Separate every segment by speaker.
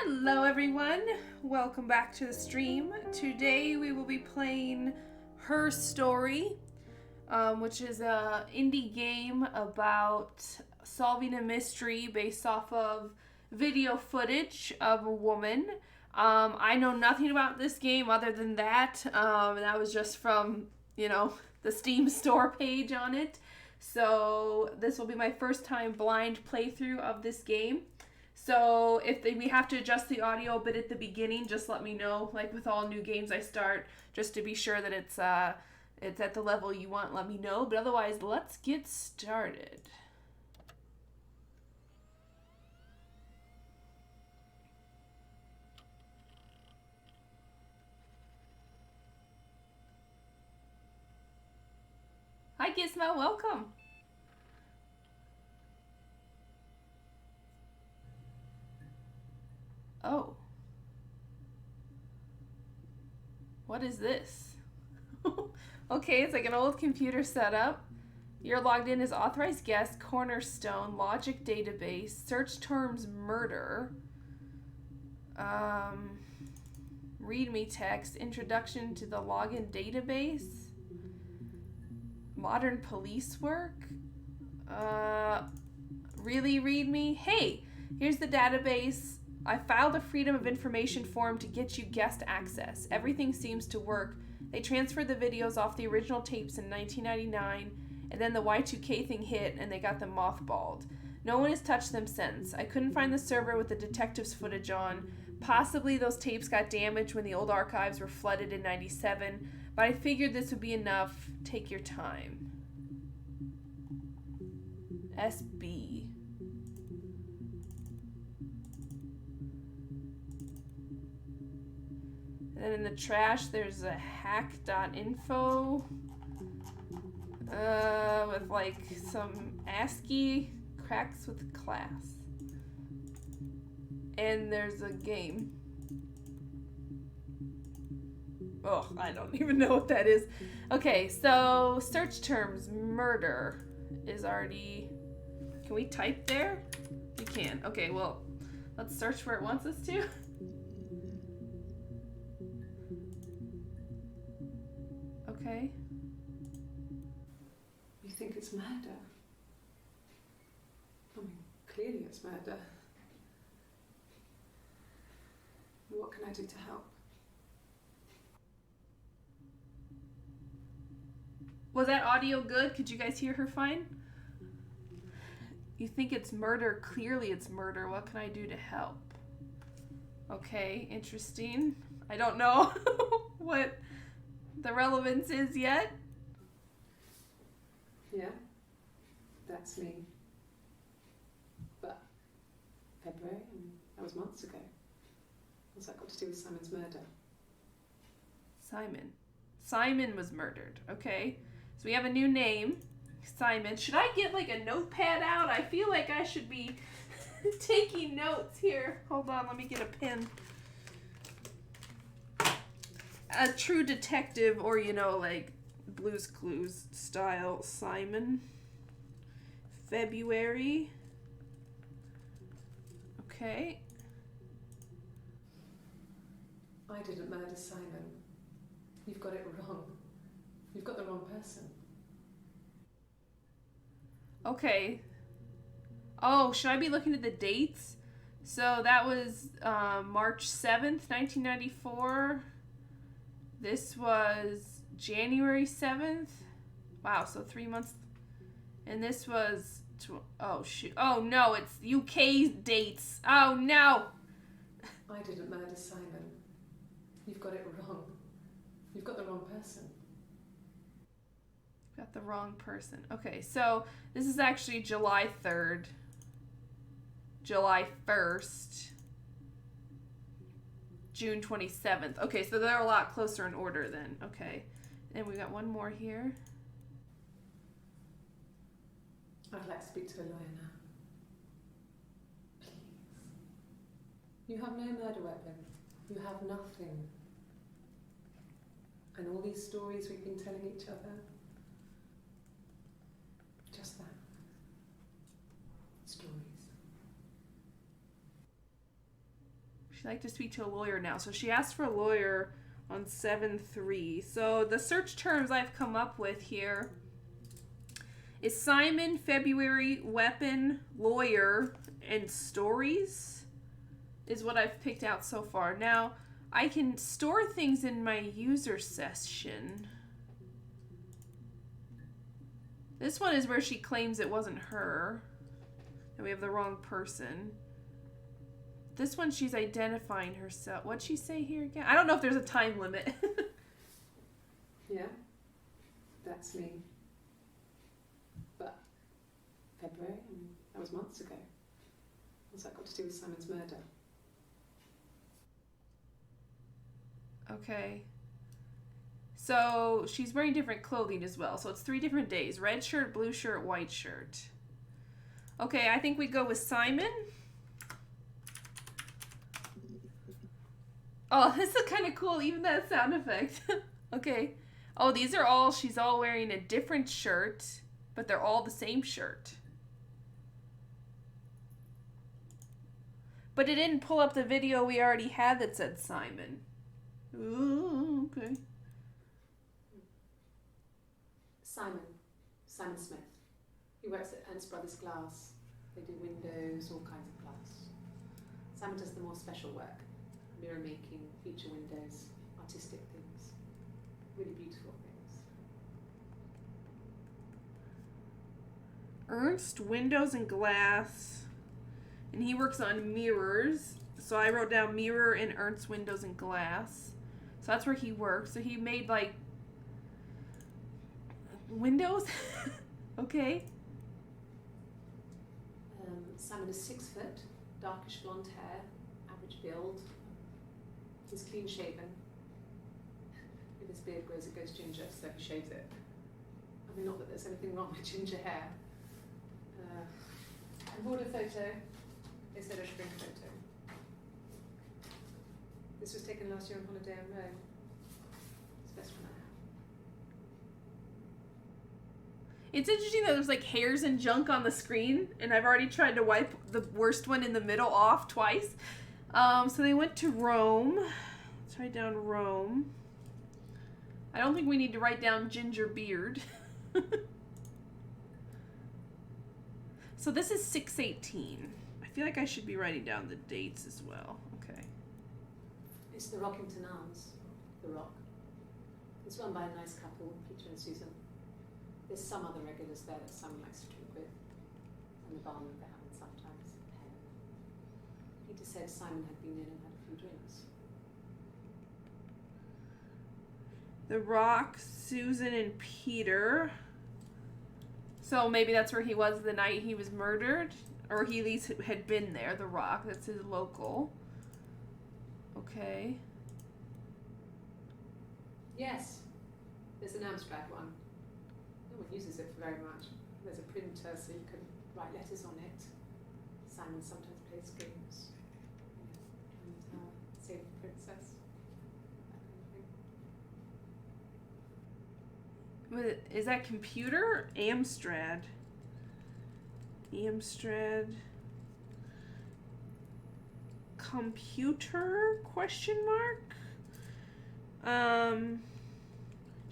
Speaker 1: Hello everyone, welcome back to the stream. Today we will be playing Her Story, which is an indie game about solving a mystery based off of video footage of a woman. I know nothing about this game other than that, and that was just from, the Steam store page on it. So this will be my first time blind playthrough of this game. So if we have to adjust the audio a bit at the beginning, just let me know. Like with all new games I start, just to be sure that it's at the level you want, let me know. But otherwise, let's get started. Hi Gizmo, welcome. Oh. What is this? Okay, it's like an old computer setup. You're logged in as authorized guest, Cornerstone, Logic Database, search terms murder, readme text, introduction to the login database, modern police work, really readme? Hey, here's the database. I filed a Freedom of Information form to get you guest access. Everything seems to work. They transferred the videos off the original tapes in 1999, and then the Y2K thing hit and they got them mothballed. No one has touched them since. I couldn't find the server with the detectives' footage on. Possibly those tapes got damaged when the old archives were flooded in 97, but I figured this would be enough. Take your time. SB. And then in the trash, there's a hack.info with like some ASCII cracks with class. And there's a game. Oh, I don't even know what that is. Okay, so search terms murder is already. Can we type there? We can. Okay, well, let's search where it wants us to. Okay.
Speaker 2: You think it's murder? I mean, clearly it's murder. What can I do to help?
Speaker 1: Was that audio good? Could you guys hear her fine? You think it's murder? Clearly it's murder. What can I do to help? Okay, interesting. I don't know what the relevance is yet.
Speaker 2: Yeah, that's me. But February, that was months ago. What's that got to do with Simon's murder?
Speaker 1: Simon was murdered. Okay, so we have a new name, Simon. Should I get like a notepad out? I feel like I should be taking notes here. Hold on, let me get a pen. A true detective, or like Blue's Clues style. Simon. February. Okay.
Speaker 2: I didn't murder Simon. You've got it wrong. You've got the wrong person.
Speaker 1: Okay. Oh, should I be looking at the dates? So that was March 7th, 1994. This was January 7th. Wow, so 3 months. And this was... oh, shoot. Oh, no, it's UK dates. Oh, no.
Speaker 2: I didn't murder Simon. You've got it wrong. You've got the wrong person.
Speaker 1: Got the wrong person. Okay, so this is actually July 3rd. July 1st. June 27th. Okay, so they're a lot closer in order then. Okay. And we got one more here.
Speaker 2: I'd like to speak to a lawyer now. Please. You have no murder weapon. You have nothing. And all these stories we've been telling each other, just that. Stories.
Speaker 1: She'd like to speak to a lawyer now. So she asked for a lawyer on 7/3. So the search terms I've come up with here is Simon, February, weapon, lawyer, and stories is what I've picked out so far. Now, I can store things in my user session. This one is where she claims it wasn't her. And we have the wrong person. This one, she's identifying herself. What'd she say here again? I don't know if there's a time limit.
Speaker 2: Yeah, that's me. But February, that was months ago. What's that got to do with Simon's murder?
Speaker 1: Okay. So she's wearing different clothing as well. So it's 3 different days. Red shirt, blue shirt, white shirt. Okay, I think we go with Simon. Oh, this is kind of cool, even that sound effect. Okay. Oh, these are all, she's all wearing a different shirt, but they're all the same shirt. But it didn't pull up the video we already had that said Simon. Ooh, okay.
Speaker 2: Simon Smith. He works at Ernst Brothers Glass. They do windows, all kinds of glass. Simon does the more special work. Mirror making, feature windows, artistic things. Really beautiful things.
Speaker 1: Ernst Windows and Glass. And he works on mirrors. So I wrote down mirror and Ernst Windows and Glass. So that's where he works. So he made like windows. Okay.
Speaker 2: Simon is 6 foot, darkish blonde hair, average build. He's clean shaven. If his beard grows, it goes ginger, so he shaves it. I mean, not that there's anything wrong with ginger hair. I bought a photo. They said a shrink photo. This was taken last year on holiday in Rome. It's the best one I have.
Speaker 1: It's interesting that there's like hairs and junk on the screen, and I've already tried to wipe the worst one in the middle off twice. So they went to Rome. Let's write down Rome. I don't think we need to write down ginger beard. So this is 6/18. I feel like I should be writing down the dates as well. Okay.
Speaker 2: It's the Rockington Arms, the Rock. It's run by a nice couple, Peter and Susan. There's some other regulars there that Simon likes to drink with, and the barman they're having sometimes. Peter said Simon had been in and had a few drinks.
Speaker 1: The Rock, Susan, and Peter. So maybe that's where he was the night he was murdered, or he at least had been there. The Rock, that's his local. Okay.
Speaker 2: Yes, there's an abstract one. No one uses it for very much. There's a printer so you can write letters on it. Simon sometimes plays games. And Save the Princess. That kind of thing.
Speaker 1: Is that computer? Amstrad. Amstrad. Computer? Question mark?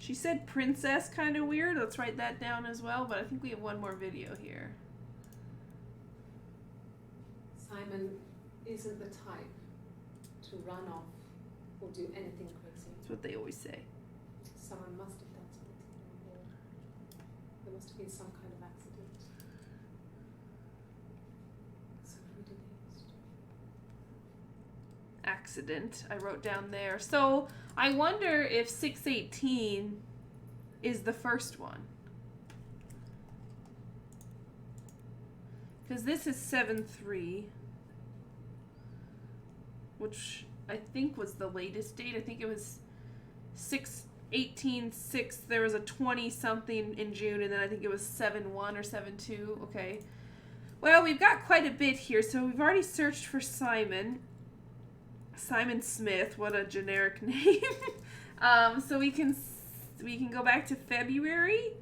Speaker 1: She said princess, kind of weird. Let's write that down as well, but I think we have one more video here.
Speaker 2: Simon isn't the type to run off or do anything crazy.
Speaker 1: That's what they always say.
Speaker 2: Someone must have done something to him, or there must have been some kind of accident. Someone deceased.
Speaker 1: Accident, I wrote down there. So I wonder if 6/18 is the first one. Because this is 7/3, which I think was the latest date. I think it was 6/18/6. There was a 20 something in June, and then I think it was 7/1 or 7/2. Okay. Well, we've got quite a bit here. So we've already searched for Simon. Simon Smith, what a generic name. So we can go back to February,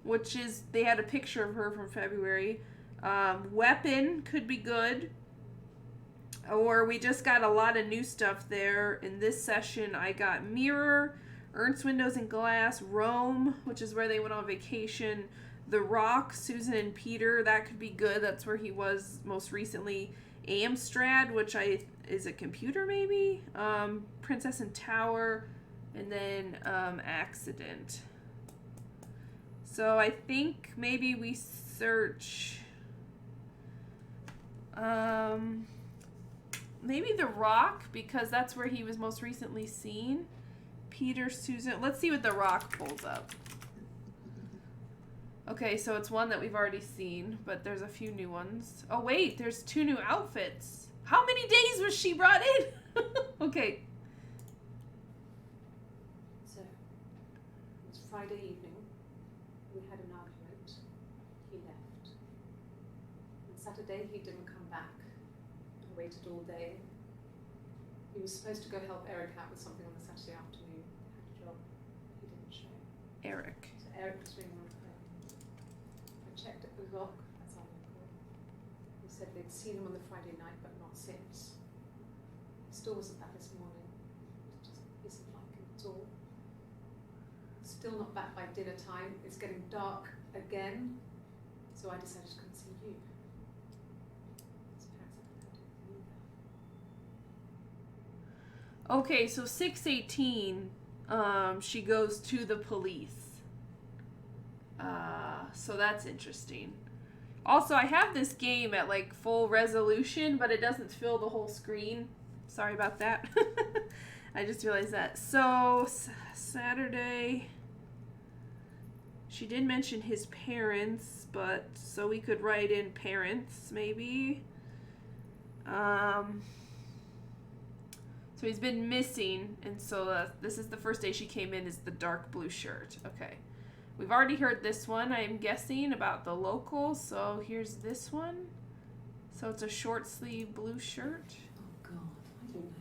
Speaker 1: which is, they had a picture of her from February. Weapon could be good. Or we just got a lot of new stuff there. In this session, I got Mirror, Ernst Windows and Glass, Rome, which is where they went on vacation, The Rock, Susan and Peter, that could be good. That's where he was most recently. Amstrad, which is a computer maybe. Princess and Tower, and then Accident. So I think maybe we search maybe The Rock, because that's where he was most recently seen. Peter, Susan. Let's see what The Rock pulls up. Okay, so it's one that we've already seen, but there's a few new ones. Oh, wait, there's 2 new outfits. How many days was she brought in? Okay.
Speaker 2: So, it was Friday evening. We had an argument. He left. On Saturday, he didn't come back. I waited all day. He was supposed to go help Eric out with something on the Saturday afternoon. He had a job. He didn't show.
Speaker 1: Eric.
Speaker 2: So Eric was ringing on the phone. I checked at the Rock, as I recall. He said they'd seen him on the Friday night, but not since. He still wasn't back this morning. It just isn't like him at all. Still not back by dinner time. It's getting dark again. So I decided to come and see you. His parents haven't heard anything either.
Speaker 1: Okay, so 6:18, she goes to the police. So that's interesting. Also, I have this game at like full resolution, but it doesn't fill the whole screen. Sorry about that. I just realized that. So, Saturday, she did mention his parents, but so we could write in parents, maybe. So he's been missing, and so this is the first day she came in, is the dark blue shirt. Okay. We've already heard this one, I'm guessing, about the local, so here's this one. So it's a short sleeve blue shirt.
Speaker 2: Oh God, I don't know.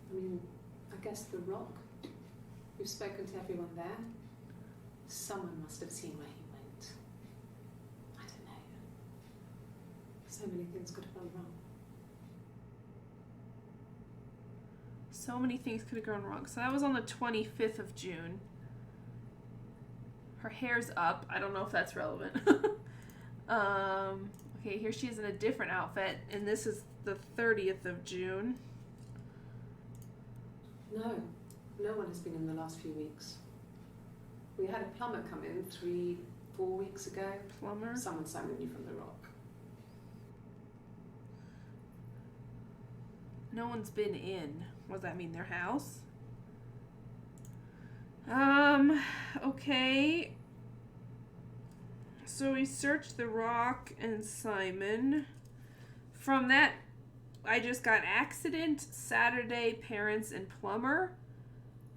Speaker 2: I mean, I guess The Rock. We've spoken to everyone there. Someone must have seen where he went. I don't know. So many things could have gone wrong.
Speaker 1: So many things could have gone wrong. So that was on the 25th of June. Her hair's up. I don't know if that's relevant. Okay, here she is in a different outfit, and this is the 30th of June.
Speaker 2: No one has been in the last few weeks. We had a plumber come in 3-4 weeks ago.
Speaker 1: Plumber?
Speaker 2: Someone summoned you from The Rock.
Speaker 1: No one's been in. What does that mean? Their house? Okay. So we searched The Rock and Simon. From that, I just got accident, Saturday, parents, and plumber.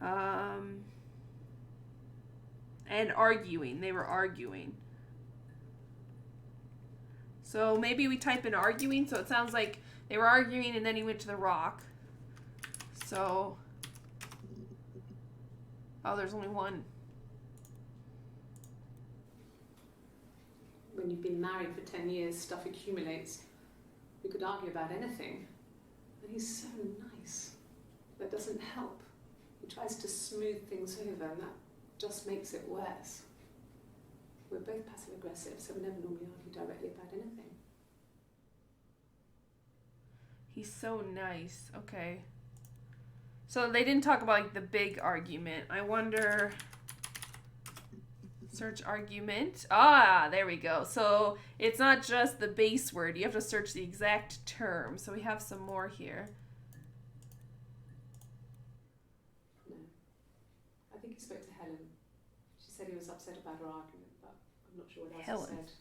Speaker 1: And arguing. They were arguing. So maybe we type in arguing, so it sounds like they were arguing and then he went to The Rock. So, oh, there's only one.
Speaker 2: When you've been married for 10 years, stuff accumulates. You could argue about anything. And he's so nice. That doesn't help. He tries to smooth things over, and that just makes it worse. We're both passive aggressive, so we never normally argue directly about anything.
Speaker 1: He's so nice. Okay. So they didn't talk about like the big argument. I wonder. Search argument. Ah, there we go. So it's not just the base word. You have to search the exact term. So we have some more here.
Speaker 2: No. I think he spoke to Helen. She said he was upset about her argument, but I'm not sure what else
Speaker 1: Helen.
Speaker 2: he said.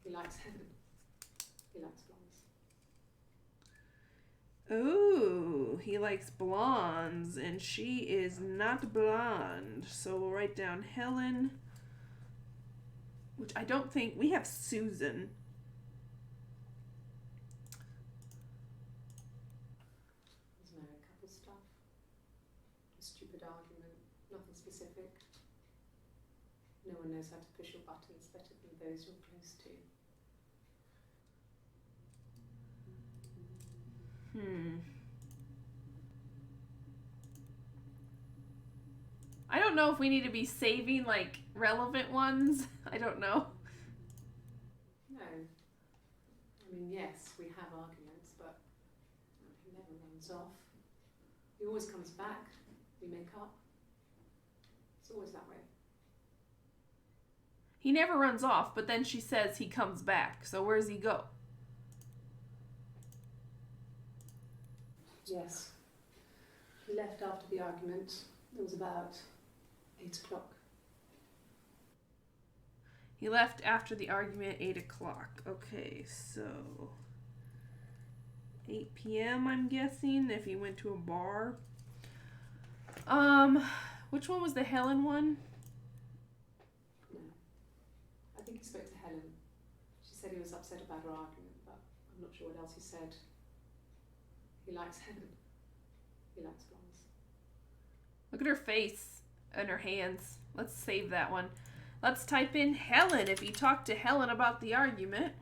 Speaker 2: He likes Helen. He likes blondes.
Speaker 1: Ooh, he likes blondes, and she is not blonde. So we'll write down Helen, which I don't think, we have Susan.
Speaker 2: There's married couple stuff. A stupid argument. Nothing specific. No one knows how to push your buttons better than those you're close to.
Speaker 1: I don't know if we need to be saving, like, relevant ones. I don't know.
Speaker 2: No. I mean, yes, we have arguments, but he never runs off. He always comes back. We make up. It's always that way.
Speaker 1: He never runs off, but then she says he comes back. So where does he go?
Speaker 2: Yes. He left after the argument. It was about 8 o'clock.
Speaker 1: He left after the argument, 8 o'clock. Okay, so 8 p.m. I'm guessing, if he went to a bar. Which one was the Helen one?
Speaker 2: No. I think he spoke to Helen. She said he was upset about her argument, but I'm not sure what else he said. He likes Helen. He likes blondes.
Speaker 1: Look at her face and her hands. Let's save that one. Let's type in Helen if he talked to Helen about the argument.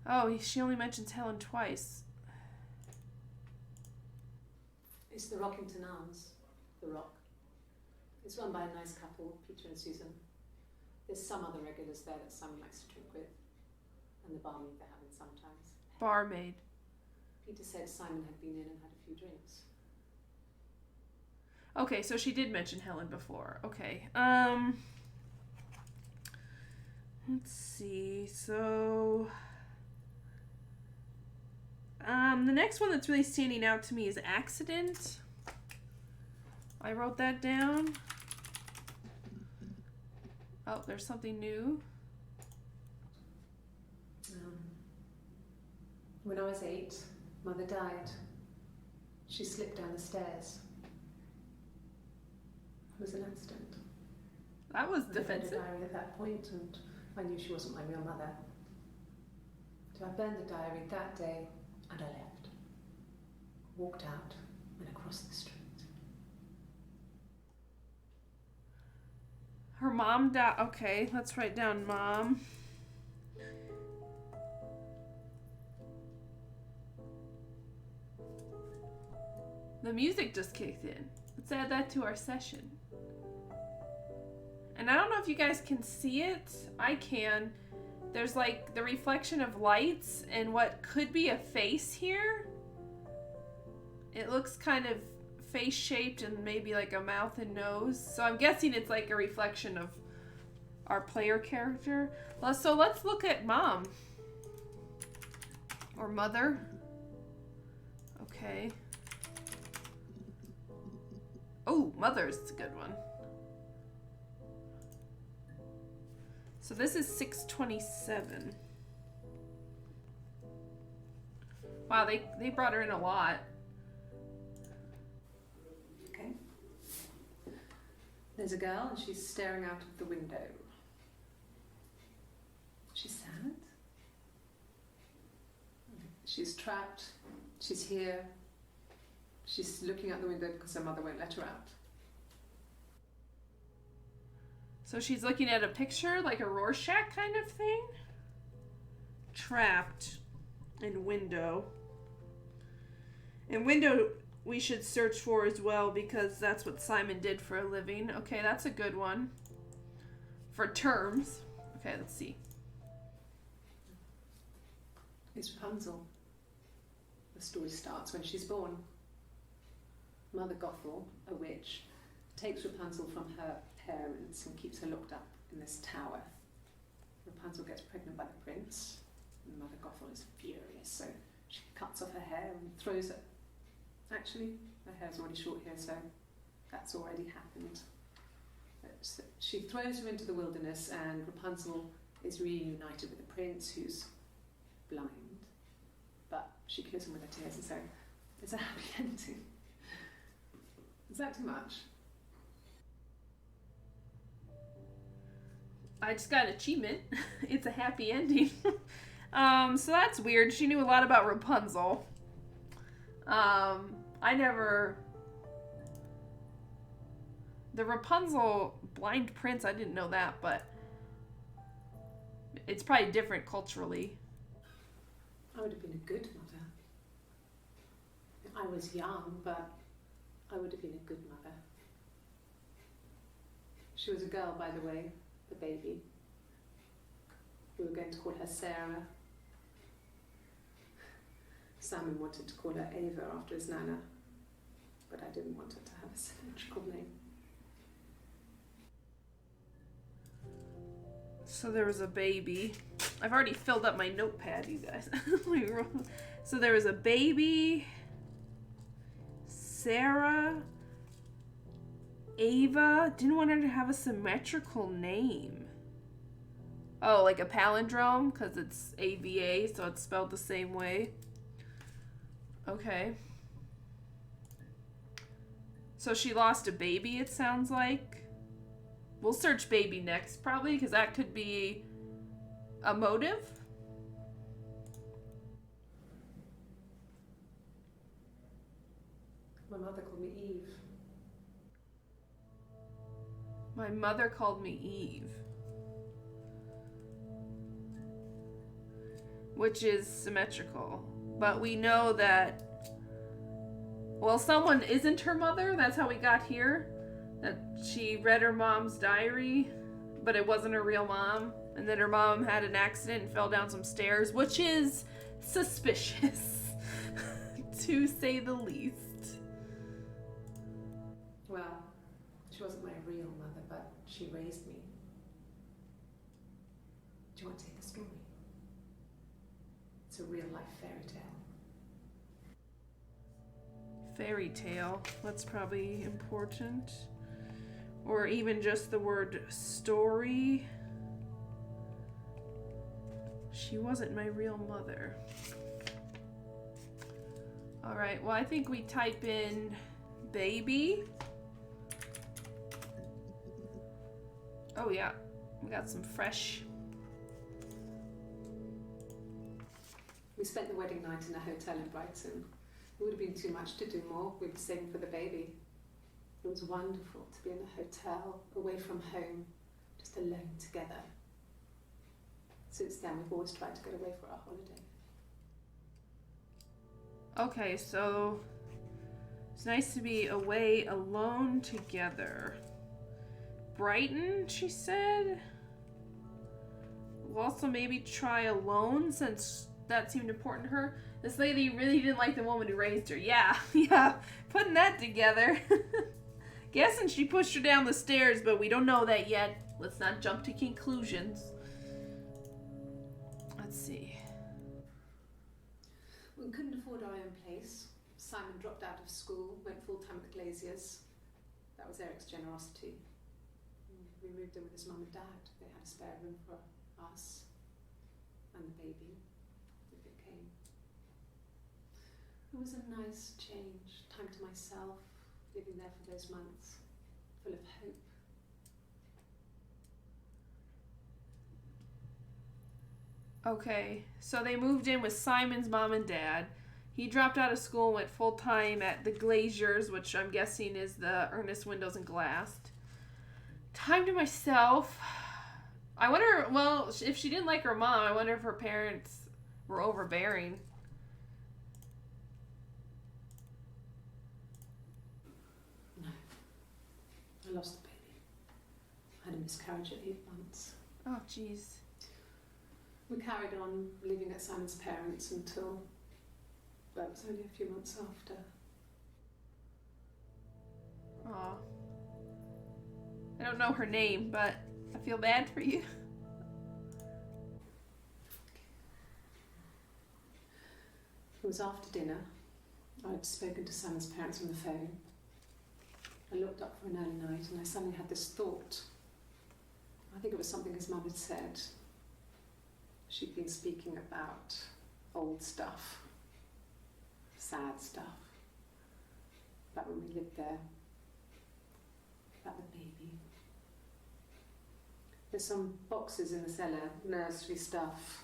Speaker 1: Oh, she only mentions Helen twice.
Speaker 2: It's the Rockington Arms, the Rock. It's run by a nice couple, Peter and Susan. There's some other regulars there that Simon likes to drink with, and the barmaid they're having sometimes.
Speaker 1: Barmaid.
Speaker 2: Peter said Simon had been in and had a few drinks.
Speaker 1: Okay, so she did mention Helen before. Okay. Let's see. So the next one that's really standing out to me is accident. I wrote that down. Oh, there's something new.
Speaker 2: When I was 8, Mother died. She slipped down the stairs. It was an accident.
Speaker 1: That was
Speaker 2: I
Speaker 1: defensive.
Speaker 2: read a diary at that point, and I knew she wasn't my real mother. So I burned the diary that day, and I left. Walked out and across the street.
Speaker 1: Her mom died. Okay, let's write down mom. The music just kicked in. Let's add that to our session. And I don't know if you guys can see it. I can. There's like the reflection of lights and what could be a face here. It looks kind of face shaped and maybe like a mouth and nose. So I'm guessing it's like a reflection of our player character. Well, so let's look at mom. Or mother. Okay. Oh, mother's a good one. So this is 627. Wow, they brought her in a lot.
Speaker 2: Okay. There's a girl and she's staring out of the window. She's sad. She's trapped. She's here. She's looking out the window because her mother won't let her out.
Speaker 1: So she's looking at a picture, like a Rorschach kind of thing? Trapped in window. And window we should search for as well because that's what Simon did for a living. Okay, that's a good one. For terms. Okay, let's see.
Speaker 2: It's Rapunzel. The story starts when she's born. Mother Gothel, a witch, takes Rapunzel from her parents and keeps her locked up in this tower. Rapunzel gets pregnant by the prince, and Mother Gothel is furious, so she cuts off her hair and throws it. Actually, her hair's already short here, so that's already happened. But she throws her into the wilderness, and Rapunzel is reunited with the prince, who's blind, but she kills him with her tears, and so it's a happy ending. Is that too much?
Speaker 1: I just got an achievement. It's a happy ending. So that's weird. She knew a lot about Rapunzel. I never... The Rapunzel blind prince, I didn't know that, but it's probably different culturally.
Speaker 2: I would have been a good mother. was young, but I would have been a good mother. She was a girl, by the way, the baby. We were going to call her Sarah. Simon wanted to call her Ava after his nana, but I didn't want her to have a symmetrical name.
Speaker 1: So there was a baby. I've already filled up my notepad, you guys. So there was a baby, Sarah, Ava. Didn't want her to have a symmetrical name. Oh, like a palindrome, because it's AVA, so it's spelled the same way. Okay. So she lost a baby, it sounds like. We'll search baby next, probably, because that could be a motive.
Speaker 2: My mother called me Eve.
Speaker 1: My mother called me Eve. Which is symmetrical. But we know that, well, someone isn't her mother. That's how we got here. That she read her mom's diary, but it wasn't her real mom. And then her mom had an accident and fell down some stairs, which is suspicious, to say the least.
Speaker 2: Well, she wasn't my real mother, but she raised me. Do you want to hear the story? It's a real-life fairy tale.
Speaker 1: Fairy tale. That's probably important. Or even just the word story. She wasn't my real mother. Alright, well, I think we type in baby. Oh, yeah. We got some fresh.
Speaker 2: We spent the wedding night in a hotel in Brighton. It would have been too much to do more. We were saving for the baby. It was wonderful to be in a hotel, away from home, just alone together. Since then, we've always tried to get away for our holiday.
Speaker 1: Okay, so it's nice to be away alone together. Brighton, she said. We'll also maybe try alone since that seemed important to her. This lady really didn't like the woman who raised her. Yeah, putting that together. Guessing she pushed her down the stairs, but we don't know that yet. Let's not jump to conclusions. Let's see.
Speaker 2: We couldn't afford our own place. Simon dropped out of school, went full-time at the Glaziers. That was Eric's generosity. We moved in with his mum and dad. They had a spare room for us and the baby, if it came. It was a nice change, time to myself, living there for those months, full of hope.
Speaker 1: Okay, so they moved in with Simon's mom and dad. He dropped out of school and went full-time at the Glaziers, which I'm guessing is the Ernest Windows and Glass. Time to myself. I wonder, well, if she didn't like her mom, I wonder if her parents were overbearing.
Speaker 2: No. I lost the baby. I had a miscarriage at 8 months.
Speaker 1: Oh, jeez.
Speaker 2: We carried on living at Simon's parents until, well, it was only a few months after.
Speaker 1: Aw. I don't know her name, but I feel bad for you.
Speaker 2: It was after dinner. I'd spoken to Simon's parents on the phone. I looked up for an early night and I suddenly had this thought. I think it was something his mum had said. She'd been speaking about old stuff, sad stuff, about when we lived there, about the baby. There's some boxes in the cellar, nursery stuff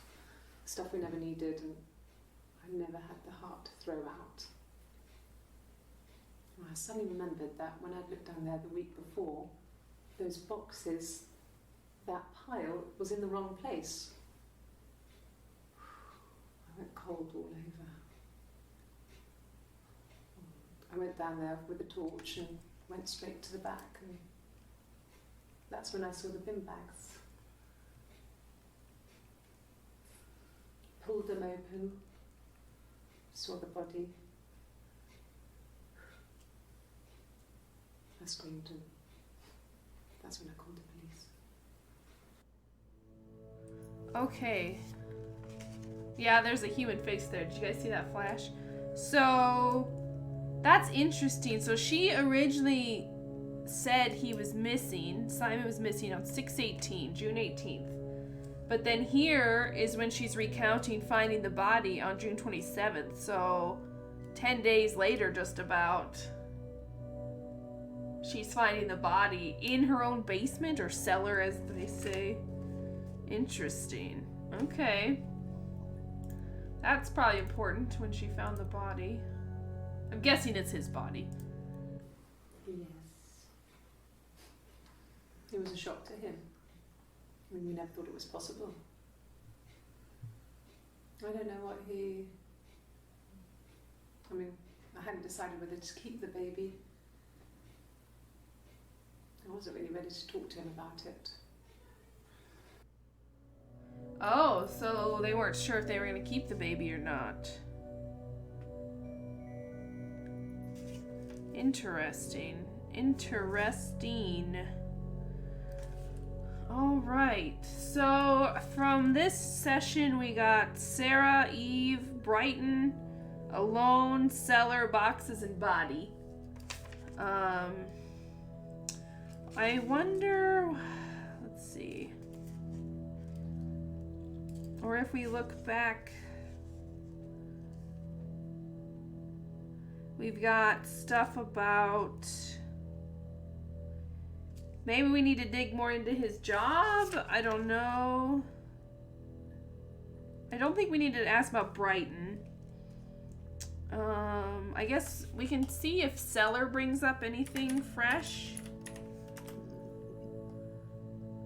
Speaker 2: we never needed, and I never had the heart to throw out. And I suddenly remembered that when I'd looked down there the week before, those boxes, that pile was in the wrong place. I went cold all over. I went down there with a torch and went straight to the back, and that's when I saw the bin bags. Pulled them open, saw the body. I screamed, and that's when I called the police.
Speaker 1: Okay. Yeah, there's a human face there. Did you guys see that flash? So, that's interesting. So she originally said he was missing. Simon was missing on 6/18, June 18th. But then here is when she's recounting finding the body on June 27th. So 10 days later, just about, she's finding the body in her own basement or cellar, as they say. Interesting. Okay. That's probably important when she found the body. I'm guessing it's his body.
Speaker 2: Yes. It was a shock to him. I mean, we never thought it was possible. I don't know what he... I mean, I hadn't decided whether to keep the baby. I wasn't really ready to talk to him about it.
Speaker 1: Oh, so they weren't sure if they were going to keep the baby or not. Interesting. Interesting. All right. So from this session, we got Sarah, Eve, Brighton, Alone, Cellar, Boxes, and Body. I wonder... Let's see. Or if we look back... We've got stuff about... Maybe we need to dig more into his job? I don't know. I don't think we need to ask about Brighton. I guess we can see if Cellar brings up anything fresh.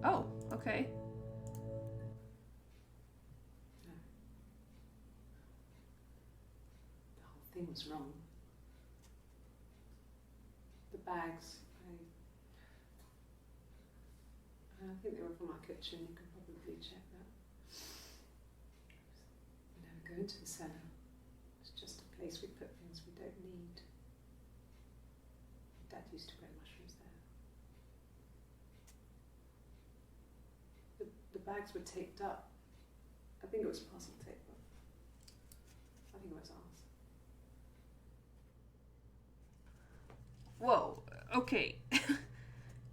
Speaker 1: Oh, okay.
Speaker 2: The whole thing was wrong. The bags, I think they were from our kitchen. You could probably check that. We never go into the cellar. It's just a place we put things we don't need. Dad used to grow mushrooms there. The bags were taped up. I think it was parcel tape, but I think it was ours.
Speaker 1: Whoa, okay.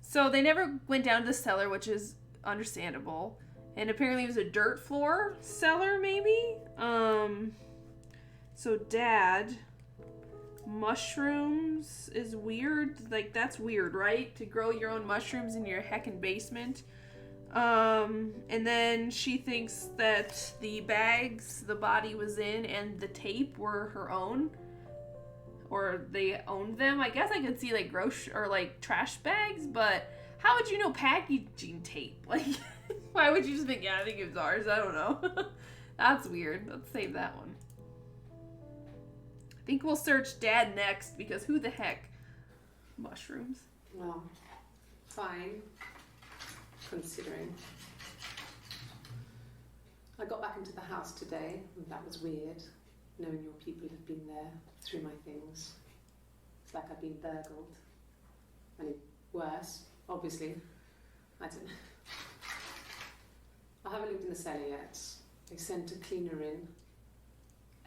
Speaker 1: So they never went down to the cellar, which is understandable. And apparently it was a dirt floor cellar, maybe? So Dad, mushrooms is weird. Like, that's weird, right? To grow your own mushrooms in your heckin' basement. And then she thinks that the bags the body was in and the tape were her own. Or they owned them. I guess I could see like or like trash bags, but how would you know packaging tape? Like, why would you just think, yeah, I think it was ours? I don't know. That's weird. Let's save that one. I think we'll search Dad next because who the heck? Mushrooms.
Speaker 2: Well, fine, considering. I got back into the house today, and that was weird. Knowing your people have been there through my things. It's like I've been burgled. I mean, worse, obviously. I don't know. I haven't looked in the cellar yet. They sent a cleaner in.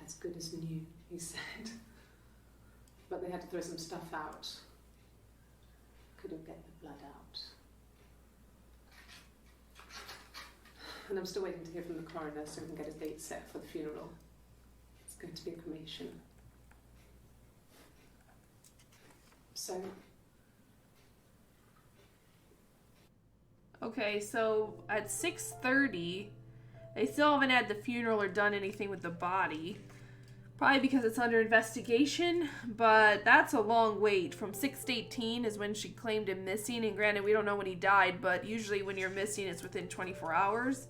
Speaker 2: As good as new, he said. But they had to throw some stuff out. Couldn't get the blood out. And I'm still waiting to hear from the coroner so we can get a date set for the funeral. It's going to be a cremation. So.
Speaker 1: Okay, so at 6:30, they still haven't had the funeral or done anything with the body. Probably because it's under investigation, but that's a long wait. From 6 to 18 is when she claimed him missing, and granted, we don't know when he died, but usually when you're missing, it's within 24 hours.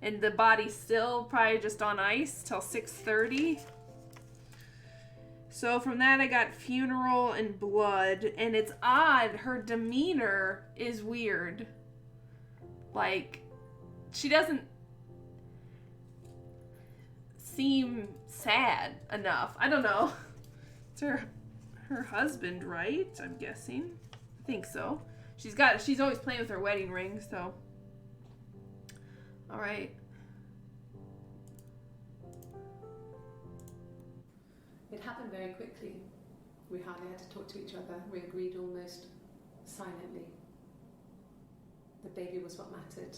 Speaker 1: And the body's still probably just on ice till 6:30. So from that I got funeral and blood, and it's odd, her demeanor is weird. Like, she doesn't seem sad enough. I don't know. It's her husband, right? I'm guessing. I think so. She's always playing with her wedding ring, so. All right.
Speaker 2: It happened very quickly. We hardly had to talk to each other. We agreed almost silently. The baby was what mattered.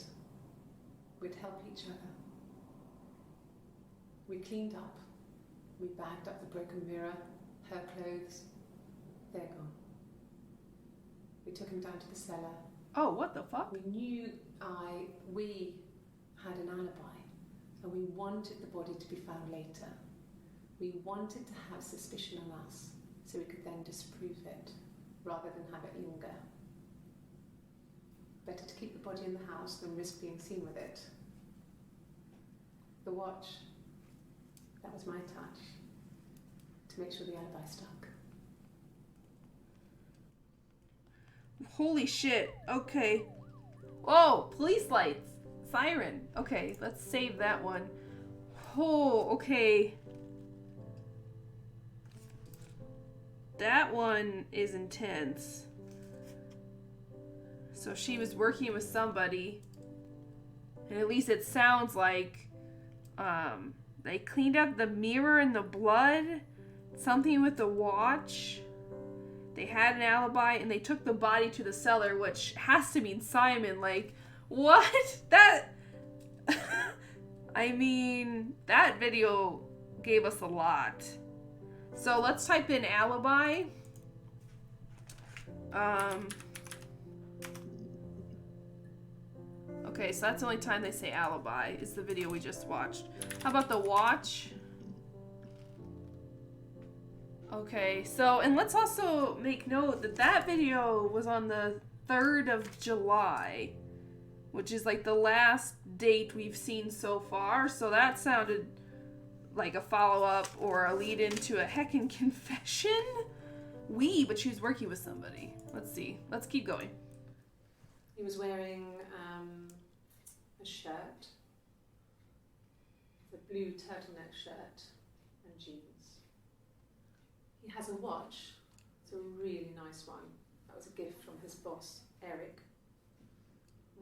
Speaker 2: We'd help each other. We cleaned up. We bagged up the broken mirror, her clothes. They're gone. We took him down to the cellar.
Speaker 1: Oh, what the fuck?
Speaker 2: We knew we had an alibi, and we wanted the body to be found later. We wanted to have suspicion on us, so we could then disprove it, rather than have it linger. Better to keep the body in the house than risk being seen with it. The watch, that was my touch, to make sure the alibi stuck.
Speaker 1: Holy shit. Okay. Whoa, police lights. Siren. Okay, let's save that one. Oh, okay. That one is intense. So she was working with somebody, and at least it sounds like they cleaned up the mirror and the blood, something with the watch. They had an alibi, and they took the body to the cellar, which has to mean Simon. Like, what? That... I mean, that video gave us a lot. So let's type in alibi. Okay, so that's the only time they say alibi, is the video we just watched. How about the watch? Okay, so, and let's also make note that that video was on the 3rd of July, which is like the last date we've seen so far, so that sounded like a follow-up or a lead into a heckin' confession? But she was working with somebody. Let's see. Let's keep going.
Speaker 2: He was wearing a shirt, a blue turtleneck shirt, and jeans. He has a watch. It's a really nice one. That was a gift from his boss, Eric.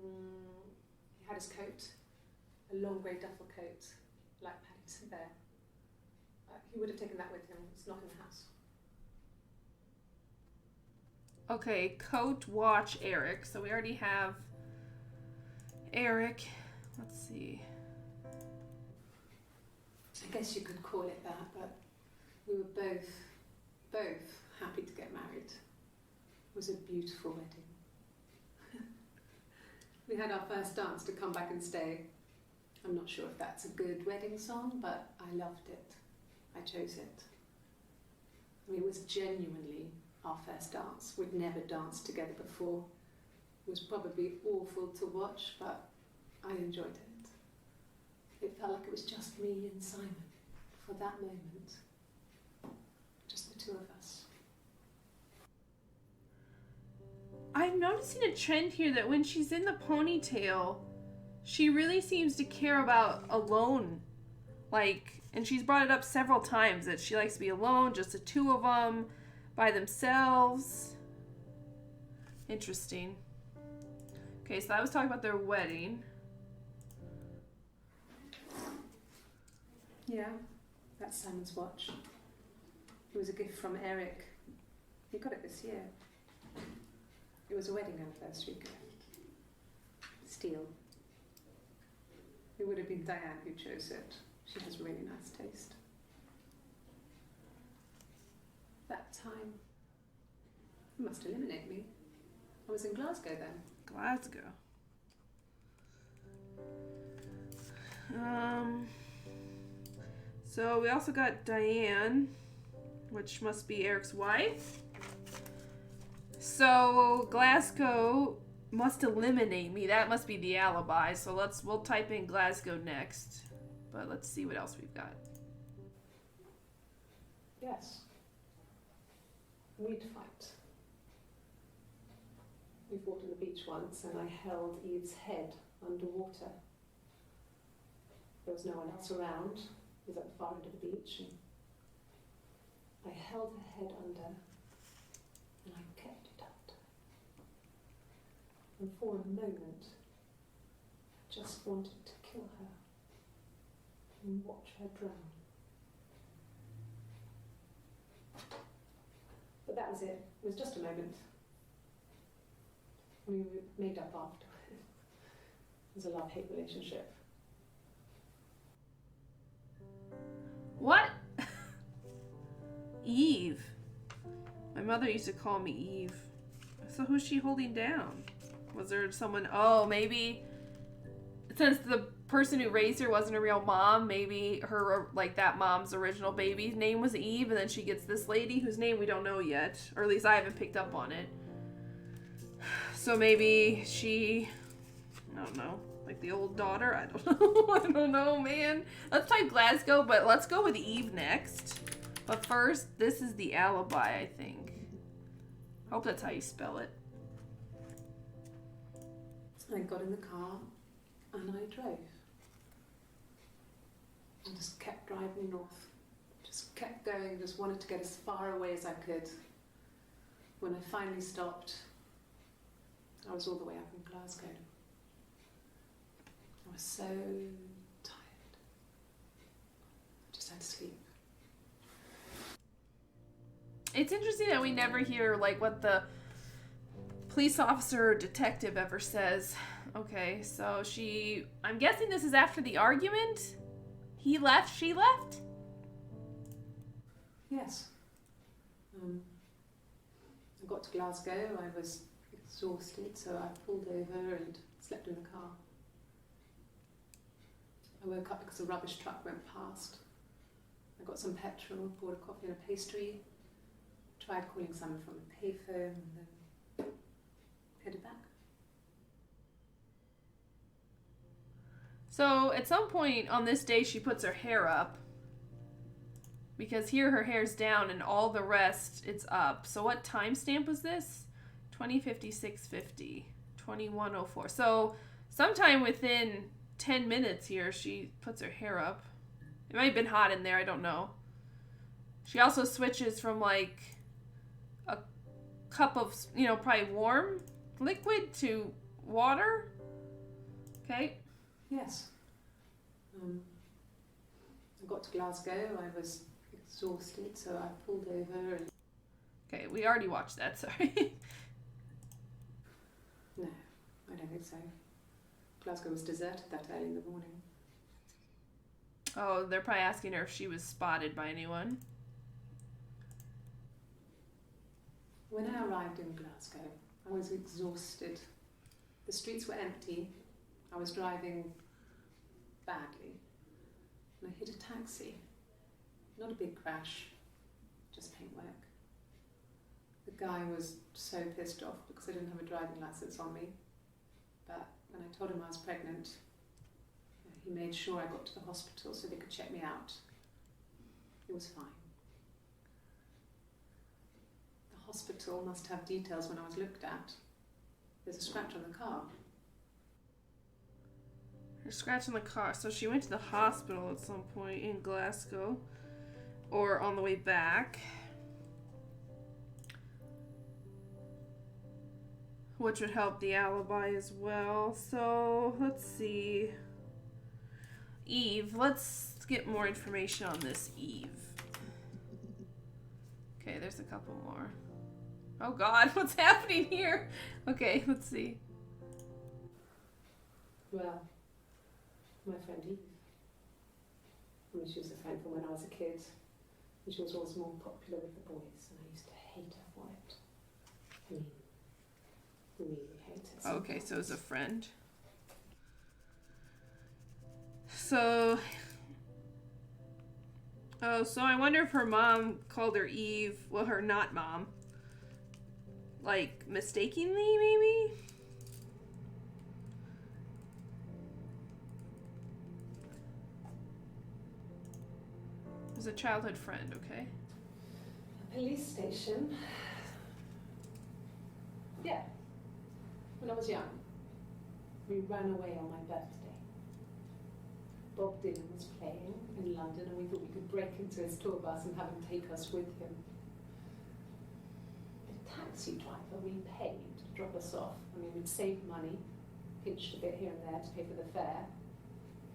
Speaker 2: He had his coat, a long grey duffel coat, like Paddington Bear. He would have taken that with him. It's not in the house.
Speaker 1: Okay, coat, watch, Eric. So we already have Eric. Let's see.
Speaker 2: I guess you could call it that, but we were both happy to get married. It was a beautiful wedding. We had our first dance to Come Back and Stay. I'm not sure if that's a good wedding song, but I loved it. I chose it. I mean, it was genuinely our first dance. We'd never danced together before. It was probably awful to watch, but I enjoyed it. It felt like it was just me and Simon for that moment. Just the two of us.
Speaker 1: I'm noticing a trend here that when she's in the ponytail, she really seems to care about alone. Like, and she's brought it up several times that she likes to be alone, just the two of them, by themselves. Interesting. Okay, so I was talking about their wedding.
Speaker 2: Yeah, that's Simon's watch. It was a gift from Eric. He got it this year. It was a wedding anniversary gift. Steel. It would have been Diane who chose it. She has really nice taste. That time, you must eliminate me. I was in Glasgow then.
Speaker 1: Glasgow. So we also got Diane, which must be Eric's wife. So Glasgow must eliminate me. That must be the alibi. So we'll type in Glasgow next. But let's see what else we've got.
Speaker 2: Yes, we'd fight. We fought on the beach once, and I held Eve's head underwater. There was no one else around. It was at the far end of the beach, and I held her head under, and I kept it under. And for a moment, I just wanted to kill her and watch her drown. But that was it. It was just a moment. We made up after. It was a love-hate relationship.
Speaker 1: What? Eve. My mother used to call me Eve. So who's she holding down? Was there someone? Oh, maybe since the person who raised her wasn't a real mom, maybe her, like, that mom's original baby's name was Eve, and then she gets this lady whose name we don't know yet, or at least I haven't picked up on it. So maybe she, I don't know, like the old daughter? I don't know. I don't know, man. Let's type Glasgow, but let's go with Eve next. But first, this is the alibi, I think. Hope that's how you spell it.
Speaker 2: I got in the car and I drove. I just kept driving north. Just kept going, just wanted to get as far away as I could. When I finally stopped, I was all the way up in Glasgow. I was so tired. I just had to sleep.
Speaker 1: It's interesting that we never hear, like, what the police officer or detective ever says. Okay, so I'm guessing this is after the argument? He left, she left?
Speaker 2: Yes. I got to Glasgow, I was exhausted, so I pulled over and slept in the car. I woke up because a rubbish truck went past. I got some petrol, bought a coffee and a pastry, tried calling someone from a payphone, and then headed back.
Speaker 1: So at some point on this day, she puts her hair up. Because here her hair's down and all the rest, it's up. So what timestamp was this? 20:56:50, 21:04. So sometime within 10 minutes here, she puts her hair up. It might have been hot in there, I don't know. She also switches from, like, a cup of, probably warm liquid to water. Okay.
Speaker 2: Yes. I got to Glasgow, I was exhausted, so I pulled over and...
Speaker 1: Okay, we already watched that, sorry.
Speaker 2: No, I don't think so. Glasgow was deserted that early in the morning.
Speaker 1: Oh, they're probably asking her if she was spotted by anyone.
Speaker 2: When I arrived in Glasgow, I was exhausted. The streets were empty. I was driving badly. And I hit a taxi. Not a big crash, just paintwork. The guy was so pissed off because I didn't have a driving license on me. But when I told him I was pregnant, he made sure I got to the hospital so they could check me out. It was fine. The hospital must have details when I was looked at. There's a scratch on the car.
Speaker 1: A scratch on the car. So she went to the hospital at some point in Glasgow. Or on the way back. Which would help the alibi as well. So, let's see. Eve. Let's get more information on this Eve. Okay, there's a couple more. Oh God, what's happening here? Okay, let's see.
Speaker 2: Well, my friend Eve. I mean, she was a friend from when I was a kid. And she was always more popular with the boys, and I used to hate her for it. I mean, really hate it.
Speaker 1: Okay, so as a friend. So I wonder if her mom called her Eve, well, her not mom, like, mistakenly, maybe? It was a childhood friend, okay?
Speaker 2: A police station. Yeah. When I was young, we ran away on my birthday. Bob Dylan was playing in London and we thought we could break into his tour bus and have him take us with him. The taxi driver we paid to drop us off. I mean, we'd saved money, pinched a bit here and there to pay for the fare.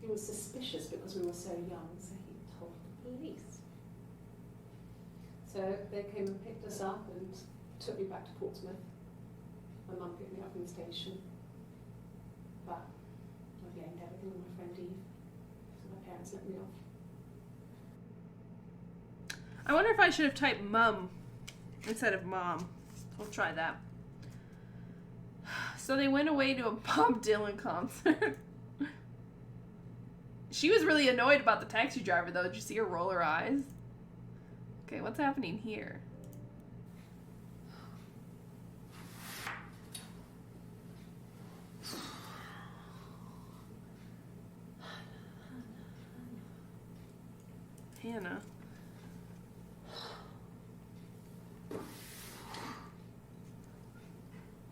Speaker 2: He was suspicious because we were so young, so he told the police. So they came and picked us up and took me back to Portsmouth. My mum picked me up from the station. But I blamed everything on my friend Eve. So my parents let me off.
Speaker 1: I wonder if I should have typed mum instead of mom. We'll try that. So they went away to a Bob Dylan concert. She was really annoyed about the taxi driver, though. Did you see her roll her eyes? Okay, what's happening here? Hannah.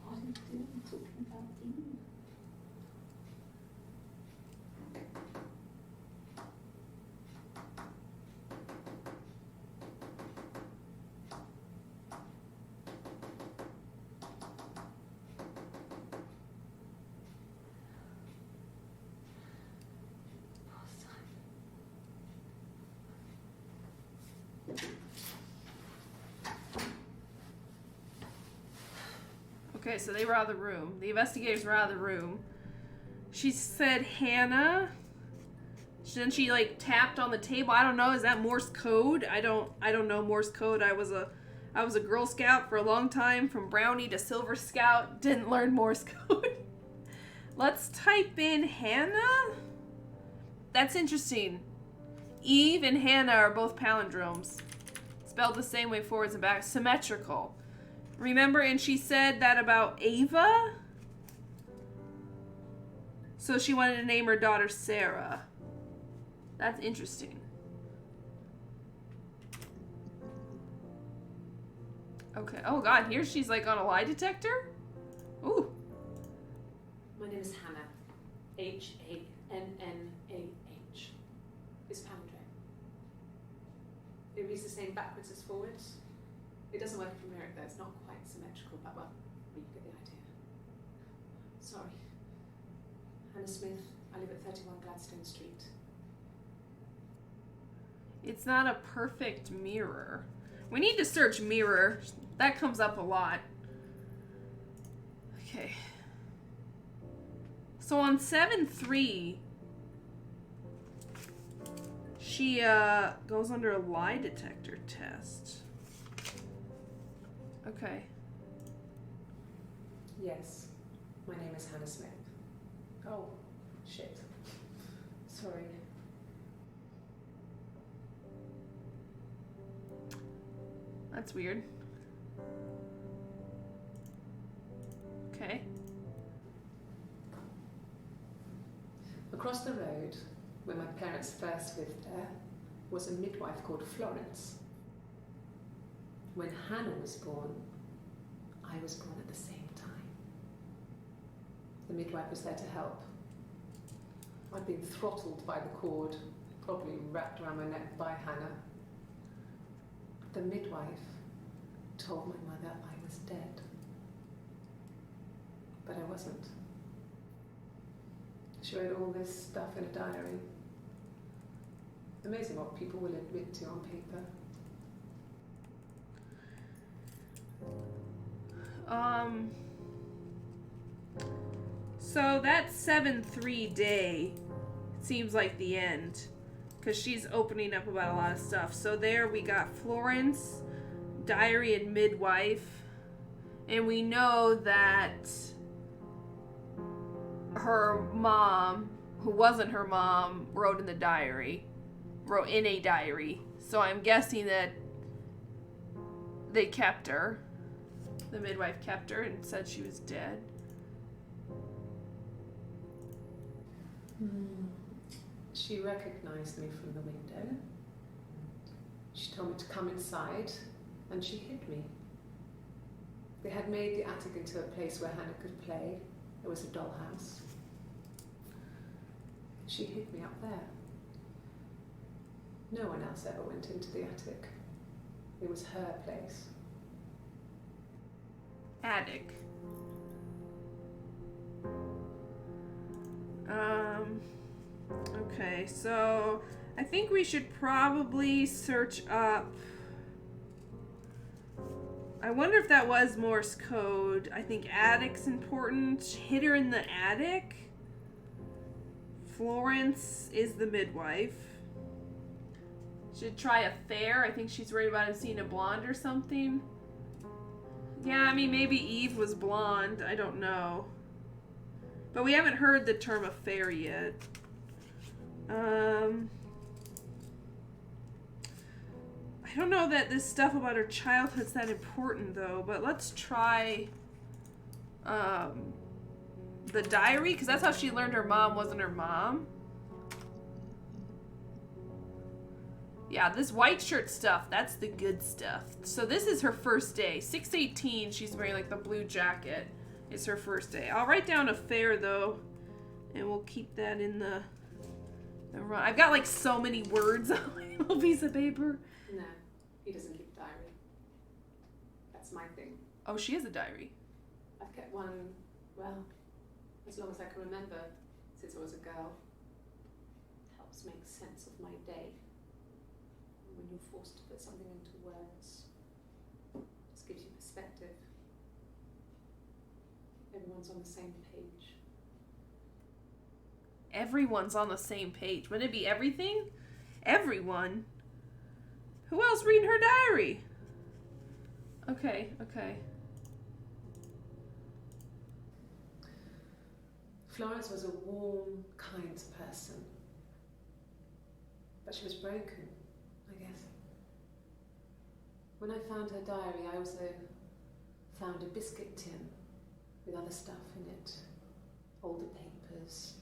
Speaker 2: What are you doing talking about Eve?
Speaker 1: Okay, so they were out of the room. The investigators were out of the room. She said Hannah. Then she like tapped on the table. I don't know. Is that Morse code? I don't know Morse code. I was a Girl Scout for a long time, from Brownie to Silver Scout. Didn't learn Morse code. Let's type in Hannah. That's interesting. Eve and Hannah are both palindromes. Spelled the same way forwards and back. Symmetrical. Remember, and she said that about Ava? So she wanted to name her daughter Sarah. That's interesting. Okay. Oh God, here she's like on a lie detector? Ooh.
Speaker 2: My name is Hannah. Hannah. It's palindrome. It reads the same backwards as forwards. It doesn't work from America though, it's not quite symmetrical, but well, you get the idea. Sorry. Hannah Smith, I live at 31 Gladstone Street.
Speaker 1: It's not a perfect mirror. We need to search mirror. That comes up a lot. Okay. So on 7-3, she goes under a lie detector test. Okay.
Speaker 2: Yes, my name is Hannah Smith. Oh, shit. Sorry.
Speaker 1: That's weird. Okay.
Speaker 2: Across the road, where my parents first lived there, was a midwife called Florence. When Hannah was born, I was born at the same time. The midwife was there to help. I'd been throttled by the cord, probably wrapped around my neck by Hannah. The midwife told my mother I was dead. But I wasn't. She wrote all this stuff in a diary. Amazing what people will admit to on paper.
Speaker 1: So that 7-3 day seems like the end, because she's opening up about a lot of stuff. So there we got Florence, diary, and midwife, and we know that her mom, who wasn't her mom, wrote in a diary. So I'm guessing that they kept her. The midwife kept her and said she was dead.
Speaker 2: She recognized me from the window. She told me to come inside, and she hid me. They had made the attic into a place where Hannah could play. It was a dollhouse. She hid me up there. No one else ever went into the attic. It was her place.
Speaker 1: Attic. Okay, so I think we should probably search up. I wonder if that was Morse code. I think attic's important. Hid her in the attic. Florence is the midwife. Should try a fair. I think she's worried about him seeing a blonde or something. Yeah, I mean, maybe Eve was blonde. I don't know. But we haven't heard the term affair yet. I don't know that this stuff about her childhood's that important, though. But let's try the diary, because that's how she learned her mom wasn't her mom. Yeah, this white shirt stuff, that's the good stuff. So this is her first day. 6/18, she's wearing like the blue jacket. It's her first day. I'll write down affair, though, and we'll keep that in the run. I've got like so many words on my little piece of paper.
Speaker 2: No, he doesn't keep a diary. That's my thing.
Speaker 1: Oh, she has a diary.
Speaker 2: I've kept one, well, as long as I can remember, since I was a girl. It helps make sense of my day. When you're forced to put something into words, it just gives you perspective. Everyone's on the same page.
Speaker 1: Everyone's on the same page. Wouldn't it be everything? Everyone? Who else reading her diary? Okay.
Speaker 2: Florence was a warm, kind person. But she was broken, I guess. When I found her diary, I also found a biscuit tin with other stuff in it. Older papers,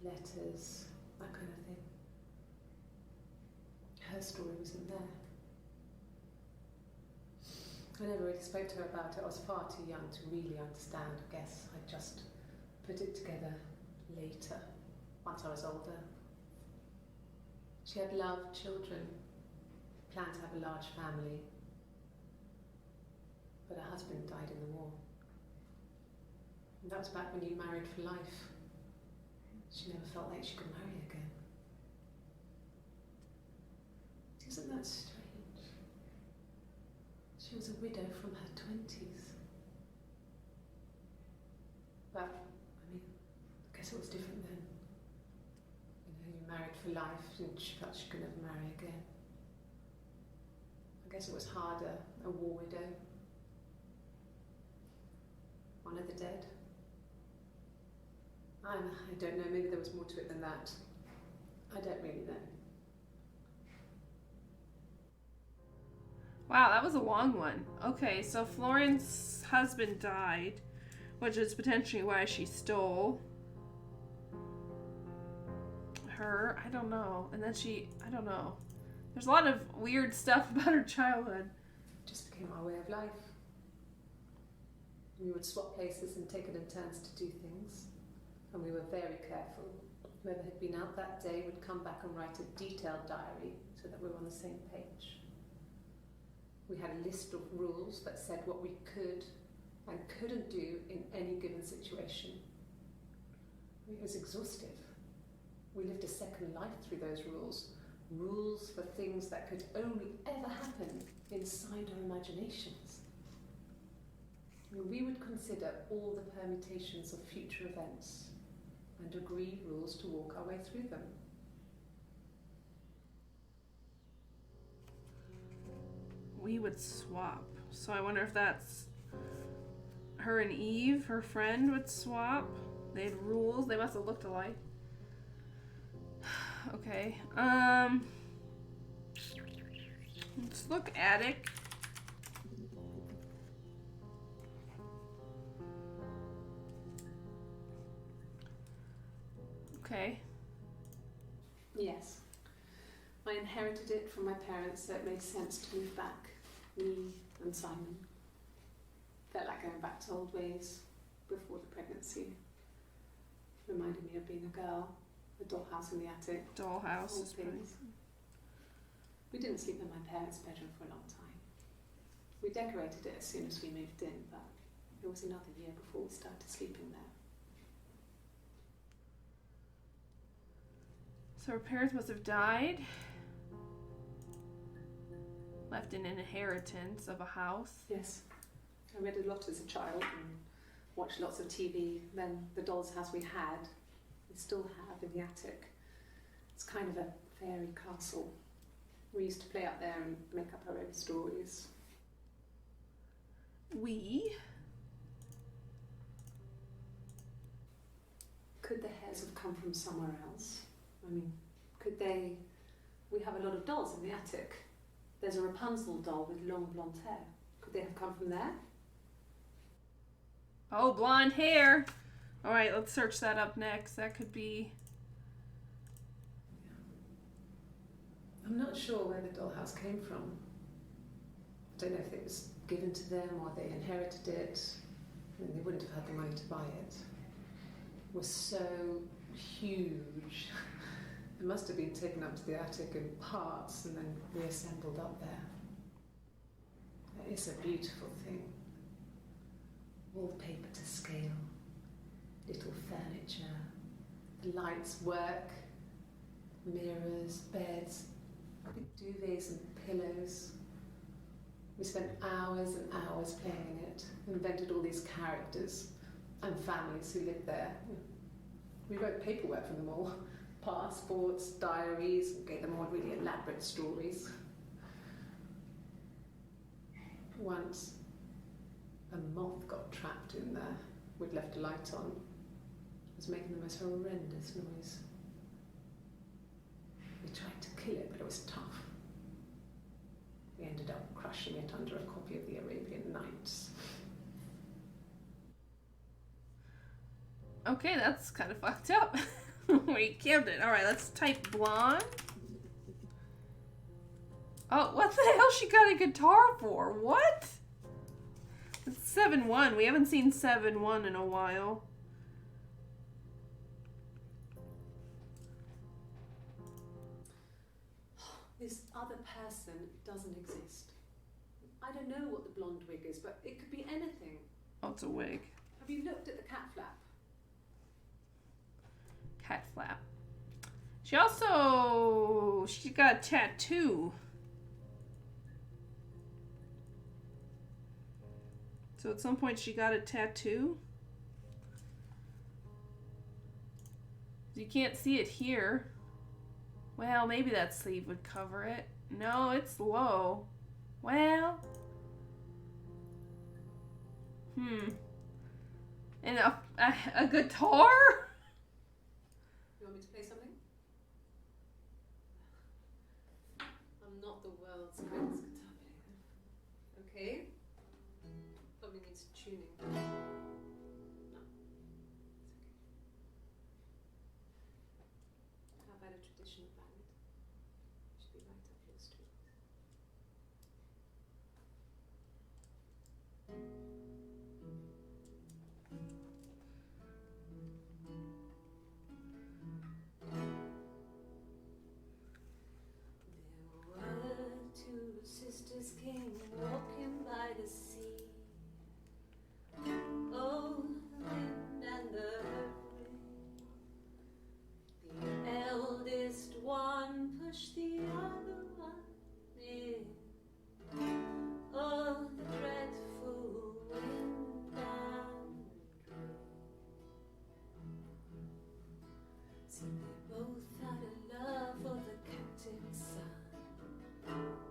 Speaker 2: letters, that kind of thing. Her story wasn't there. I never really spoke to her about it. I was far too young to really understand, I guess. I just put it together later, once I was older. She had loved children, planned to have a large family, but her husband died in the war. And that was back when you married for life. She never felt like she could marry again. Isn't that strange? She was a widow from her 20s. But, I mean, I guess it was different then. You married for life and she felt she could never marry again. I guess it was harder, a war widow. One of the dead. I don't know, maybe there was more to it than that. I don't really know.
Speaker 1: Wow, that was a long one. Okay, so Florence's husband died, which is potentially why she stole her. I don't know. And then I don't know. There's a lot of weird stuff about her childhood.
Speaker 2: It just became our way of life. We would swap places and take it in turns to do things. And we were very careful. Whoever had been out that day would come back and write a detailed diary so that we were on the same page. We had a list of rules that said what we could and couldn't do in any given situation. It was exhaustive. We lived a second life through those rules. Rules for things that could only ever happen inside our imaginations. We would consider all the permutations of future events and agree rules to walk our way through them.
Speaker 1: We would swap. So I wonder if that's her and Eve, her friend, would swap. They had rules. They must have looked alike. Okay. Let's look attic. Okay.
Speaker 2: Yes. I inherited it from my parents, so it made sense to move back, me and Simon. Felt like going back to old ways before the pregnancy. Reminded me of being a girl. The dollhouse in the attic.
Speaker 1: Dollhouse is pretty.
Speaker 2: We didn't sleep in my parents' bedroom for a long time. We decorated it as soon as we moved in, but it was another year before we started sleeping there.
Speaker 1: So her parents must have died. Left an inheritance of a house.
Speaker 2: Yes. I read a lot as a child and watched lots of TV. Then the doll's house we still have in the attic. It's kind of a fairy castle. We used to play out there and make up our own stories. Could the hairs have come from somewhere else? I mean, could they... We have a lot of dolls in the attic. There's a Rapunzel doll with long blonde hair. Could they have come from there?
Speaker 1: Oh, blonde hair. All right, let's search that up next. That could be...
Speaker 2: I'm not sure where the dollhouse came from. I don't know if it was given to them or they inherited it. I mean, they wouldn't have had the money to buy it. It was so huge. It must have been taken up to the attic in parts and then reassembled up there. It's a beautiful thing. Wallpaper to scale, little furniture, the lights work, mirrors, beds, big duvets and pillows. We spent hours and hours playing in it, invented all these characters and families who lived there. We wrote paperwork for them all, passports, diaries, gave them all really elaborate stories. Once, a moth got trapped in there. We'd left a light on. It was making the most horrendous noise. We tried to kill it, but it was tough. We ended up crushing it under a copy of the Arabian Nights.
Speaker 1: Okay, that's kind of fucked up. We killed it. All right, let's type blonde. Oh, what the hell she got a guitar for? What? It's 7-1. We haven't seen 7-1 in a while.
Speaker 2: This other person doesn't exist. I don't know what the blonde wig is, but it could be anything.
Speaker 1: Oh, it's a wig.
Speaker 2: Have you looked at the cat flap?
Speaker 1: Cat flap. She got a tattoo. So at some point she got a tattoo. You can't see it here. Well, maybe that sleeve would cover it. No, it's low. Well. And a guitar?
Speaker 2: You want me to play something? I'm not the world's greatest guitar player. Okay? Probably needs tuning. No. It's okay. How about a traditional ballad? Should be right up your street. There were two sisters came walking by the sea. Oh, the wind and the rain. The eldest one pushed the other one in. Oh, the dreadful wind and rain. See, they both had a love for the captain's son.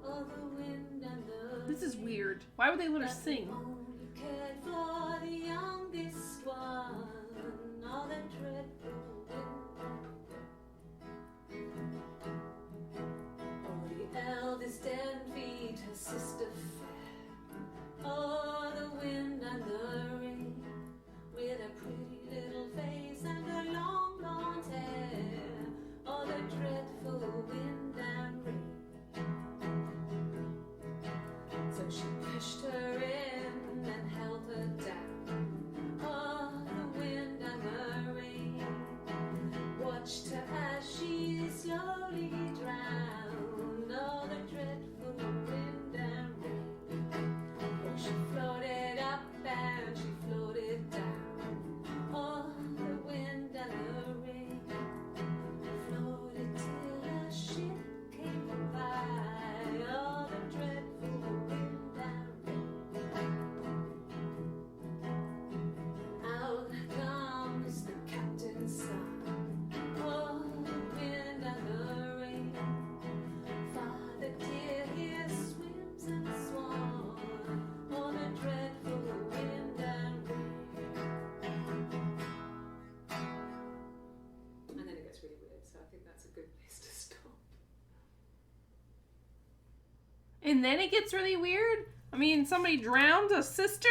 Speaker 2: Oh, the wind and the
Speaker 1: This is weird. Why would they let her sing?
Speaker 2: only cared for the youngest one. Oh, the dreadful wind. Oh, the eldest envied her sister fair. Oh, the wind and the rain, with a pretty little face and her long blonde hair. Oh, the dreadful wind and rain. So she pushed her in and held her
Speaker 1: And then it gets really weird. I mean, somebody drowned a sister?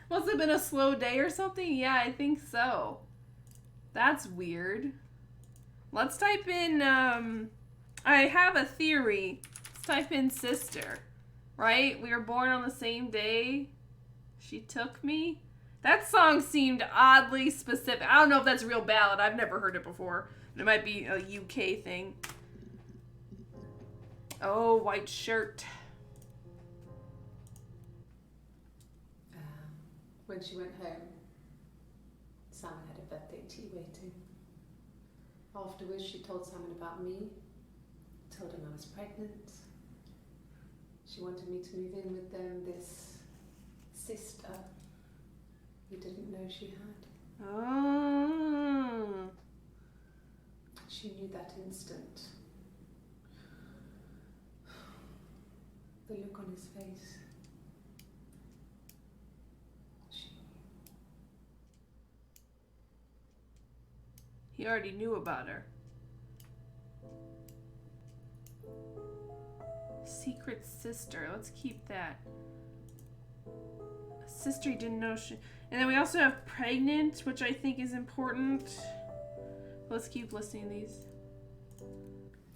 Speaker 1: Must have been a slow day or something. Yeah, I think so. That's weird. Let's type in, I have a theory. Let's type in sister. Right? We were born on the same day. She took me. That song seemed oddly specific. I don't know if that's a real ballad. I've never heard it before. It might be a UK thing. Oh, white shirt.
Speaker 2: When she went home, Simon had a birthday tea waiting. Afterwards, she told Simon about me, told him I was pregnant. She wanted me to move in with them, this sister he didn't know she had.
Speaker 1: Oh.
Speaker 2: She knew that instant. The look on his face. She knew.
Speaker 1: He already knew about her. Secret sister. Let's keep that. A sister he didn't know she... And then we also have pregnant, which I think is important. Let's keep listing these.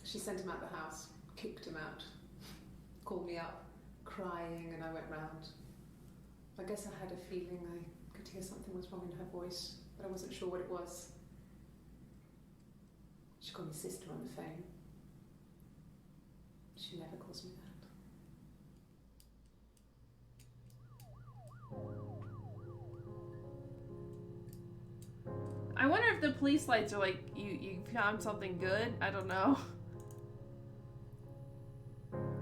Speaker 2: She sent him out the house, kicked him out, called me up, crying, and I went round. I guess I had a feeling I could hear something was wrong in her voice, but I wasn't sure what it was. She called me sister on the phone. She never calls me that.
Speaker 1: I wonder if the police lights are like, you found something good? I don't know.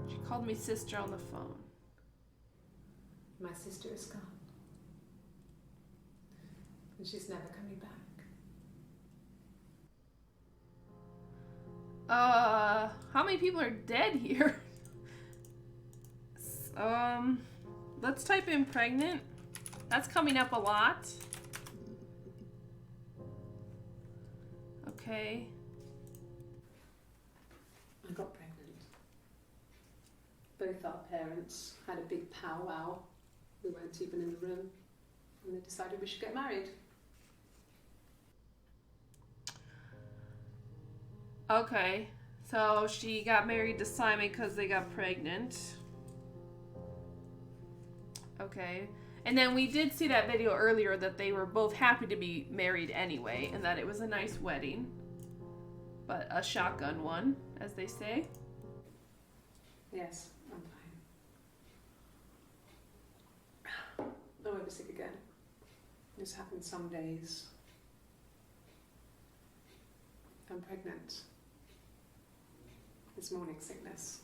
Speaker 1: She called me sister on the phone.
Speaker 2: My sister is gone. And she's never coming back.
Speaker 1: How many people are dead here? Let's type in pregnant. That's coming up a lot. Okay.
Speaker 2: I got pregnant. Both our parents had a big powwow. We weren't even in the room. And they decided we should get married.
Speaker 1: Okay. So she got married to Simon because they got pregnant. Okay. And then we did see that video earlier that they were both happy to be married anyway, and that it was a nice wedding. But a shotgun one, as they say.
Speaker 2: Yes, I'm fine. I won't be sick again. This happens some days. I'm pregnant. It's morning sickness.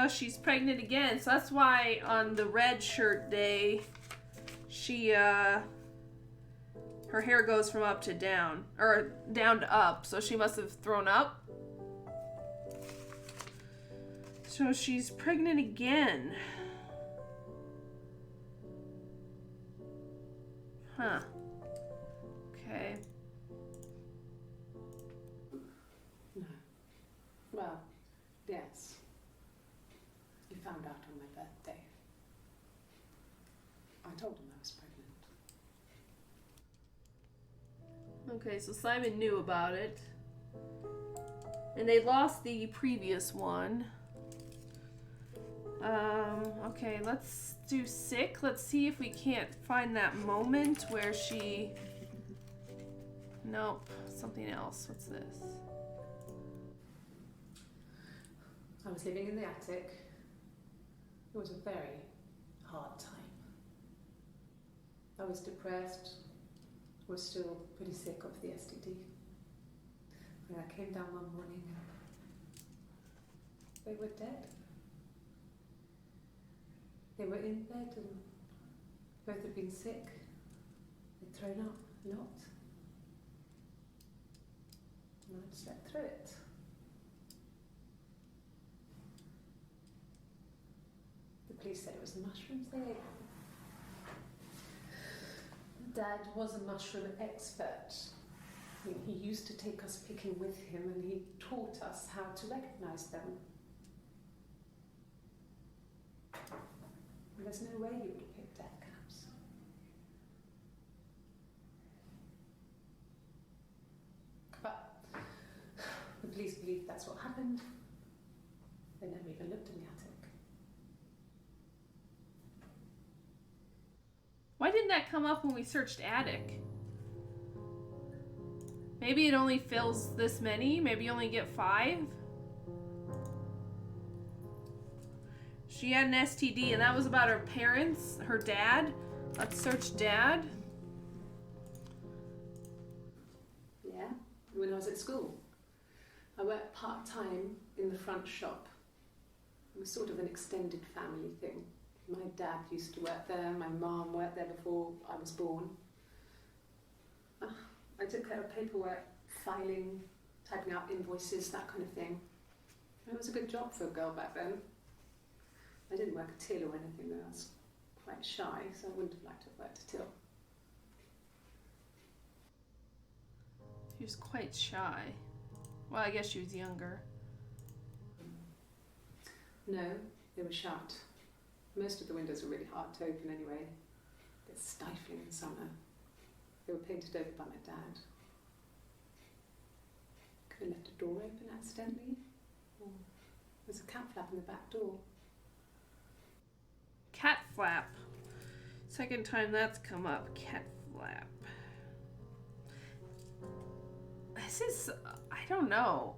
Speaker 1: She's pregnant again. So that's why on the red shirt day, she, her hair goes from up to down. Or down to up. So she must have thrown up. So she's pregnant again. Huh. Okay.
Speaker 2: No. Well, yes. You found out on my birthday. I told him I was pregnant.
Speaker 1: Okay, so Simon knew about it. And they lost the previous one. Okay, let's do sick. Let's see if we can't find that moment where she... Nope, something else. What's this?
Speaker 2: I was living in the attic. It was a very hard time. I was depressed, was still pretty sick of the STD. And I came down one morning and they were dead. They were in bed and both had been sick. They'd thrown up a lot. And I'd slept through it. The police said it was the mushrooms they ate. Dad was a mushroom expert. I mean, he used to take us picking with him, and he taught us how to recognise them. And there's no way he would have picked death caps. But the police believe that's what happened. They never even looked in the attic.
Speaker 1: Why didn't that come up when we searched attic? Maybe it only fills this many? Maybe you only get 5? She had an STD, and that was about her parents, her dad. Let's search dad.
Speaker 2: Yeah, when I was at school. I worked part-time in the front shop. It was sort of an extended family thing. My dad used to work there, my mum worked there before I was born. I took care of paperwork, filing, typing out invoices, that kind of thing. It was a good job for a girl back then. I didn't work a till or anything though, I was quite shy, so I wouldn't have liked to have worked a till.
Speaker 1: She was quite shy. Well, I guess she was younger.
Speaker 2: No, they were shut. Most of the windows were really hard to open anyway. They're stifling in summer. They were painted over by my dad. Could have left a door open accidentally. Or there's a cat flap in the back door.
Speaker 1: Cat flap. Second time that's come up. Cat flap. This is, I don't know.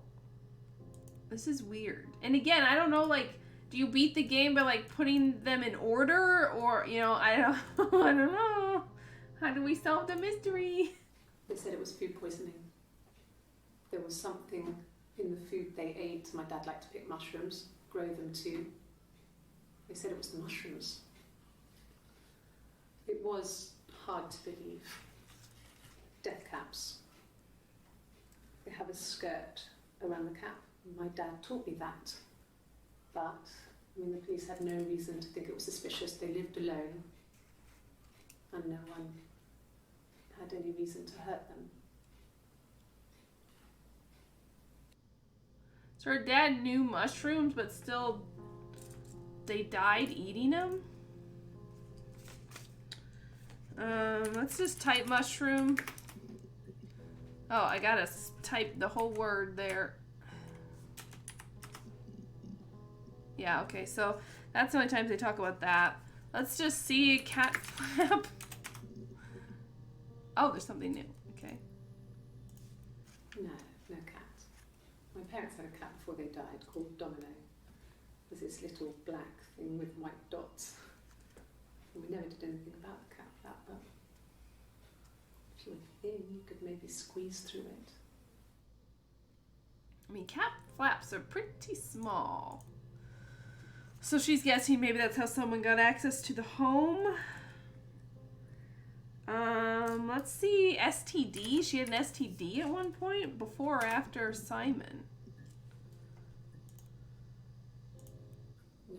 Speaker 1: This is weird. And again, I don't know, like, do you beat the game by, like, putting them in order? Or, you know, I don't know. How do we solve the mystery?
Speaker 2: They said it was food poisoning. There was something in the food they ate. My dad liked to pick mushrooms, grow them too. They said it was the mushrooms. It was hard to believe. Death caps. They have a skirt around the cap. My dad taught me that. But, I mean, the police had no reason to think it was suspicious. They lived alone. And no one had any reason to hurt them.
Speaker 1: So her dad knew mushrooms, but still they died eating them? Let's just type mushroom. Oh, I gotta type the whole word there. Yeah, okay, so that's the only times they talk about that. Let's just see cat flap. Oh, there's something new. Okay.
Speaker 2: No, no cat. My parents had a cat before they died called Domino. It was this little black thing with white dots. And we never did anything about the cat flap, but if you were thin, you could maybe squeeze through it.
Speaker 1: I mean, cat flaps are pretty small. So she's guessing maybe that's how someone got access to the home. Let's see, STD. She had an STD at one point, before or after Simon.
Speaker 2: No.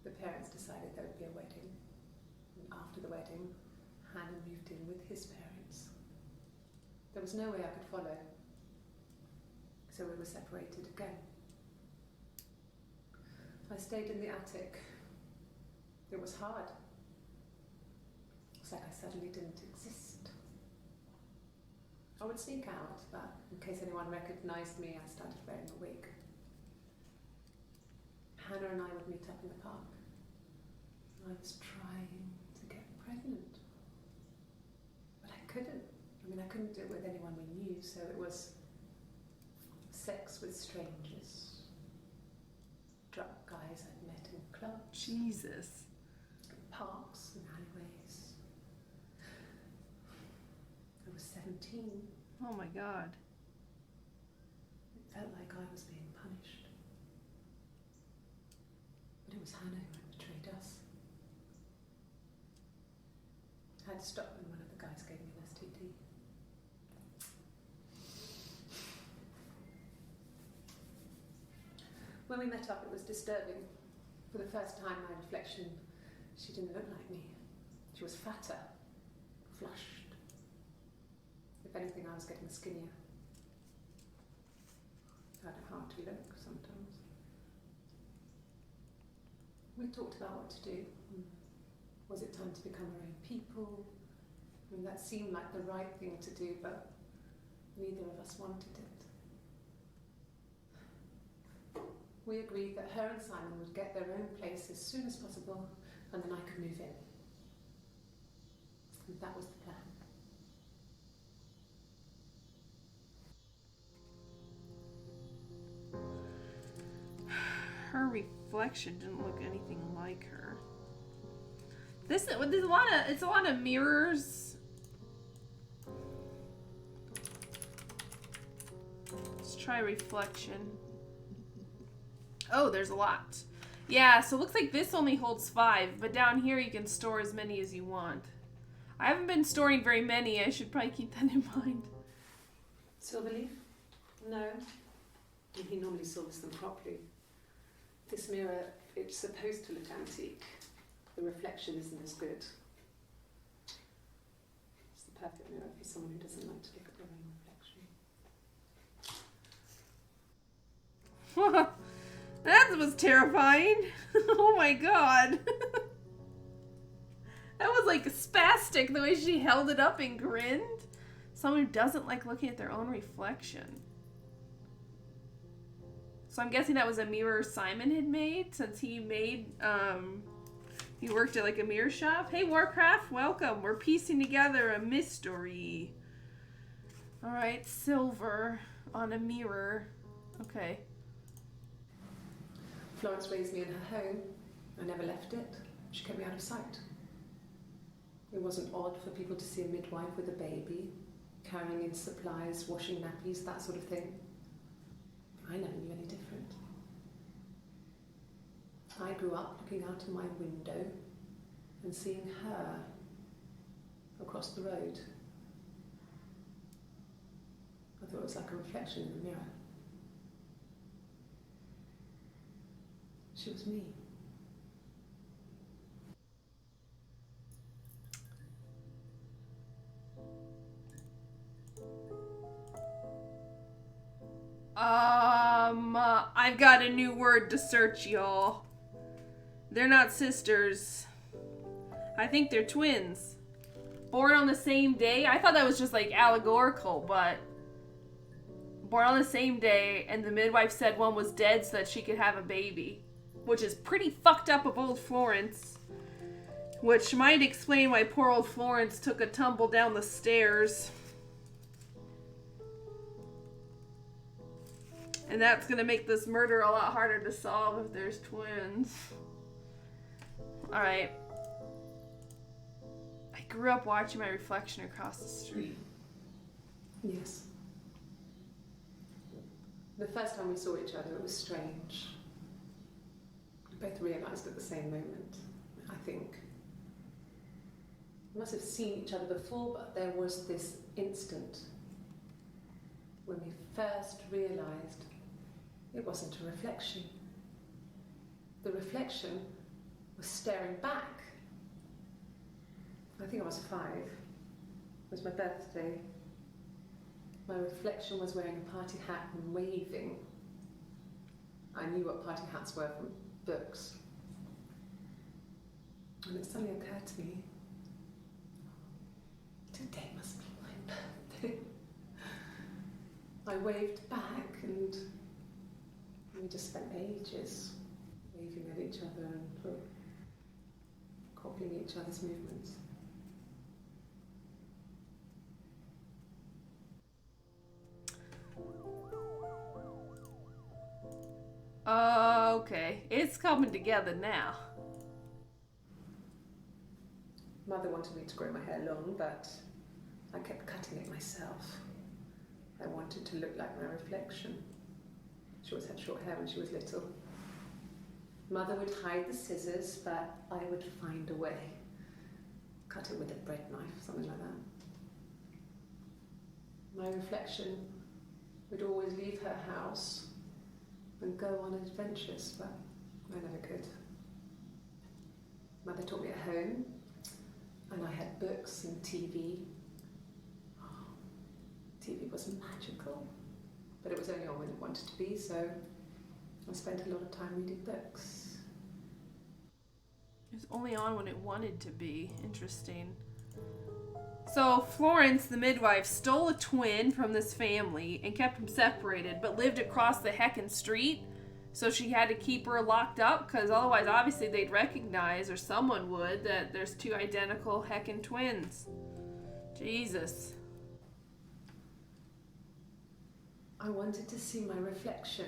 Speaker 2: The parents decided there would be a wedding. And after the wedding, Hannah moved in with his parents. There was no way I could follow. So we were separated again. I stayed in the attic. It was hard. It's like I suddenly didn't exist. I would sneak out, but in case anyone recognized me, I started wearing a wig. Hannah and I would meet up in the park. I was trying to get pregnant. But I couldn't. I mean, I couldn't do it with anyone we knew, so it was sex with strangers. Drunk guys I'd met in clubs.
Speaker 1: Jesus.
Speaker 2: Parks and alleyways. I was 17.
Speaker 1: Oh my God.
Speaker 2: It felt like I was being punished. But it was Hannah who had betrayed us. I had to stop when one of the guys gave me an STD. When we met up, it was disturbing. For the first time, my reflection, she didn't look like me. She was fatter, flushed. The If anything, I was getting skinnier. I had a hard to look sometimes. We talked about what to do. Was it time to become our own people? I mean, that seemed like the right thing to do, but neither of us wanted it. We agreed that her and Simon would get their own place as soon as possible, and then I could move in. And that was the plan.
Speaker 1: Her reflection didn't look anything like her. There's a lot of mirrors. Let's try reflection. Oh, there's a lot. Yeah, so it looks like this only holds 5, but down here you can store as many as you want. I haven't been storing very many. I should probably keep that in mind.
Speaker 2: Silverleaf? No. He normally silvers them properly. This mirror, it's supposed to look antique. The reflection isn't as good. It's the perfect mirror for someone who doesn't like to look at their own reflection.
Speaker 1: That was terrifying. Oh my god. That was like spastic the way she held it up and grinned. Someone who doesn't like looking at their own reflection. So I'm guessing that was a mirror Simon had made, since he made, he worked at like a mirror shop. Hey Warcraft, welcome. We're piecing together a mystery. Alright, silver on a mirror. Okay.
Speaker 2: Florence raised me in her home. I never left it. She kept me out of sight. It wasn't odd for people to see a midwife with a baby, carrying in supplies, washing nappies, that sort of thing. I never knew any different. I grew up looking out of my window and seeing her across the road. I thought it was like a reflection in the mirror. She was me.
Speaker 1: I've got a new word to search, y'all. They're not sisters. I think they're twins. Born on the same day. I thought that was just like allegorical, but born on the same day, and the midwife said one was dead so that she could have a baby, which is pretty fucked up of old Florence. Which might explain why poor old Florence took a tumble down the stairs. And that's gonna make this murder a lot harder to solve if there's twins. Alright. I grew up watching my reflection across the street.
Speaker 2: Yes. The first time we saw each other, it was strange. We both realised at the same moment, I think. We must have seen each other before, but there was this instant when we first realised it wasn't a reflection. The reflection was staring back. I think I was 5. It was my birthday. My reflection was wearing a party hat and waving. I knew what party hats were from books. And it suddenly occurred to me, today must be my birthday. I waved back and we just spent ages waving at each other and copying each other's movements.
Speaker 1: Okay, it's coming together now.
Speaker 2: Mother wanted me to grow my hair long, but I kept cutting it myself. I wanted to look like my reflection. She always had short hair when she was little. Mother would hide the scissors, but I would find a way. Cut it with a bread knife, something like that. My reflection would always leave her house and go on adventures, but I never could. Mother taught me at home, and I had books and TV. TV was magical, but it was only on when it wanted to be, so I spent a lot of time reading books.
Speaker 1: It was only on when it wanted to be. Interesting. So Florence, the midwife, stole a twin from this family and kept them separated, but lived across the heckin' street. So she had to keep her locked up, because otherwise, obviously, they'd recognize, or someone would, that there's two identical heckin' twins. Jesus.
Speaker 2: I wanted to see my reflection.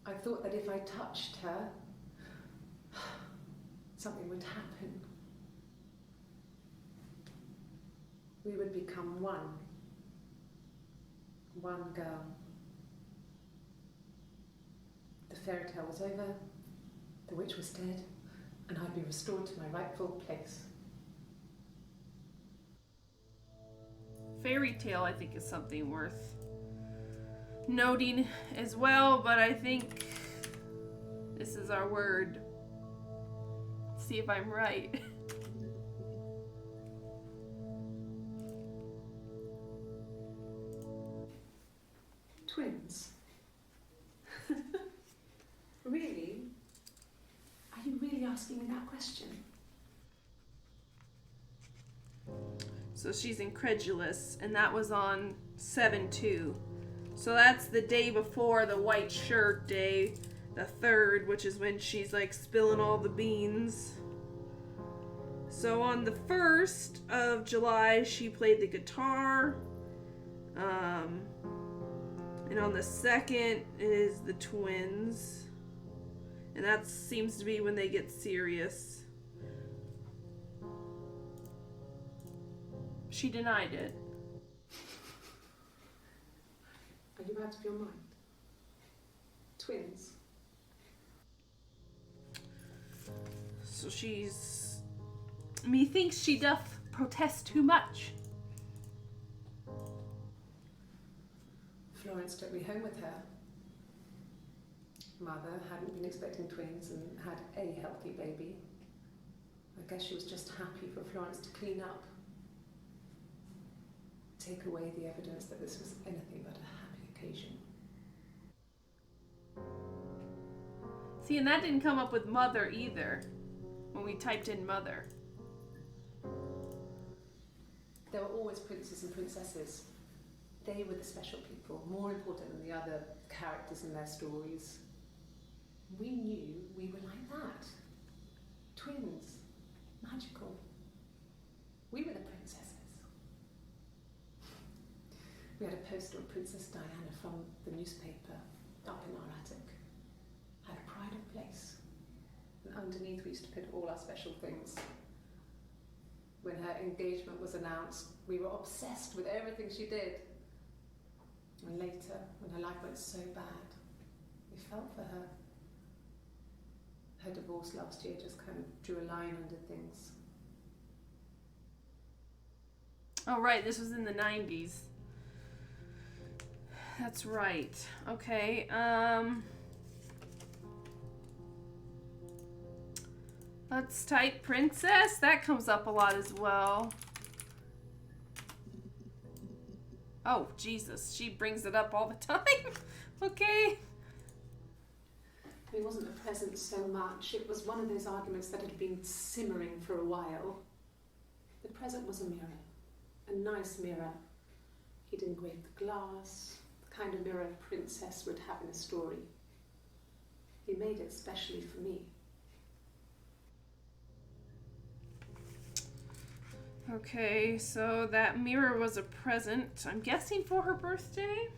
Speaker 2: I thought that if I touched her, something would happen. We would become one. One girl. The fairy tale was over, the witch was dead, and I'd be restored to my rightful place.
Speaker 1: Fairy tale, I think, is something worth noting as well, but I think this is our word. Let's see if I'm right.
Speaker 2: Twins? Really? Are you really asking me that question?
Speaker 1: So she's incredulous, and that was on 7/2. So that's the day before the white shirt day, the 3rd, which is when she's like spilling all the beans. So on the 1st of July, she played the guitar. And on the 2nd is the twins. And that seems to be when they get serious. She denied it.
Speaker 2: Are you out of your mind? Twins?
Speaker 1: So methinks she doth protest too much.
Speaker 2: Florence took me home with her. Mother hadn't been expecting twins and had a healthy baby. I guess she was just happy for Florence to clean up. Take away the evidence that this was anything but a happy occasion.
Speaker 1: See, and that didn't come up with mother either, when we typed in mother.
Speaker 2: There were always princes and princesses. They were the special people, more important than the other characters in their stories. We knew we were like that. Twins. Magical. We were the princesses. We had a poster of Princess Diana from the newspaper up in our attic. Had a pride of place. And underneath we used to put all our special things. When her engagement was announced, we were obsessed with everything she did. And later, when her life went so bad, we felt for her. Her divorce last year just kind of drew a line under things.
Speaker 1: Oh, right, this was in the 90s. That's right. Okay, let's type princess. That comes up a lot as well. Oh, Jesus, she brings it up all the time. Okay.
Speaker 2: It wasn't the present so much. It was one of those arguments that had been simmering for a while. The present was a mirror. A nice mirror. He'd engraved the glass, the kind of mirror a princess would have in a story. He made it specially for me.
Speaker 1: Okay, so that mirror was a present, I'm guessing for her birthday?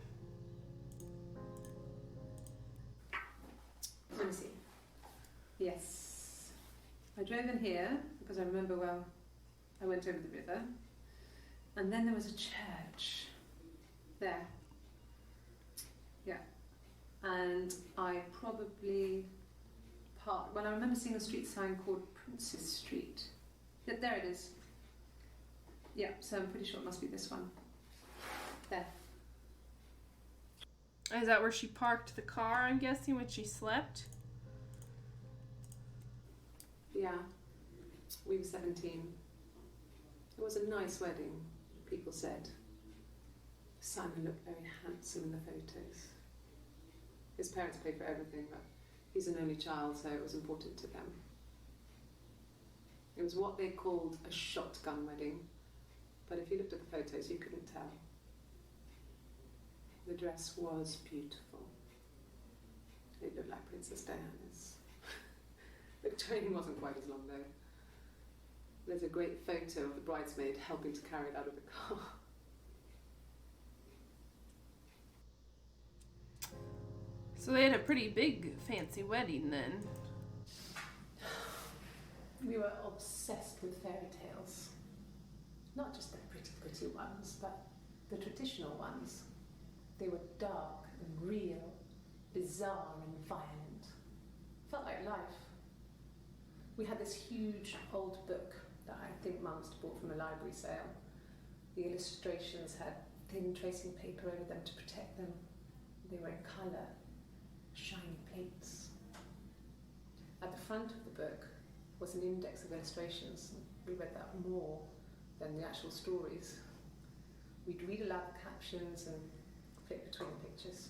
Speaker 2: Let me see. Yes. I drove in here because I remember well I went over the river. And then there was a church there. Yeah. And I probably parked, well, I remember seeing a street sign called Princess Street. Yeah, there it is. Yeah, so I'm pretty sure it must be this one. There.
Speaker 1: Is that where she parked the car, I'm guessing, when she slept?
Speaker 2: Yeah. We were 17. It was a nice wedding. People said Simon looked very handsome in the photos. His parents paid for everything, but he's an only child, so it was important to them. It was what they called a shotgun wedding, but if you looked at the photos, you couldn't tell. The dress was beautiful. It looked like Princess Diana's. The train wasn't quite as long though. There's a great photo of the bridesmaid helping to carry it out of the car.
Speaker 1: So they had a pretty big, fancy wedding then.
Speaker 2: We were obsessed with fairy tales. Not just the pretty, pretty ones, but the traditional ones. They were dark and real, bizarre and violent. Felt like life. We had this huge old book that I think Mum must have bought from a library sale. The illustrations had thin tracing paper over them to protect them. They were in colour, shiny plates. At the front of the book was an index of illustrations. We read that more than the actual stories. We'd read aloud the captions and flip between the pictures.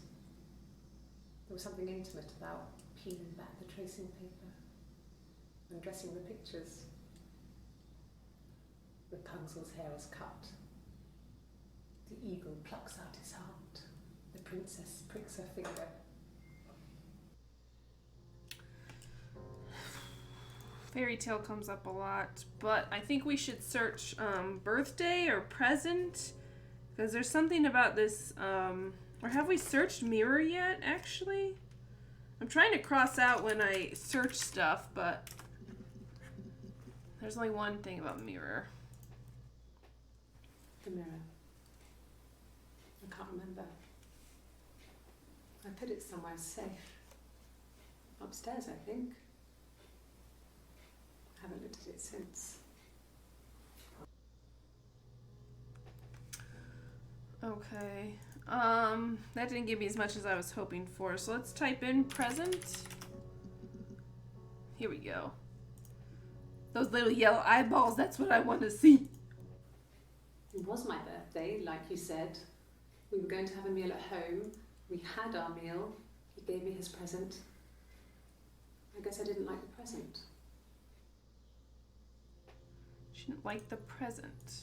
Speaker 2: There was something intimate about peeling back the tracing paper and dressing the pictures. Rapunzel's hair is cut. The eagle plucks out his heart. The princess pricks her finger.
Speaker 1: Fairy tale comes up a lot, but I think we should search birthday or present, because there's something about this, or have we searched mirror yet, actually? I'm trying to cross out when I search stuff, but there's only one thing about mirror.
Speaker 2: The mirror. I can't remember. I put it somewhere safe. Upstairs, I think. I haven't looked at it since.
Speaker 1: Okay. That didn't give me as much as I was hoping for, so let's type in present. Here we go. Those little yellow eyeballs, that's what I want to see.
Speaker 2: It was my birthday, like you said. We were going to have a meal at home. We had our meal. He gave me his present. I guess I didn't like the present.
Speaker 1: She didn't like the present.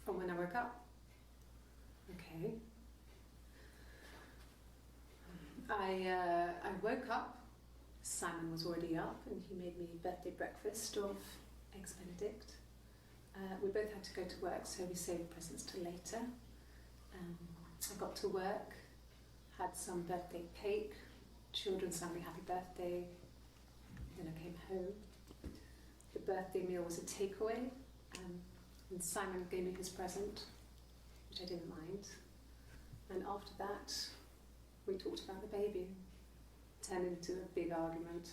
Speaker 2: From when I woke up. Okay. I woke up. Simon was already up and he made me birthday breakfast of eggs Benedict. We both had to go to work, so we saved presents till later. I got to work, had some birthday cake, children sang me happy birthday, then I came home. The birthday meal was a takeaway, and Simon gave me his present, which I didn't mind. And after that, we talked about the baby. Turned into a big argument.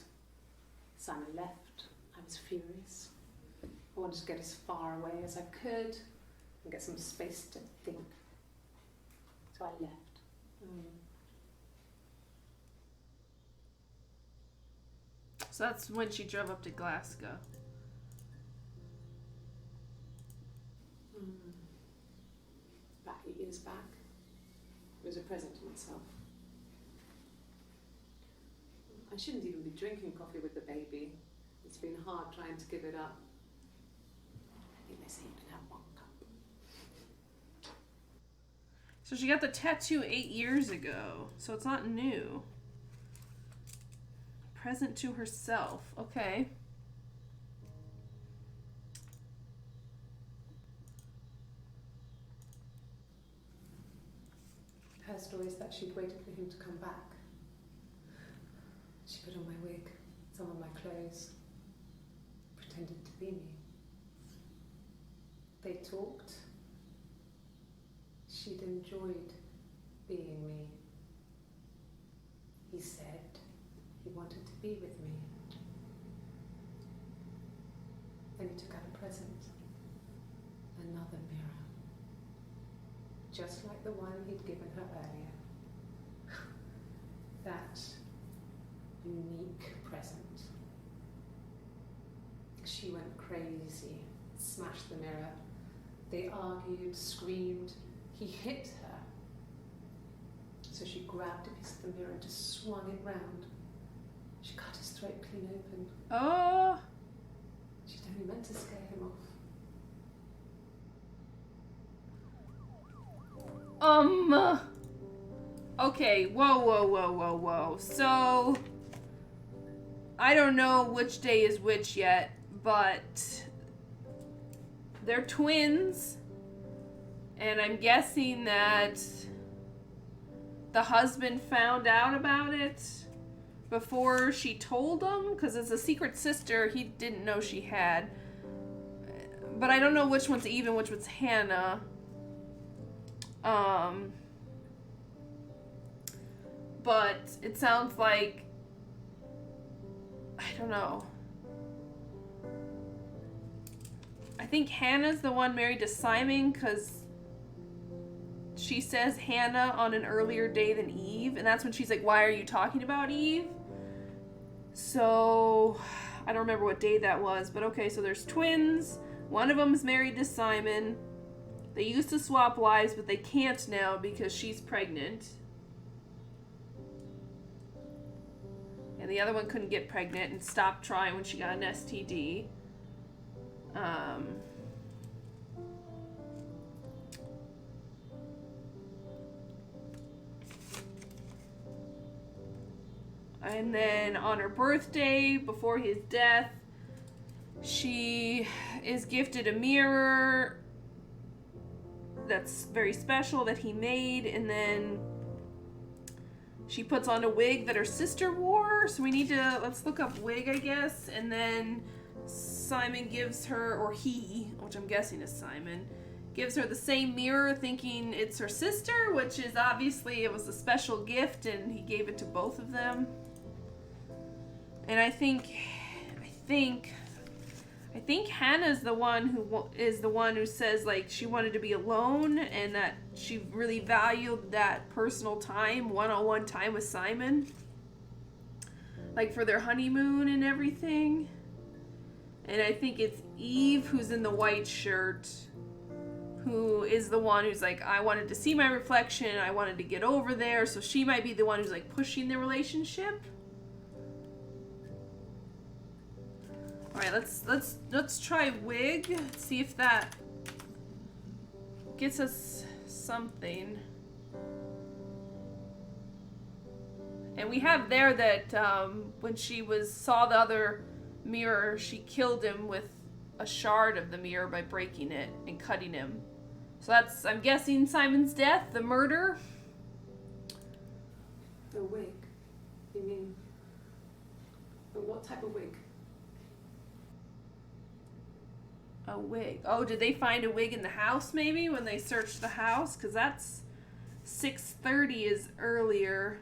Speaker 2: Simon left. I was furious. I wanted to get as far away as I could and get some space to think. So I left.
Speaker 1: So that's when she drove up to Glasgow.
Speaker 2: About 8 years back. It was a present to myself. I shouldn't even be drinking coffee with the baby. It's been hard trying to give it up. I think they say you can have 1 cup.
Speaker 1: So she got the tattoo 8 years ago, so it's not new. Present to herself. Okay.
Speaker 2: Her story is that she'd waited for him to come back. She put on my wig, some of my clothes, pretended to be me. They talked. She'd enjoyed being me. He said he wanted to be with me. Then he took out a present. Another mirror. Just like the one he'd given her earlier. That unique present. She went crazy smashed the mirror. They argued, screamed. He hit her. So she grabbed a piece of the mirror and just swung it round. She cut his throat clean open.
Speaker 1: Oh.
Speaker 2: She'd only meant to scare him off.
Speaker 1: Okay, whoa. So, I don't know which day is which yet, but they're twins, and I'm guessing that the husband found out about it before she told him, because as a secret sister, he didn't know she had. But I don't know which one's Eve and which one's Hannah. But it sounds like, I don't know. I think Hannah's the one married to Simon because she says Hannah on an earlier day than Eve, and that's when she's like, why are you talking about Eve? So, I don't remember what day that was, but okay, so there's twins. One of them is married to Simon. They used to swap lives, but they can't now because she's pregnant. And the other one couldn't get pregnant and stopped trying when she got an STD. And then on her birthday, before his death, she is gifted a mirror that's very special that he made, and then she puts on a wig that her sister wore. So we need to, let's look up wig, I guess. And then Simon gives her, or he, which I'm guessing is Simon, gives her the same mirror thinking it's her sister, which is obviously, it was a special gift and he gave it to both of them. And I think Hannah's the one who says like she wanted to be alone and that she really valued that personal time, one-on-one time with Simon, like for their honeymoon and everything. And I think it's Eve who's in the white shirt, who is the one who's like, I wanted to see my reflection, I wanted to get over there, so she might be the one who's like pushing the relationship. All right, let's try wig. See if that gets us something. And we have there that when she saw the other mirror, she killed him with a shard of the mirror by breaking it and cutting him. So that's, I'm guessing, Simon's death, the murder.
Speaker 2: The wig? You mean, but what type of wig?
Speaker 1: A wig. Oh, did they find a wig in the house maybe when they searched the house? Because that's 6:30 is earlier.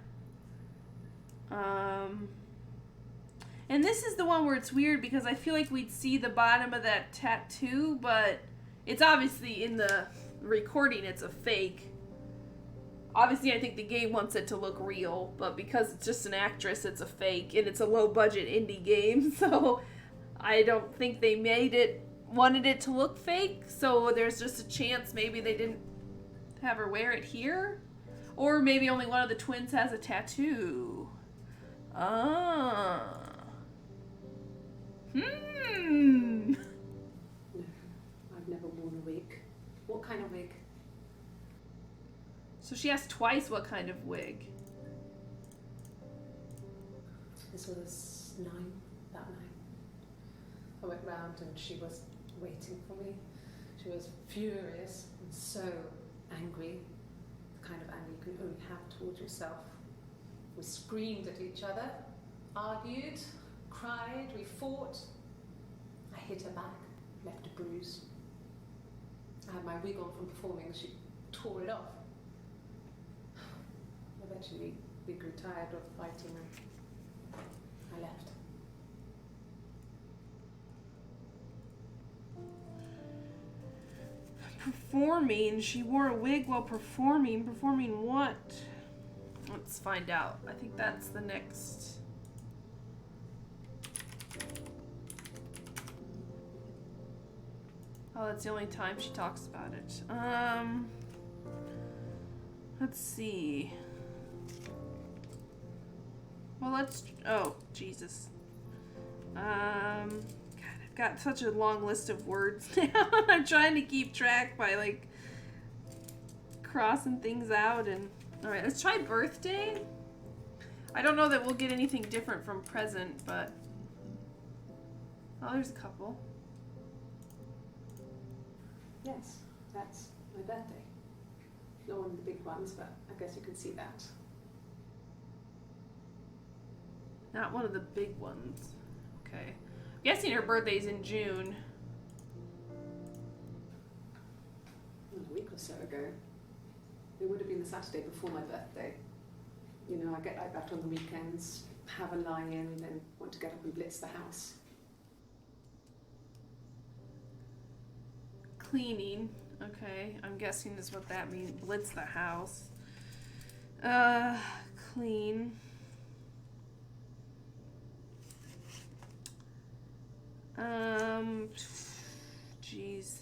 Speaker 1: And this is the one where it's weird because I feel like we'd see the bottom of that tattoo, but it's obviously in the recording it's a fake. Obviously, I think the game wants it to look real, but because it's just an actress, it's a fake, and it's a low-budget indie game, so I don't think they wanted it to look fake, so there's just a chance maybe they didn't have her wear it here, or maybe only one of the twins has a tattoo. Ah.
Speaker 2: No, I've never worn a wig. What kind of wig?
Speaker 1: So she asked twice what kind of wig.
Speaker 2: This was about 9. I went round and she was waiting for me. She was furious and so angry, the kind of anger you can only have towards yourself. We screamed at each other, argued, cried, we fought. I hit her back, left a bruise. I had my wig on from performing and she tore it off. Eventually we grew tired of fighting and I left.
Speaker 1: Performing? She wore a wig while performing. Performing what? Let's find out. I think that's the next. Oh, that's the only time she talks about it. Let's see. Well, oh, Jesus. God, I've got such a long list of words now. I'm trying to keep track by, like, crossing things out and... Alright, let's try birthday. I don't know that we'll get anything different from present, but... Oh, there's a couple.
Speaker 2: Yes, that's my birthday. Not one of the big ones, but I guess you can see that.
Speaker 1: Not one of the big ones. Okay. I'm guessing her birthday's in June.
Speaker 2: A week or so ago. It would have been the Saturday before my birthday. You know, I get like that on the weekends, have a lie-in, then want to get up and blitz the house.
Speaker 1: Cleaning. Okay, I'm guessing is what that means. Blitz the house. Clean. Jeez.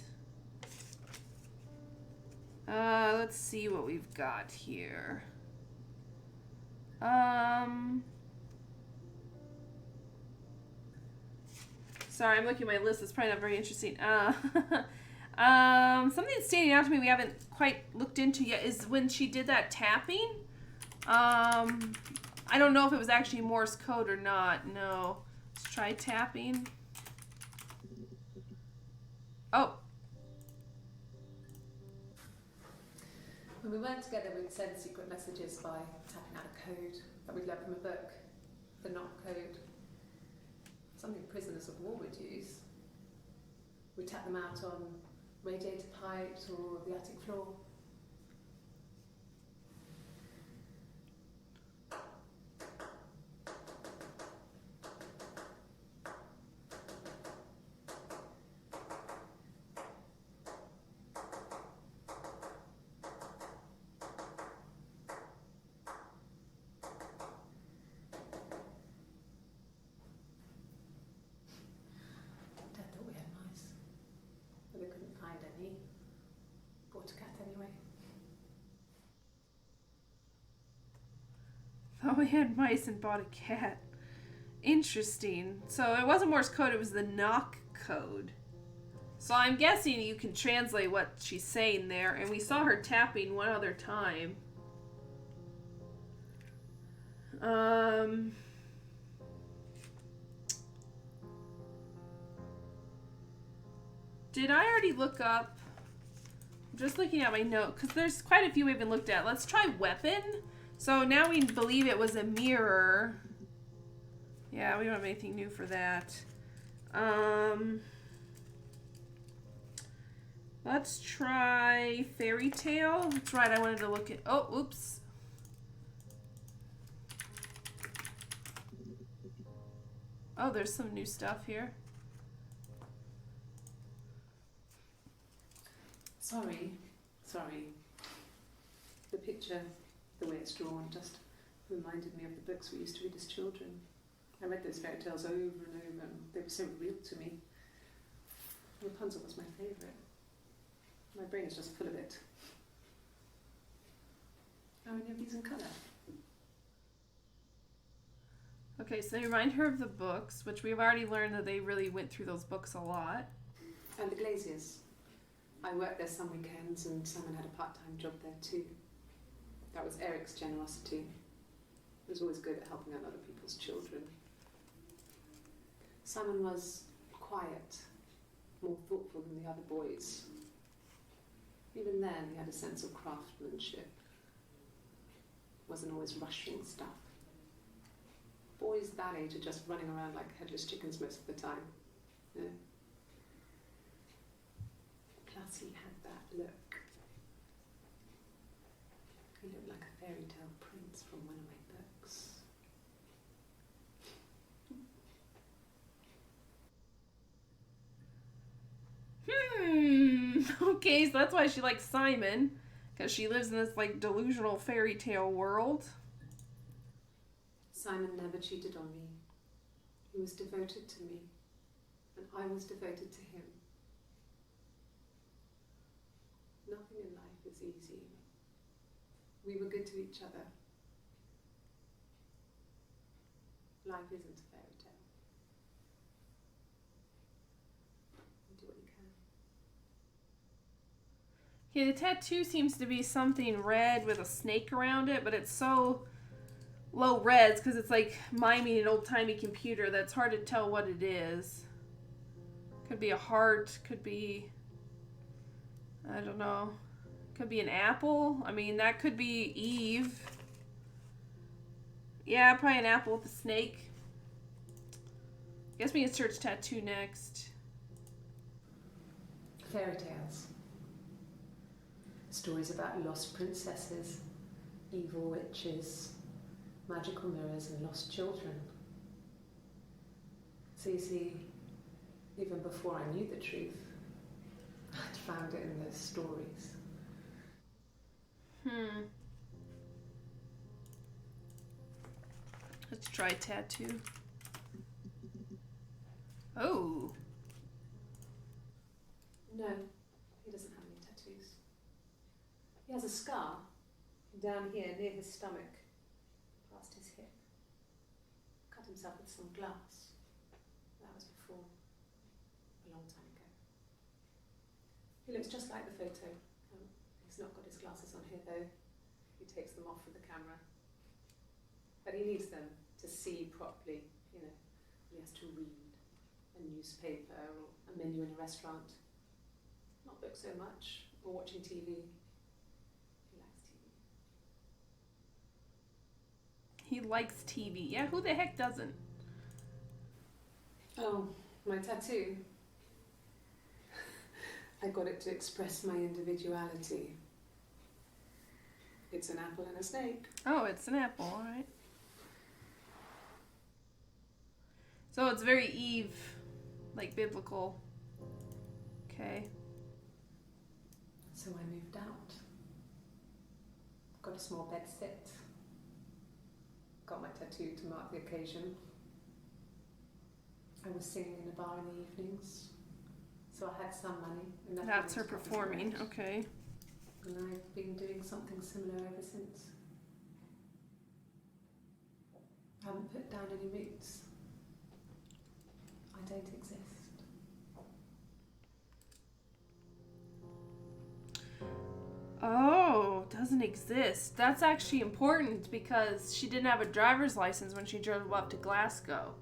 Speaker 1: Let's see what we've got here. Sorry, I'm looking at my list. It's probably not very interesting. Something that's standing out to me we haven't quite looked into yet is when she did that tapping. I don't know if it was actually Morse code or not. No. Let's try tapping. Oh.
Speaker 2: When we weren't together, we'd send secret messages by tapping out a code that we'd learned from a book, the knock code. Something prisoners of war would use. We tap them out on radiator pipes or the attic floor.
Speaker 1: Oh, we had mice and bought a cat. Interesting. So it wasn't Morse code, it was the knock code. So I'm guessing you can translate what she's saying there. And we saw her tapping one other time. Did I already look up? I'm just looking at my note, because there's quite a few we haven't looked at. Let's try weapon. So now we believe it was a mirror. Yeah, we don't have anything new for that. Let's try fairy tale. That's right, I wanted to look at... Oh, oops. Oh, there's some new stuff here.
Speaker 2: Sorry. The picture, the way it's drawn, just reminded me of the books we used to read as children. I read those fairy tales over and over, and they were so real to me. Rapunzel was my favourite. My brain is just full of it. Are any of these in colour?
Speaker 1: Okay, so they remind her of the books, which we've already learned that they really went through those books a lot.
Speaker 2: And the Glaziers. I worked there some weekends, and Simon had a part-time job there too. That was Eric's generosity. He was always good at helping out other people's children. Simon was quiet, more thoughtful than the other boys. Even then, he had a sense of craftsmanship. Wasn't always rushing stuff. Boys that age are just running around like headless chickens most of the time. Yeah. Plus, he had that look. He looked like a fairy tale prince from one of my books.
Speaker 1: Okay, so that's why she likes Simon, because she lives in this like delusional fairy tale world.
Speaker 2: Simon never cheated on me. He was devoted to me, and I was devoted to him. We were good to each other. Life isn't a fairy tale. You do what you can.
Speaker 1: Yeah, the tattoo seems to be something red with a snake around it, but it's so low res because it's like miming an old-timey computer that's hard to tell what it is. Could be a heart, could be, I don't know, could be an apple. I mean, that could be Eve. Yeah, probably an apple with a snake. Guess we can search tattoo next.
Speaker 2: Fairy tales. Stories about lost princesses, evil witches, magical mirrors and lost children. So you see, even before I knew the truth, I'd found it in the stories.
Speaker 1: Let's try tattoo. Oh.
Speaker 2: No, he doesn't have any tattoos. He has a scar down here near his stomach, past his hip. Cut himself with some glass. That was before, a long time ago. He looks just like the photo. He's not got his glasses on here though. He takes them off with the camera. But he needs them to see properly, you know. He has to read a newspaper or a menu in a restaurant. Not book so much, or watching TV. He likes TV.
Speaker 1: He likes TV. Yeah, who the heck doesn't?
Speaker 2: Oh, my tattoo. I got it to express my individuality. It's an apple and a snake.
Speaker 1: Oh, it's an apple, alright. So it's very Eve, like biblical. Okay.
Speaker 2: So I moved out. Got a small bed sit. Got my tattoo to mark the occasion. I was singing in a bar in the evenings, so I had some money. Enough
Speaker 1: That's
Speaker 2: money
Speaker 1: her
Speaker 2: to cover
Speaker 1: performing,
Speaker 2: rent.
Speaker 1: okay.
Speaker 2: And I've been doing something similar ever since. I haven't put down any roots. I don't exist.
Speaker 1: Oh, doesn't exist. That's actually important because she didn't have a driver's license when she drove up to Glasgow.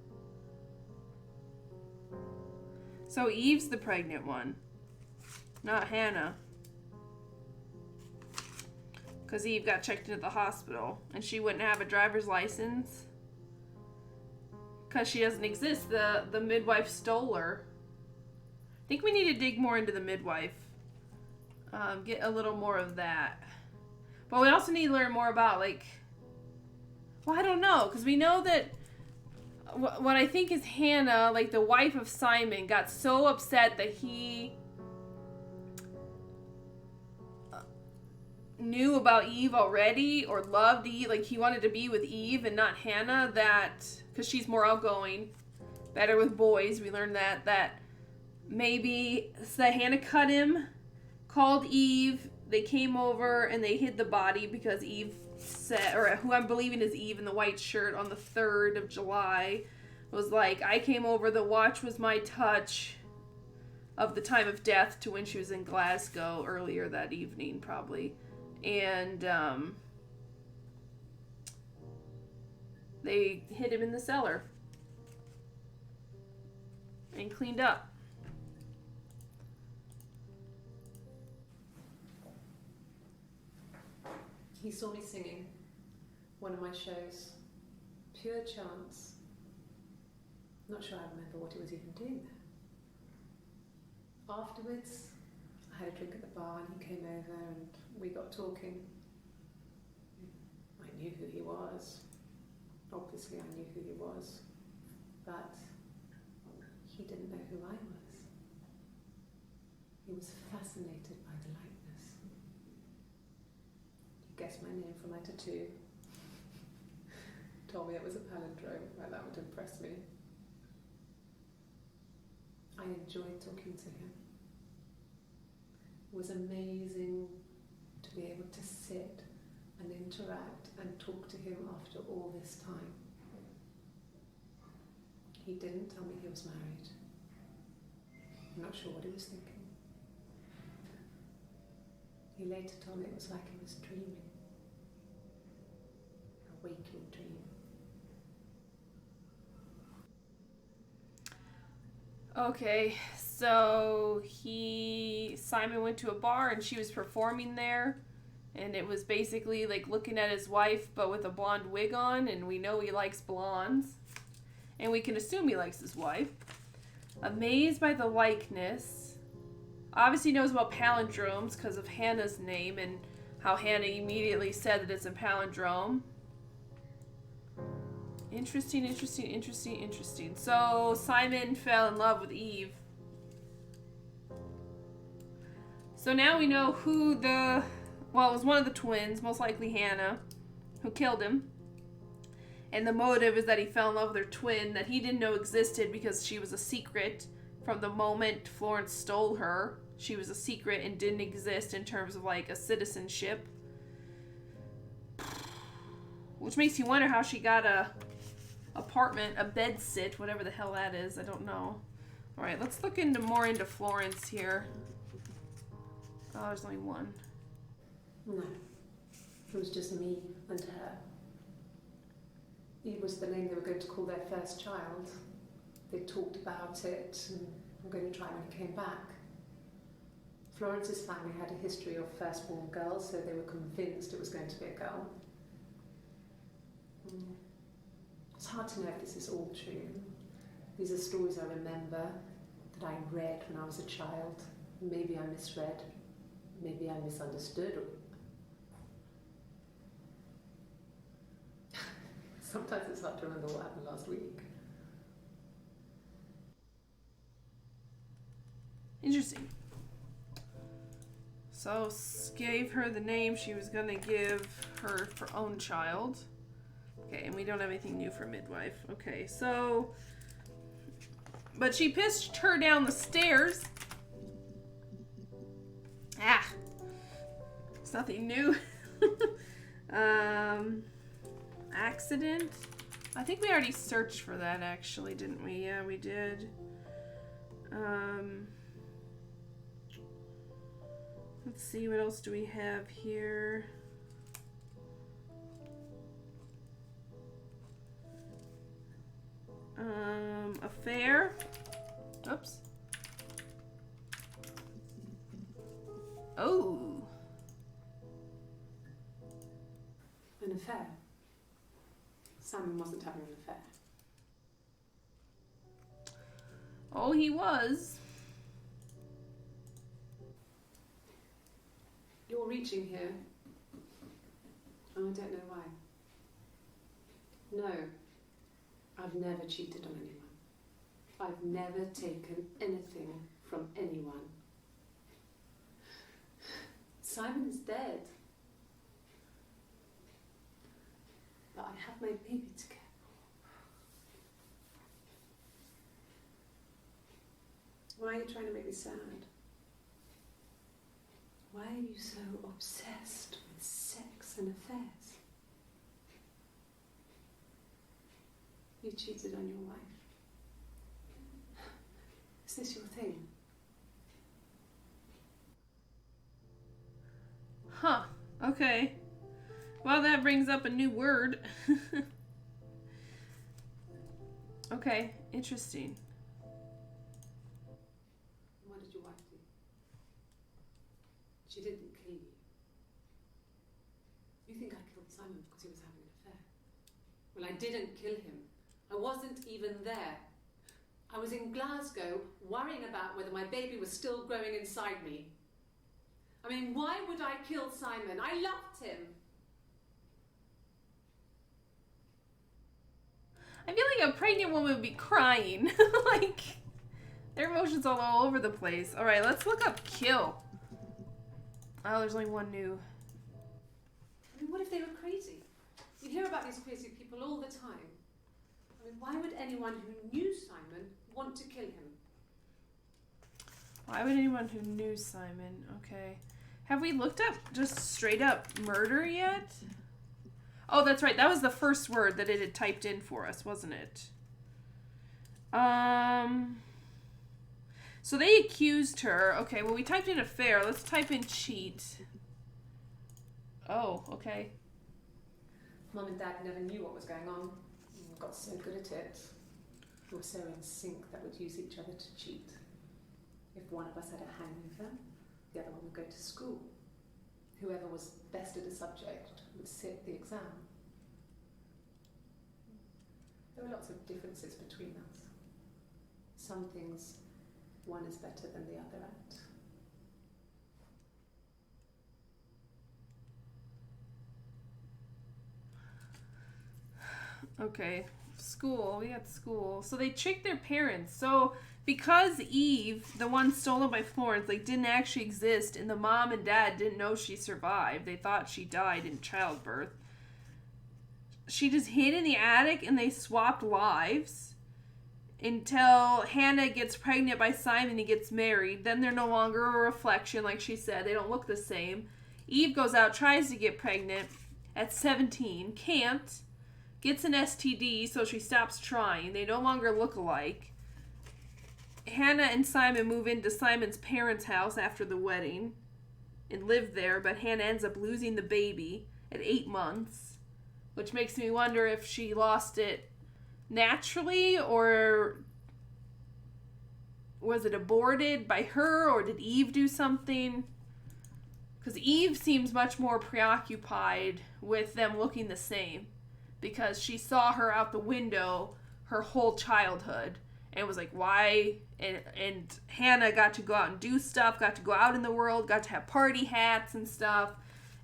Speaker 1: So Eve's the pregnant one, not Hannah. Because Eve got checked into the hospital and she wouldn't have a driver's license because she doesn't exist. The midwife stole her. I think we need to dig more into the midwife. Get a little more of that. But we also need to learn more about, like, well, I don't know, because we know that what I think is Hannah, like the wife of Simon, got so upset that he knew about Eve already or loved Eve, like he wanted to be with Eve and not Hannah, that because she's more outgoing, better with boys. We learned that maybe that Hannah cut him, called Eve, they came over and they hid the body because Eve said, or who I'm believing is Eve in the white shirt on the 3rd of July, was like, I came over, the watch was my touch of the time of death to when she was in Glasgow earlier that evening, probably. And they hid him in the cellar and cleaned up.
Speaker 2: He saw me singing one of my shows. Pure chance. Not sure I remember what he was even doing there. Afterwards, I had a drink at the bar and he came over and we got talking. I knew who he was. Obviously I knew who he was. But he didn't know who I was. He was fascinated by the likeness. He guessed my name from my tattoo. Told me it was a palindrome, like that would impress me. I enjoyed talking to him. It was amazing to be able to sit and interact and talk to him after all this time. He didn't tell me he was married. I'm not sure what he was thinking. He later told me it was like he was dreaming. A waking dream.
Speaker 1: Okay, so Simon went to a bar and she was performing there, and it was basically like looking at his wife but with a blonde wig on, and we know he likes blondes, and we can assume he likes his wife. Amazed by the likeness, obviously knows about palindromes because of Hannah's name and how Hannah immediately said that it's a palindrome. Interesting. So Simon fell in love with Eve. So now we know who it was one of the twins, most likely Hannah, who killed him. And the motive is that he fell in love with her twin that he didn't know existed because she was a secret from the moment Florence stole her. She was a secret and didn't exist in terms of like a citizenship. Which makes you wonder how she got a apartment, a bed sit, whatever the hell that is. I don't know. All right, let's look more into Florence here. Oh, there's only one.
Speaker 2: No, it was just me and her. Eve was the name they were going to call their first child. They talked about it and were going to try when he came back. Florence's family had a history of firstborn girls, so they were convinced it was going to be a girl. It's hard to know if this is all true. These are stories I remember, that I read when I was a child. Maybe I misread. Maybe I misunderstood. Sometimes it's hard to remember what happened last week.
Speaker 1: Interesting. So gave her the name she was going to give her own child. Okay, and we don't have anything new for midwife. Okay, so... But she pushed her down the stairs. Ah! It's nothing new. Accident? I think we already searched for that, actually, didn't we? Yeah, we did. Let's see, what else do we have here? Affair. Oops. Oh.
Speaker 2: An affair? Simon wasn't having an affair.
Speaker 1: Oh, he was.
Speaker 2: You're reaching here. And I don't know why. No, I've never cheated on anyone. I've never taken anything from anyone. Simon is dead. But I have my baby to care for. Why are you trying to make me sad? Why are you so obsessed with sex and affairs? You cheated on your wife. Is this your thing?
Speaker 1: Huh. Okay. Well, that brings up a new word. Okay, interesting.
Speaker 2: What did your wife do? She didn't kill you. You think I killed Simon because he was having an affair? Well, I didn't kill him. I wasn't even there. I was in Glasgow worrying about whether my baby was still growing inside me. I mean, why would I kill Simon? I loved him.
Speaker 1: I feel like a pregnant woman would be crying. Like, their emotions all over the place. All right, let's look up kill. Oh, there's only one new.
Speaker 2: I mean, what if they were crazy? You hear about these crazy people all the time. I mean, why would anyone who knew Simon want to kill him?
Speaker 1: Why would anyone who knew Simon? Okay. Have we looked up just straight up murder yet? Oh, that's right. That was the first word that it had typed in for us, wasn't it? So they accused her. Okay, well, we typed in affair. Let's type in cheat. Oh, okay.
Speaker 2: Mum and Dad never knew what was going on. We got so good at it. We were so in sync that we'd use each other to cheat. If one of us had a hangover, the other one would go to school. Whoever was best at a subject would sit the exam. There were lots of differences between us. Some things one is better than the other at.
Speaker 1: Okay, school. We had school. So they tricked their parents. So because Eve, the one stolen by Florence, like didn't actually exist, and the mom and dad didn't know she survived. They thought she died in childbirth. She just hid in the attic, and they swapped lives until Hannah gets pregnant by Simon and gets married. Then they're no longer a reflection, like she said. They don't look the same. Eve goes out, tries to get pregnant at 17, can't. Gets an STD, so she stops trying. They no longer look alike. Hannah and Simon move into Simon's parents' house after the wedding and live there, but Hannah ends up losing the baby at 8 months, which makes me wonder if she lost it naturally or was it aborted by her, or did Eve do something? Because Eve seems much more preoccupied with them looking the same, because she saw her out the window her whole childhood and was like, why? And Hannah got to go out and do stuff, got to go out in the world, got to have party hats and stuff,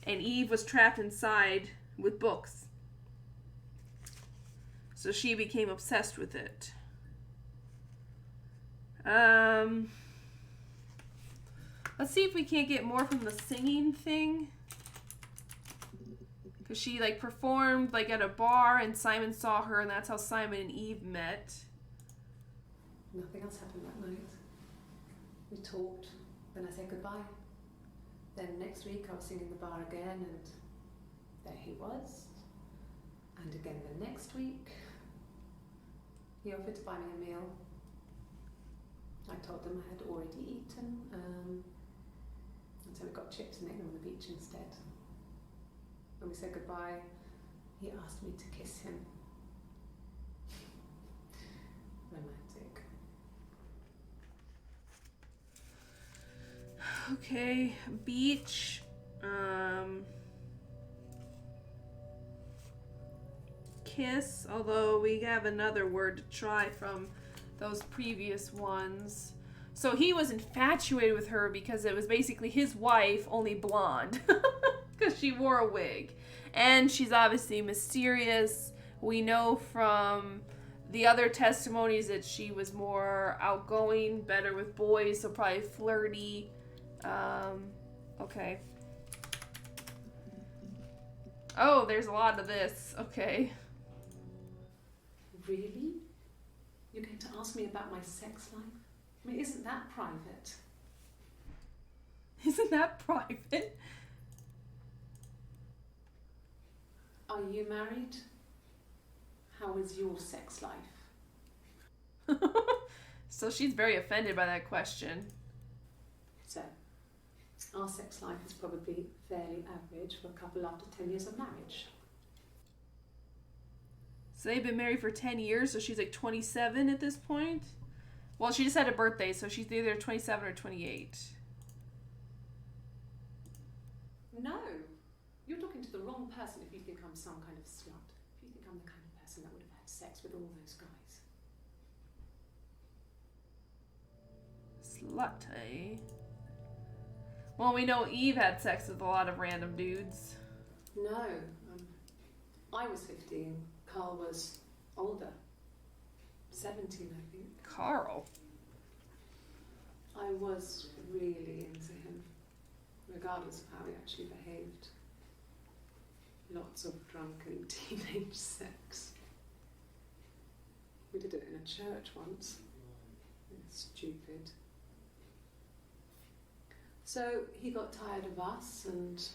Speaker 1: and Eve was trapped inside with books. So she became obsessed with it. Let's see if we can't get more from the singing thing. Because she, like, performed, like, at a bar, and Simon saw her, and that's how Simon and Eve met.
Speaker 2: Nothing else happened that night. We talked, then I said goodbye. Then next week I was singing the bar again, and there he was. And again the next week, he offered to buy me a meal. I told him I had already eaten, and so we got chips and ate them on the beach instead. When we said goodbye, he asked me to kiss him. Romantic.
Speaker 1: Okay, beach. Kiss, although we have another word to try from those previous ones. So he was infatuated with her because it was basically his wife, only blonde. Because she wore a wig. And she's obviously mysterious. We know from the other testimonies that she was more outgoing, better with boys, so probably flirty. Okay. Oh, there's a lot of this. Okay.
Speaker 2: Really? You're going to ask me about my sex life? I mean, isn't that private?
Speaker 1: Isn't that private?
Speaker 2: Are you married? How is your sex life?
Speaker 1: So she's very offended by that question.
Speaker 2: So, our sex life is probably fairly average for a couple after 10 years of marriage.
Speaker 1: So they've been married for 10 years, so she's like 27 at this point? Well, she just had a birthday, so she's either 27 or 28.
Speaker 2: No! You're talking to the wrong person if you think I'm some kind of slut. If you think I'm the kind of person that would have had sex with all those guys.
Speaker 1: Slut, eh? Well, we know Eve had sex with a lot of random dudes.
Speaker 2: No. I was 15. Carl was older. 17, I think.
Speaker 1: Carl?
Speaker 2: I was really into him, regardless of how he actually behaved. Lots of drunken teenage sex. We did it in a church once. It's stupid. So he got tired of us and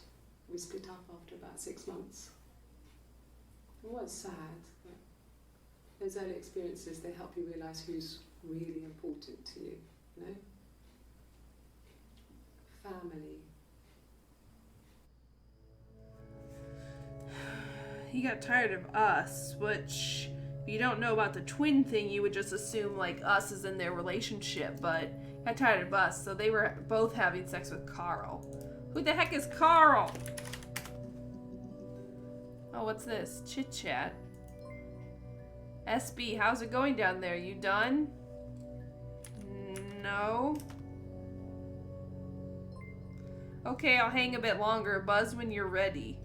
Speaker 2: we split up after about 6 months. Well, it's sad. But those early experiences, they help you realise who's really important to you, you know? Family.
Speaker 1: He got tired of us, which, if you don't know about the twin thing, you would just assume, like, us is in their relationship, but he got tired of us, so they were both having sex with Carl. Who the heck is Carl? Oh, what's this? Chit chat. SB, how's it going down there? You done? No. Okay, I'll hang a bit longer. Buzz when you're ready.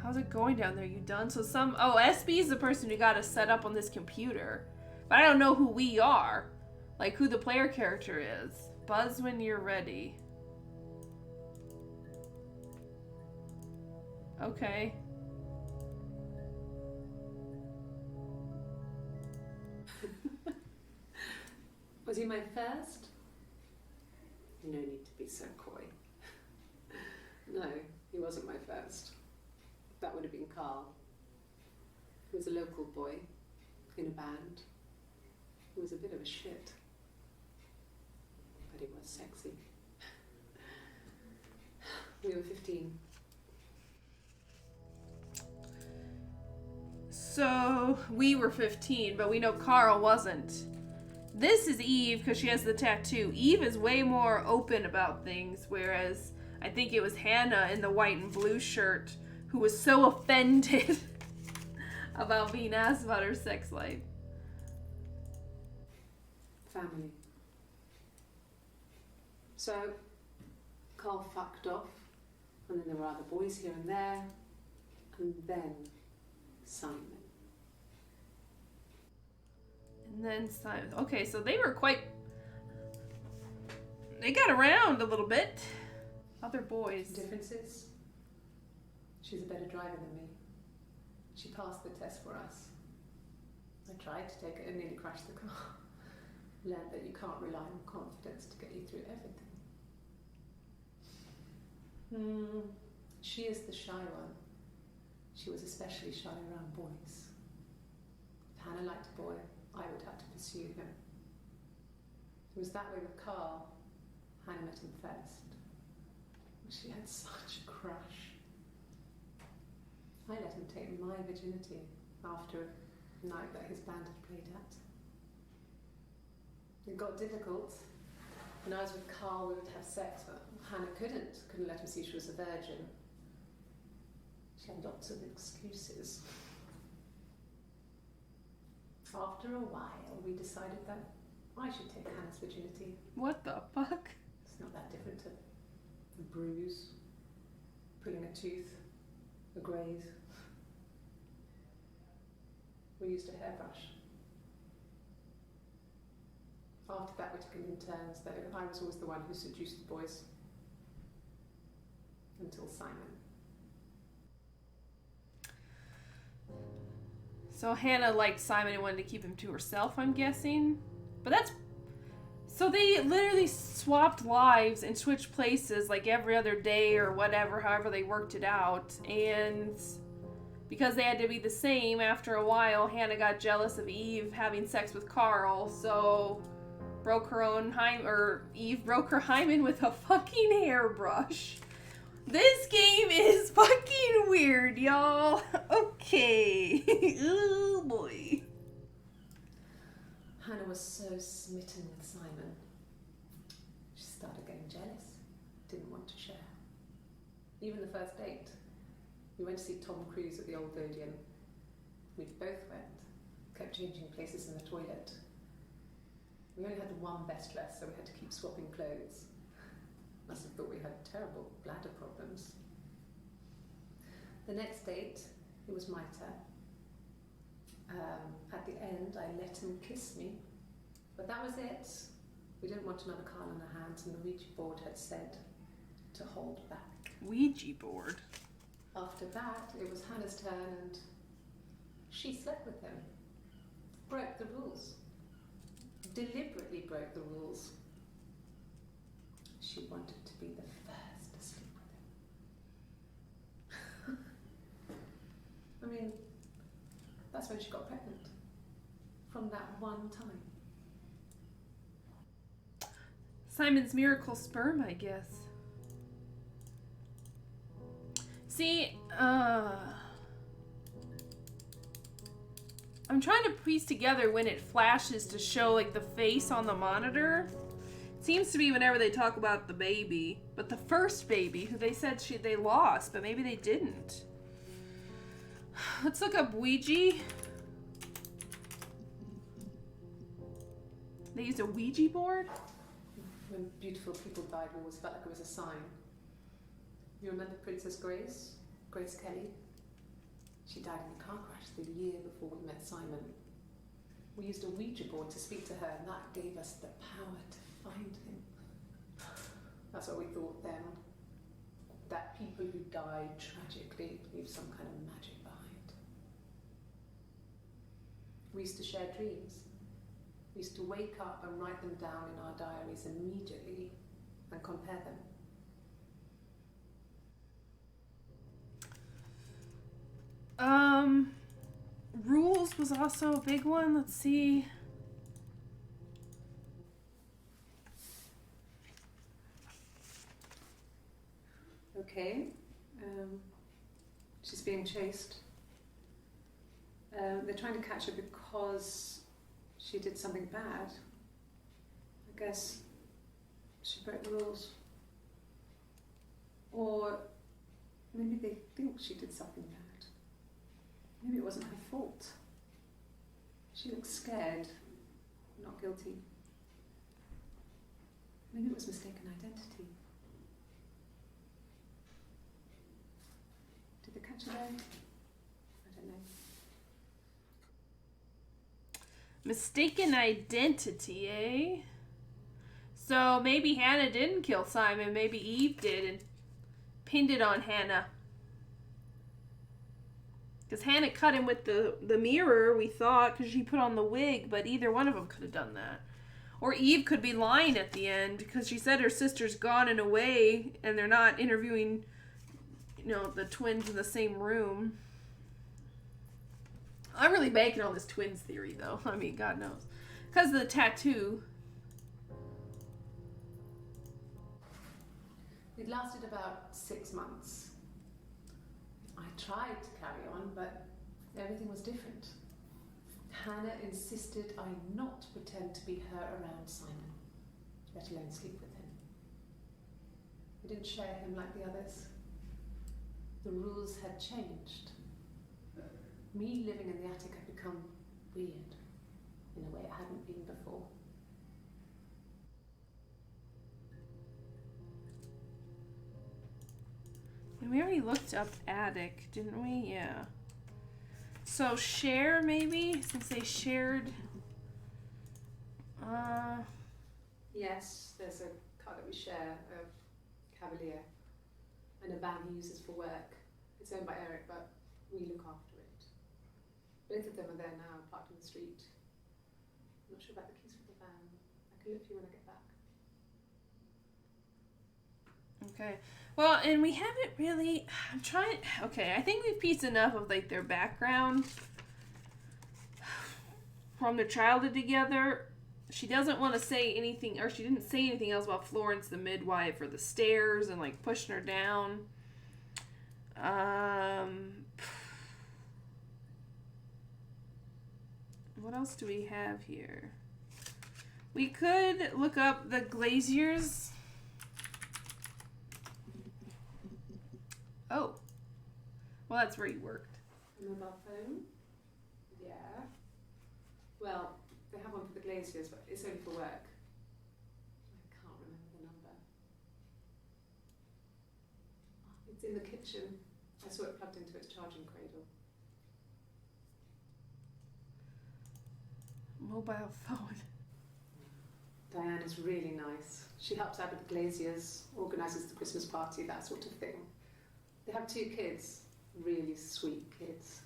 Speaker 1: How's it going down there? You done? So SB is the person who got us set up on this computer. But I don't know who we are. Like, who the player character is. Buzz when you're ready. Okay.
Speaker 2: Was he my first? No need to be so coy. No, he wasn't my first. That would have been Carl. He was a local boy in a band. He was a bit of a shit. But he was sexy. We were 15.
Speaker 1: So, we were 15, but we know Carl wasn't. This is Eve, because she has the tattoo. Eve is way more open about things, whereas I think it was Hannah in the white and blue shirt who was so offended about being asked about her sex life.
Speaker 2: Family. So, Carl fucked off, and then there were other boys here and there, and then Simon.
Speaker 1: And then Simon. Okay, so they got around a little bit. Other boys.
Speaker 2: Differences? She's a better driver than me. She passed the test for us. I tried to take it and nearly crashed the car. Learned that you can't rely on confidence to get you through everything. She is the shy one. She was especially shy around boys. If Hannah liked a boy, I would have to pursue him. It was that way with Carl. Hannah met him first. She had such a crush. I let him take my virginity after a night that his band had played at. It got difficult. When I was with Carl, we would have sex, but Hannah couldn't let him see she was a virgin. She had lots of excuses. After a while, we decided that I should take Hannah's virginity.
Speaker 1: What the fuck?
Speaker 2: It's not that different to a bruise, pulling a tooth, a graze. We used a hairbrush. After that, we took it in turns, though. I was always the one who seduced the boys. Until Simon.
Speaker 1: So Hannah liked Simon and wanted to keep him to herself, I'm guessing. But that's... So they literally swapped lives and switched places like every other day or whatever, however they worked it out. And because they had to be the same, after a while, Hannah got jealous of Eve having sex with Carl, so Eve broke her hymen with a fucking hairbrush. This game is fucking weird, y'all. Okay. Oh boy.
Speaker 2: Hannah was so smitten with Simon. She started getting jealous. Didn't want to share. Even the first date. We went to see Tom Cruise at the Old Odeon. We both went. Kept changing places in the toilet. We only had the one best dress, so we had to keep swapping clothes. Must have thought we had terrible bladder problems. The next date, it was my turn. At the end, I let him kiss me, but that was it. We didn't want another Carl on our hands, and the Ouija board had said to hold back.
Speaker 1: Ouija board?
Speaker 2: After that, it was Hannah's turn, and she slept with him. Broke the rules. Deliberately broke the rules. She wanted to be the first to sleep with That's when she got pregnant. From that one time.
Speaker 1: Simon's miracle sperm, I guess. See, I'm trying to piece together when it flashes to show like the face on the monitor. It seems to be whenever they talk about the baby, but the first baby, who they said they lost, but maybe they didn't. Let's look up Ouija. They used a Ouija board?
Speaker 2: When beautiful people died, we always felt like it was a sign. You remember Princess Grace? Grace Kelly? She died in a car crash the year before we met Simon. We used a Ouija board to speak to her, and that gave us the power to find him. That's what we thought then. That people who died tragically leave some kind of magic behind. We used to share dreams. We used to wake up and write them down in our diaries immediately and compare them.
Speaker 1: Rules was also a big one. Let's see.
Speaker 2: Okay. She's being chased. They're trying to catch her because she did something bad. I guess she broke the rules. Or maybe they think she did something bad. Maybe it wasn't her fault. She looks scared, not guilty. Maybe it was mistaken identity. Did they catch her there? I don't know.
Speaker 1: Mistaken identity, eh? So maybe Hannah didn't kill Simon. Maybe Eve did and pinned it on Hannah. Because Hannah cut him with the mirror, we thought, because she put on the wig, but either one of them could have done that. Or Eve could be lying at the end, because she said her sister's gone and away, and they're not interviewing, the twins in the same room. I'm really banking on this twins theory, though. I mean, God knows. Because of the tattoo.
Speaker 2: It lasted about 6 months. I tried to carry on, but everything was different. Hannah insisted I not pretend to be her around Simon, let alone sleep with him. We didn't share him like the others. The rules had changed. Me living in the attic had become weird, in a way it hadn't been before.
Speaker 1: And we already looked up attic, didn't we? Yeah. So share, maybe, since they shared.
Speaker 2: Yes, there's a car that we share, a Cavalier, and a van he uses for work. It's owned by Eric, but we look after it. Both of them are there now, parked in the street. I'm not sure about the keys for the van. I can look for you when I get back.
Speaker 1: Okay. Well, and we haven't really. I'm trying. Okay, I think we've pieced enough of like their background from their childhood together. She doesn't want to say anything, or she didn't say anything else about Florence, the midwife, or the stairs and like pushing her down. What else do we have here? We could look up the Glaziers. Oh. Well, that's where you worked.
Speaker 2: A mobile phone? Yeah. Well, they have one for the Glaziers, but it's only for work. I can't remember the number. It's in the kitchen. I saw it plugged into its charging cradle.
Speaker 1: Mobile phone.
Speaker 2: Diane is really nice. She helps out with the Glaziers, organises the Christmas party, that sort of thing. They have 2 kids, really sweet kids.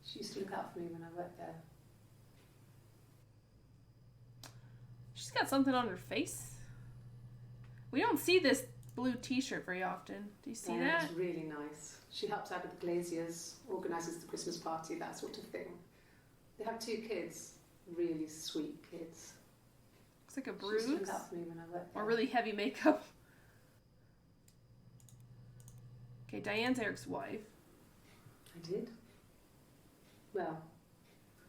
Speaker 2: She used to look out for me when I worked there.
Speaker 1: She's got something on her face. We don't see this blue t-shirt very often. Do you see
Speaker 2: Diana
Speaker 1: that?
Speaker 2: is really nice. She helps out with the glaziers, organises the Christmas party, that sort of thing. They have 2 kids, really sweet kids.
Speaker 1: Looks like a
Speaker 2: She
Speaker 1: bruise.
Speaker 2: turned out for me when I worked there.
Speaker 1: Or really heavy makeup. Okay, Diane's Eric's wife.
Speaker 2: I did. Well,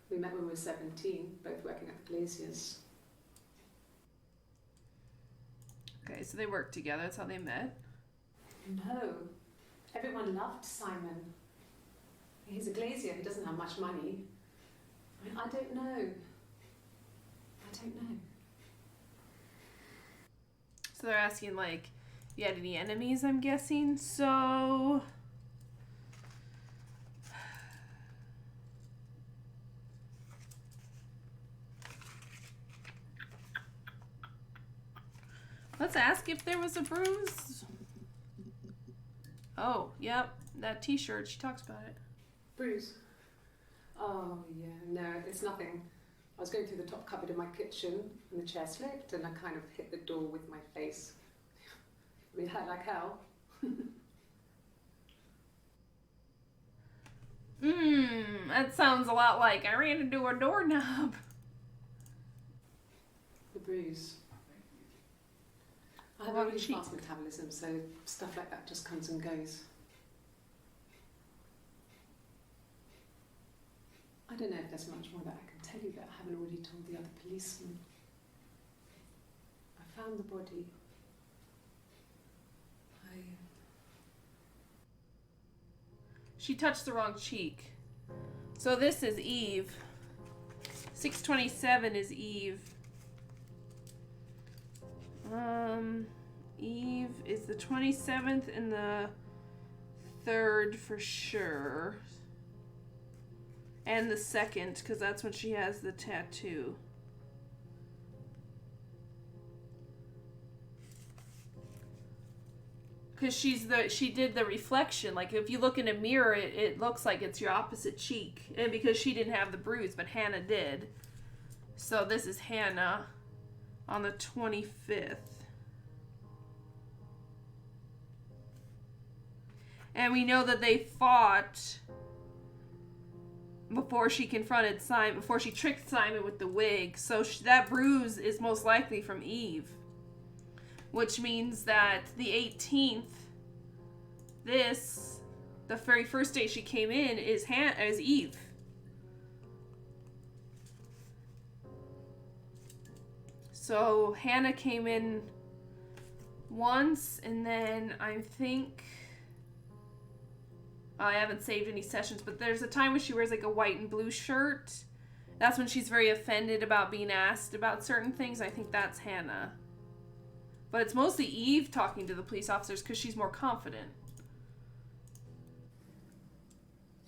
Speaker 2: we met when we were 17, both working at the glaziers.
Speaker 1: Okay, so they worked together. That's how they met.
Speaker 2: No. Everyone loved Simon. He's a glazier. He doesn't have much money. I mean, I don't know. I don't know.
Speaker 1: So they're asking, like, if you had any enemies, I'm guessing. So... let's ask if there was a bruise. Oh, yep. That t-shirt, she talks about it.
Speaker 2: Bruce? Oh, yeah, no, it's nothing. I was going through the top cupboard in my kitchen and the chair slipped and I kind of hit the door with my face. It hurt like hell.
Speaker 1: That sounds a lot like I ran into a doorknob.
Speaker 2: The bruise. I have a
Speaker 1: Along
Speaker 2: really
Speaker 1: the cheek.
Speaker 2: fast metabolism, so stuff like that just comes and goes. I don't know if there's much more that I can tell you that I haven't already told the other policemen. I found the body.
Speaker 1: She touched the wrong cheek. So this is Eve. 627 is Eve. Eve is the 27th and the 3rd for sure. And the 2nd, because that's when she has the tattoo. Because she did the reflection. Like, if you look in a mirror, it looks like it's your opposite cheek. And because she didn't have the bruise, but Hannah did. So this is Hannah on the 25th. And we know that they fought before she confronted Simon, before she tricked Simon with the wig. So that bruise is most likely from Eve. Which means that the 18th, the very first day she came in, is Eve. So Hannah came in once, and then I think... I haven't saved any sessions, but there's a time when she wears like a white and blue shirt. That's when she's very offended about being asked about certain things. I think that's Hannah. But it's mostly Eve talking to the police officers because she's more confident.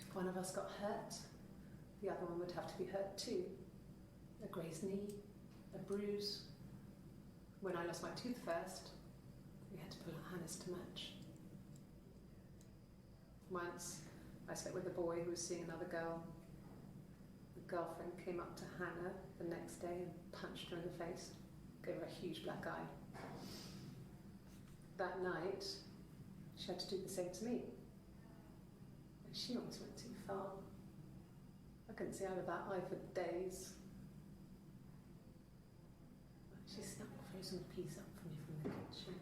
Speaker 2: If one of us got hurt, the other one would have to be hurt too. A grazed knee, a bruise. When I lost my tooth first, we had to pull out Hannah's to match. Once, I slept with a boy who was seeing another girl. The girlfriend came up to Hannah the next day and punched her in the face, gave her a huge black eye. That night, she had to do the same to me. And she almost went too far. I couldn't see out of that eye for days. She snuck a frozen piece up for me from the kitchen.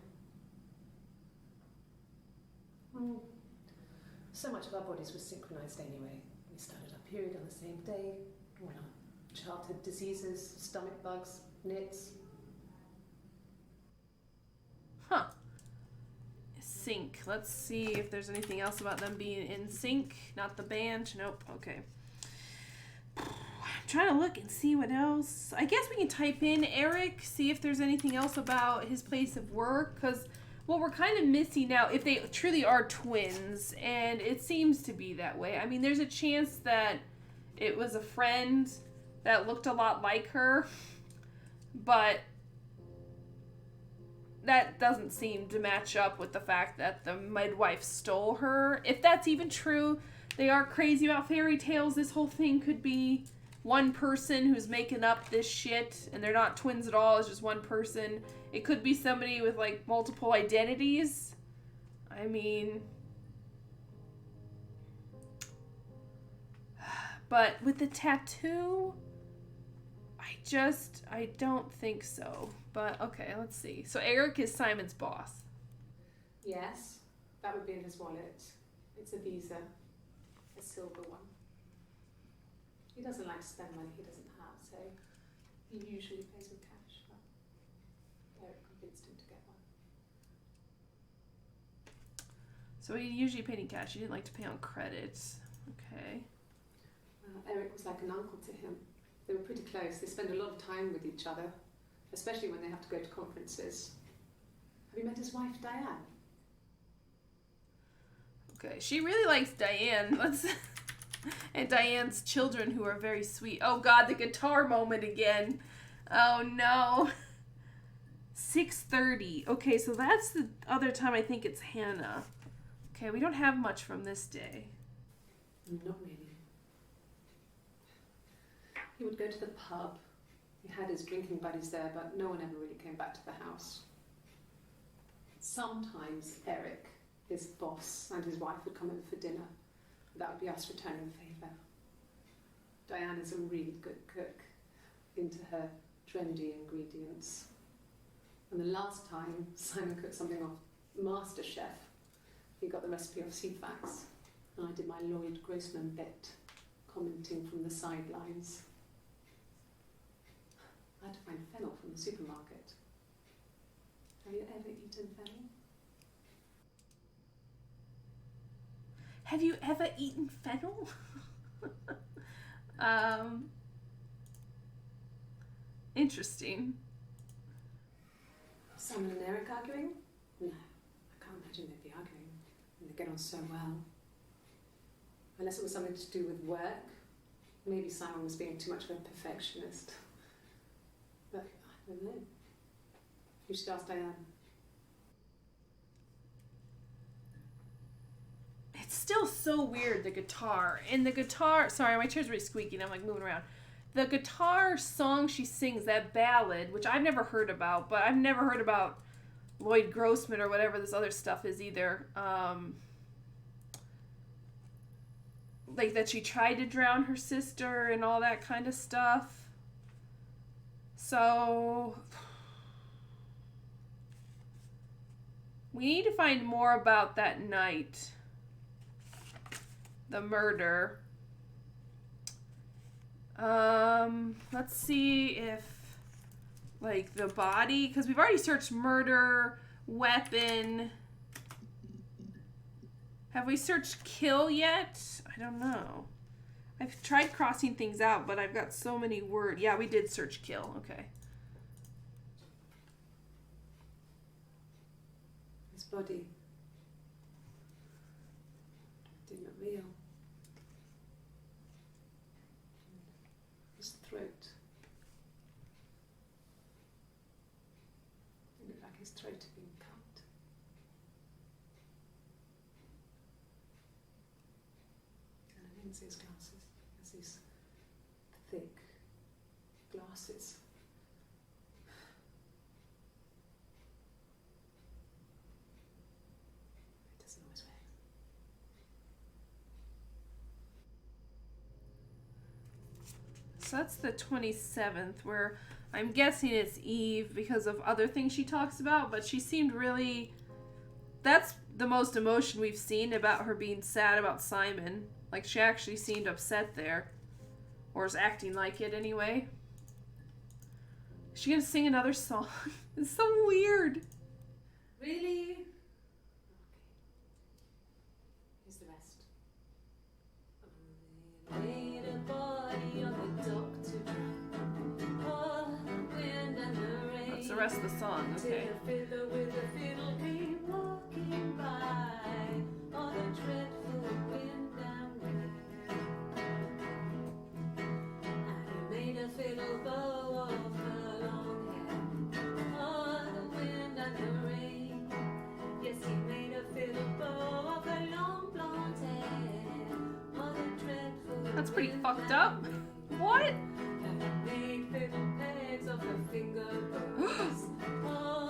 Speaker 2: So much of our bodies was synchronised anyway. We started our period on the same day. All our childhood diseases, stomach bugs, nits.
Speaker 1: Huh. Sync. Let's see if there's anything else about them being in sync. Not the band. Nope. Okay. I'm trying to look and see what else. I guess we can type in Eric, see if there's anything else about his place of work, because what we're kind of missing now, if they truly are twins, and it seems to be that way. I mean, there's a chance that it was a friend that looked a lot like her, but that doesn't seem to match up with the fact that the midwife stole her. If that's even true, they are crazy about fairy tales. This whole thing could be one person who's making up this shit, and they're not twins at all. It's just one person, It could be somebody with like multiple identities. I mean, but with the tattoo, I don't think so. But okay, let's see. So Eric is Simon's boss.
Speaker 2: Yes, that would be in his wallet. It's a Visa, a silver one. He doesn't like to spend money he doesn't have, so he usually pays with cash, but Eric convinced him to get one.
Speaker 1: So he usually paid in cash. He didn't like to pay on credits. Okay.
Speaker 2: Eric was like an uncle to him. They were pretty close. They spend a lot of time with each other, especially when they have to go to conferences. Have you met his wife, Diane?
Speaker 1: Okay, she really likes Diane. And Diane's children, who are very sweet. Oh God, the guitar moment again. Oh no. 6:30. Okay, so that's the other time I think it's Hannah. Okay, we don't have much from this day.
Speaker 2: Not really. He would go to the pub. He had his drinking buddies there, but no one ever really came back to the house. Sometimes Eric, his boss, and his wife would come over for dinner. That would be us returning the favour. Diane is a really good cook, into her trendy ingredients. And the last time Simon cooked something off MasterChef, he got the recipe off CFAX, and I did my Lloyd Grossman bit, commenting from the sidelines. I had to find fennel from the supermarket. Have you ever eaten fennel?
Speaker 1: Have you ever eaten fennel? Interesting.
Speaker 2: Simon and Eric arguing? No, I can't imagine they'd be arguing. They get on so well. Unless it was something to do with work. Maybe Simon was being too much of a perfectionist. But I don't know. You should ask Diane.
Speaker 1: It's still so weird, the guitar. And the guitar, sorry, my chair's really squeaky and I'm like moving around. The guitar song she sings, that ballad, which I've never heard about, but I've never heard about Lloyd Grossman or whatever this other stuff is either. Like that she tried to drown her sister and all that kind of stuff. So we need to find more about that night. The murder. Let's see if, like, the body, because we've already searched murder, weapon. Have we searched kill yet? I don't know. I've tried crossing things out, but I've got so many words. Yeah, we did search kill. Okay.
Speaker 2: His body. Didn't look real. His throat. It looked like his throat had been cut. And I didn't see his glasses. He has these thick glasses. He doesn't always wear.
Speaker 1: So that's the 27th, where I'm guessing it's Eve because of other things she talks about, but she seemed really... That's the most emotion we've seen about her being sad about Simon. Like, she actually seemed upset there. Or is acting like it anyway. Is she gonna sing another song? It's so weird.
Speaker 2: Really? Okay. Here's the rest. Laid a body on the dock to oh, wind and the rain.
Speaker 1: That's the rest of the song, okay.
Speaker 2: Till a fiddler with a fiddle came walking by on a dreadful wind and rain. And he made a fiddle bow of her long hair. Oh, the wind and the rain. Yes, he made a fiddle bow of her long blonde hair. Oh, the dreadful
Speaker 1: That's pretty
Speaker 2: wind
Speaker 1: fucked
Speaker 2: and
Speaker 1: up.
Speaker 2: rain.
Speaker 1: What?
Speaker 2: And he made fiddle pegs of her finger bows. Oh,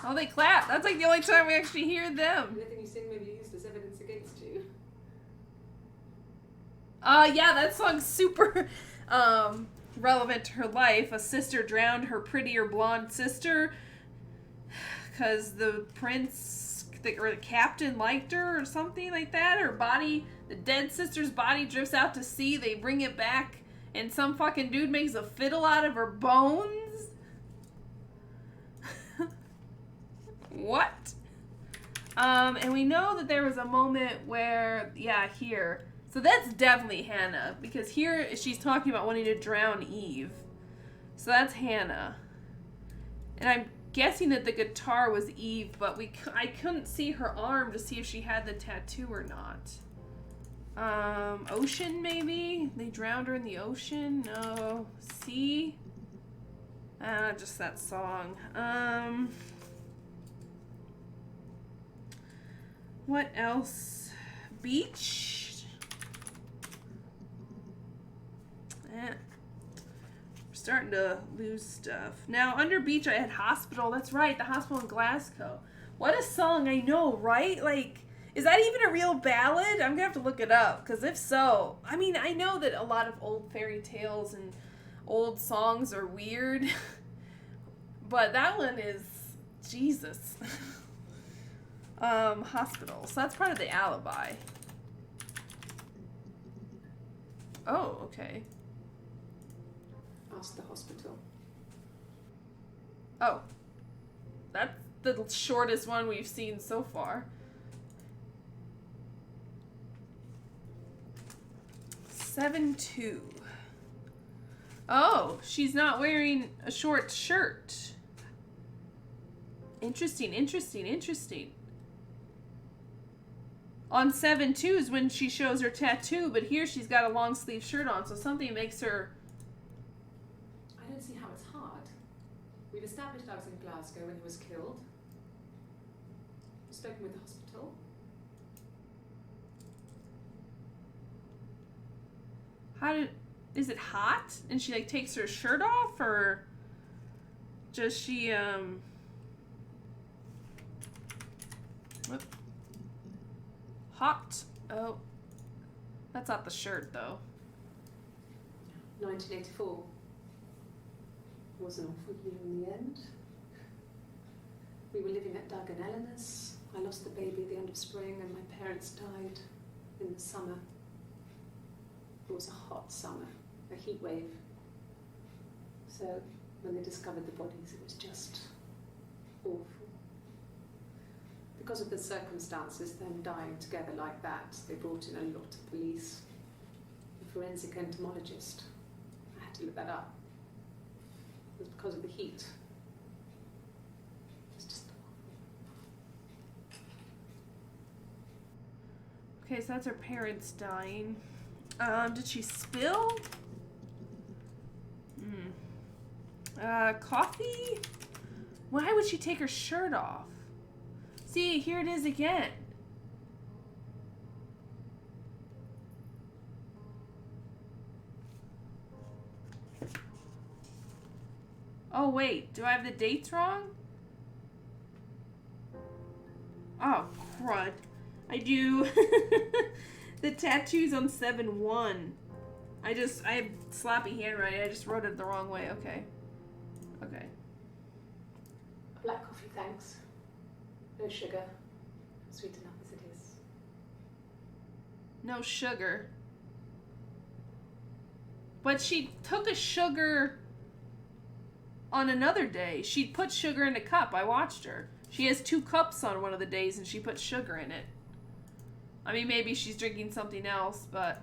Speaker 1: Oh, they clap. That's like the only time we actually hear them.
Speaker 2: Anything you sing may be used as evidence against you.
Speaker 1: Yeah, that song's super relevant to her life. A sister drowned her prettier blonde sister because the prince or the captain liked her or something like that. Her body, the dead sister's body drifts out to sea. They bring it back and some fucking dude makes a fiddle out of her bones. What? And we know that there was a moment where, yeah, here. So that's definitely Hannah, because here she's talking about wanting to drown Eve. So that's Hannah. And I'm guessing that the guitar was Eve, but I couldn't see her arm to see if she had the tattoo or not. Ocean, maybe? They drowned her in the ocean? No. Sea? Just that song. What else? Beach? We're starting to lose stuff. Now, under beach, I had hospital. That's right, the hospital in Glasgow. What a song, I know, right? Like, is that even a real ballad? I'm gonna have to look it up, because if so, I mean, I know that a lot of old fairy tales and old songs are weird, but that one is, Jesus. Hospital. So that's part of the alibi. Oh, okay.
Speaker 2: Ask the hospital.
Speaker 1: Oh. That's the shortest one we've seen so far. 7-2. Oh, she's not wearing a short shirt. Interesting, interesting, interesting. On 7-2 is when she shows her tattoo, but here she's got a long sleeve shirt on, so something makes her...
Speaker 2: I don't see how it's hard. We've established I was in Glasgow when he was killed. I've spoken with the hospital.
Speaker 1: Is it hot? And she, like, takes her shirt off, or does she, whoop. Hot. Oh. That's not the shirt, though.
Speaker 2: 1984 was an awful year in the end. We were living at Doug and Eleanor's. I lost the baby at the end of spring and my parents died in the summer. It was a hot summer, a heat wave. So when they discovered the bodies, it was just awful. Because of the circumstances, them dying together like that, they brought in a lot of police. A forensic entomologist. I had to look that up. It was because of the heat. It was just awful.
Speaker 1: Okay, so that's her parents dying. Did she spill? Coffee? Why would she take her shirt off? See, here it is again. Oh, wait. Do I have the dates wrong? Oh, crud. I do. The tattoo's on 7-1. I have sloppy handwriting. I just wrote it the wrong way. Okay. Okay.
Speaker 2: Black coffee, thanks. No sugar. Sweet enough as it is.
Speaker 1: No sugar. But she took a sugar on another day. She put sugar in a cup. I watched her. She has 2 cups on one of the days and she put sugar in it. I mean, maybe she's drinking something else, but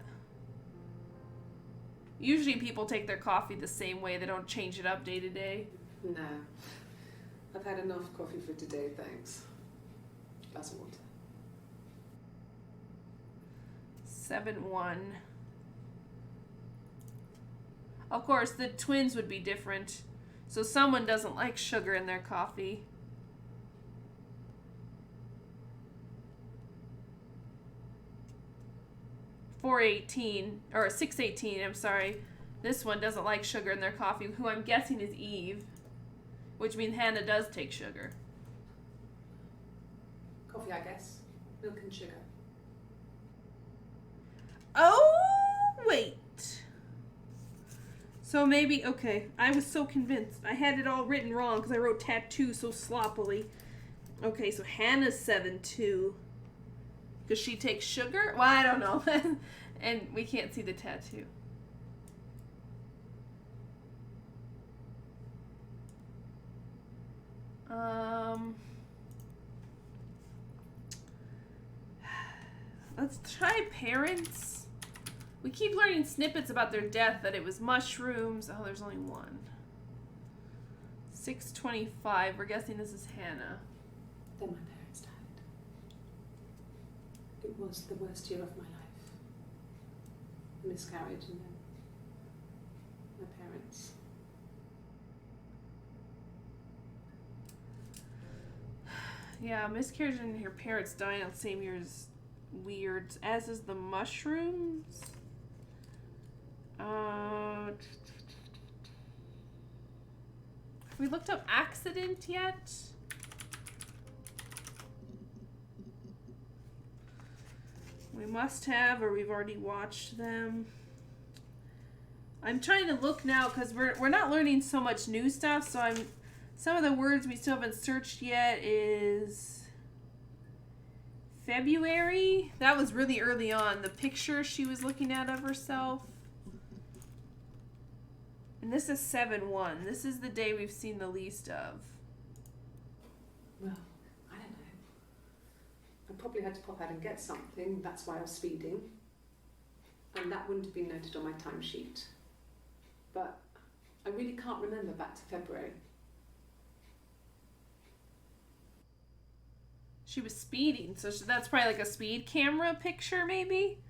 Speaker 1: usually people take their coffee the same way. They don't change it up day to day.
Speaker 2: No. I've had enough coffee for today, thanks. Glass of water.
Speaker 1: 7-1. Of course, the twins would be different. So someone doesn't like sugar in their coffee. .418 or 618, I'm sorry. This one doesn't like sugar in their coffee, who I'm guessing is Eve, which means Hannah does take sugar.
Speaker 2: Coffee, I guess. Milk and sugar.
Speaker 1: Oh, wait. So maybe, okay. I was so convinced. I had it all written wrong because I wrote tattoo so sloppily. Okay, so Hannah's 7'2". Does she take sugar? Well, I don't know. And we can't see the tattoo. Let's try parents. We keep learning snippets about their death, that it was mushrooms. Oh, there's only one. 6:25. We're guessing this is Hannah.
Speaker 2: Then my parents died. It was the worst year of my life. A miscarriage and then my parents.
Speaker 1: Yeah, miscarriage and her parents dying on the same year is weird, as is the mushrooms. Have we looked up accident yet? We must have, or we've already watched them. I'm trying to look now because we're not learning so much new stuff, so some of the words we still haven't searched yet is February. That was really early on. The picture she was looking at of herself. And this is 7/1. This is the day we've seen the least of.
Speaker 2: Well, I don't know. I probably had to pop out and get something. That's why I was speeding. And that wouldn't have been noted on my timesheet. But I really can't remember back to February.
Speaker 1: She was speeding, so that's probably like a speed camera picture, maybe?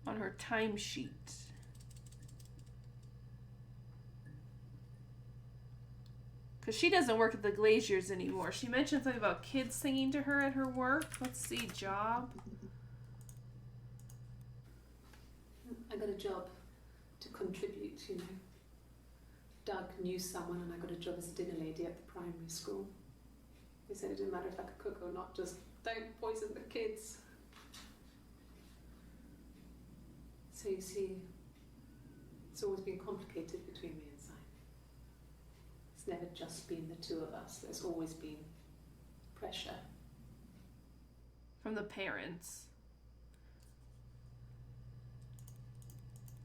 Speaker 1: On her timesheet. Because she doesn't work at the Glaziers anymore. She mentioned something about kids singing to her at her work. Let's see, job.
Speaker 2: I got a job to contribute, you know. Doug knew someone and I got a job as a dinner lady at the primary school. They said it didn't matter if I could cook or not, just don't poison the kids. So you see, it's always been complicated between me and Simon. It's never just been the two of us. There's always been pressure.
Speaker 1: From the parents.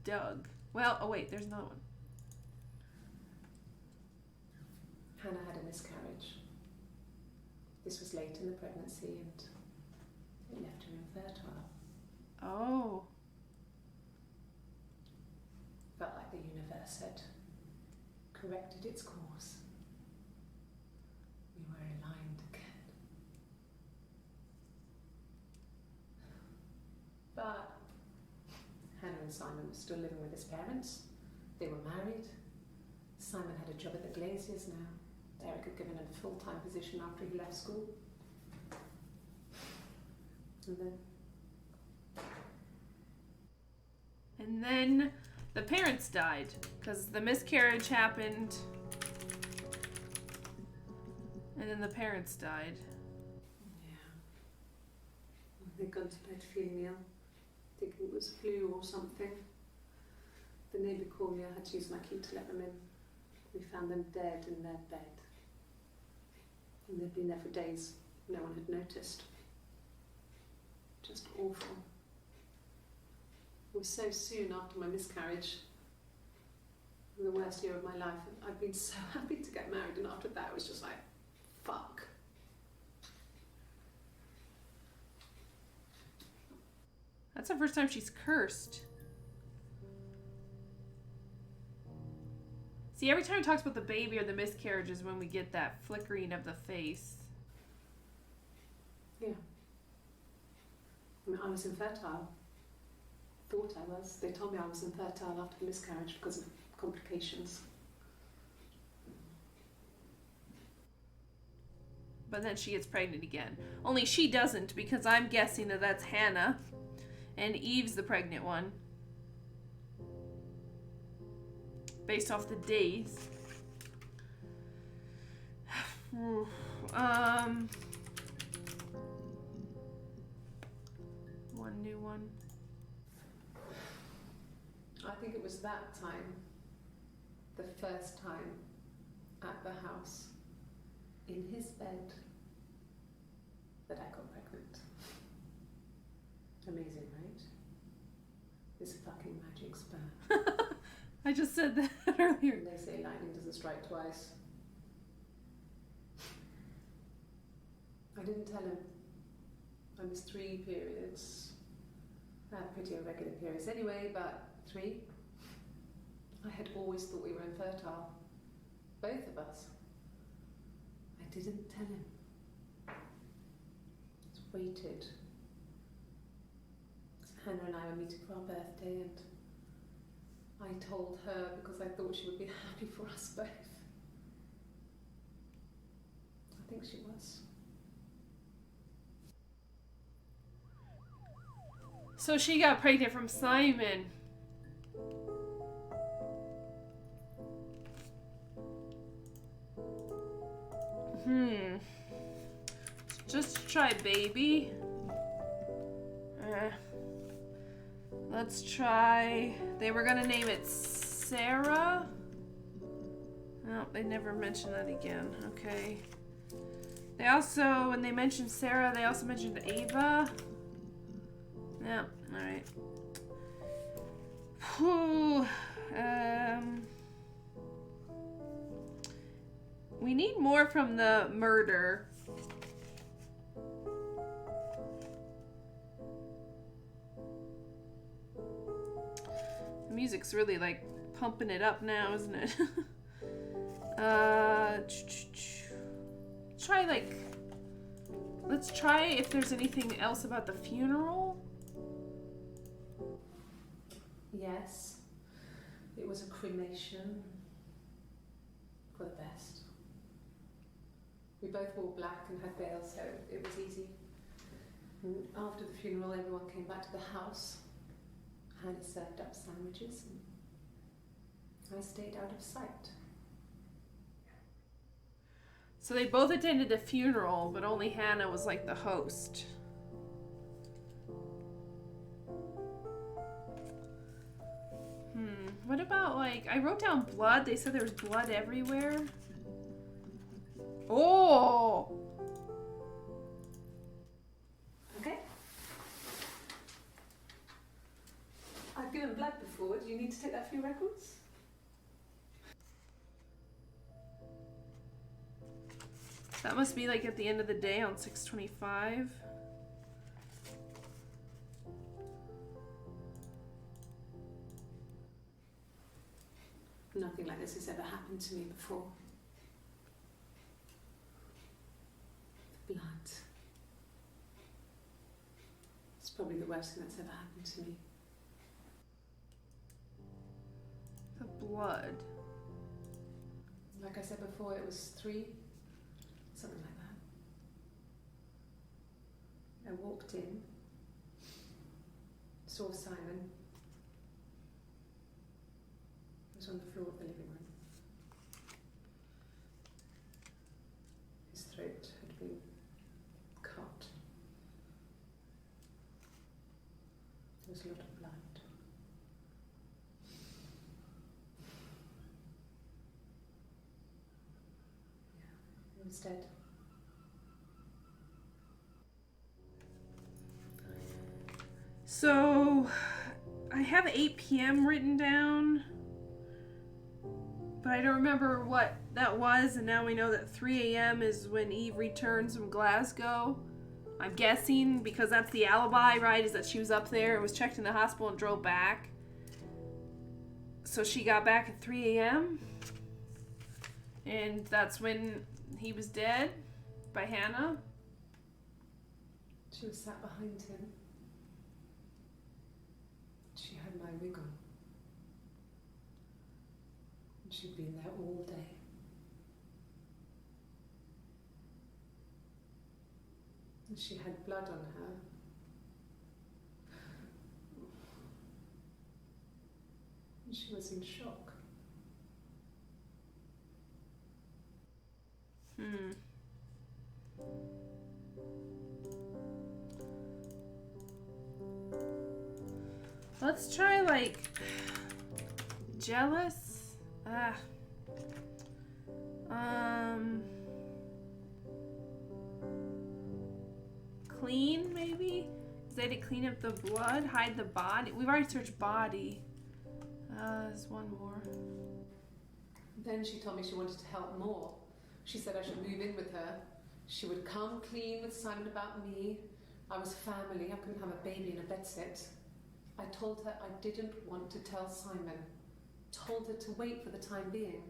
Speaker 1: Doug. Well, oh wait, there's another one.
Speaker 2: Hannah had a miscarriage. This was late in the pregnancy and it left her infertile.
Speaker 1: Oh.
Speaker 2: Felt like the universe had corrected its course. We were aligned again. But Hannah and Simon were still living with his parents. They were married. Simon had a job at the Glaziers now. Eric had given him a full-time position after he left school.
Speaker 1: And then the parents died because the miscarriage happened. And then the parents died.
Speaker 2: Yeah. They'd gone to bed feeling ill, thinking it was flu or something. The neighbour called me, I had to use my key to let them in. We found them dead in their bed. And they'd been there for days. No one had noticed. Just awful. It was so soon after my miscarriage. The worst year of my life. I'd been so happy to get married, and after that it was just like, fuck.
Speaker 1: That's the first time she's cursed. See, every time he talks about the baby or the miscarriage is when we get that flickering of the face.
Speaker 2: Yeah. I mean, I was infertile. Thought I was. They told me I was infertile after the miscarriage because of complications.
Speaker 1: But then she gets pregnant again. Only she doesn't, because I'm guessing that that's Hannah. And Eve's the pregnant one. Based off the days. One new one.
Speaker 2: I think it was that time, the first time at the house, in his bed, that I got pregnant. Amazing, right? This fucking magic sperm.
Speaker 1: I just said that earlier.
Speaker 2: They say lightning doesn't strike twice. I didn't tell him. I missed 3 periods. I had pretty irregular periods anyway, but 3. I had always thought we were infertile. Both of us. I didn't tell him. Just waited. Hannah and I were meeting for our birthday, and I told her because I thought she would be happy for us both. I think she was.
Speaker 1: So she got pregnant from Simon. Just try baby. Let's try. They were gonna name it Sarah. No, they never mentioned that again. Okay. They also, when they mentioned Sarah, they also mentioned Ava. Yeah, alright. Whew. We need more from the murder. The music's really like pumping it up now, isn't it? Try like, let's try if there's anything else about the funeral.
Speaker 2: Yes, it was a cremation for the best. We both wore black and had veils, so it was easy. And after the funeral, everyone came back to the house. Hannah served up sandwiches, and I stayed out of sight.
Speaker 1: So they both attended the funeral, but only Hannah was like the host. What about like, I wrote down blood. They said there was blood everywhere. Oh!
Speaker 2: Okay. I've given blood before. Do you need to take that for your records?
Speaker 1: That must be like at the end of the day on 6/25.
Speaker 2: Nothing like this has ever happened to me before. Blood. It's probably the worst thing that's ever happened to me.
Speaker 1: The blood.
Speaker 2: Like I said before, it was 3, something like that. I walked in, saw Simon. He was on the floor of the living room. His throat had been cut. There was a lot of blood. Yeah, he was dead.
Speaker 1: So, I have 8 p.m. written down, but I don't remember what that was, and now we know that 3 a.m. is when Eve returns from Glasgow. I'm guessing, because that's the alibi, right, is that she was up there and was checked in the hospital and drove back. So she got back at 3 a.m., and that's when he was dead by Hannah.
Speaker 2: She was sat behind him. She had my wig on. And she'd been there all day. And she had blood on her. And she was in shock.
Speaker 1: Hmm. Let's try, like, jealous. Clean, maybe? Because they had to clean up the blood, hide the body. We've already searched body. There's one more.
Speaker 2: Then she told me she wanted to help more. She said I should move in with her. She would come clean with Simon about me. I was family. I couldn't have a baby in a bedsit. I told her I didn't want to tell Simon. Told her to wait for the time being.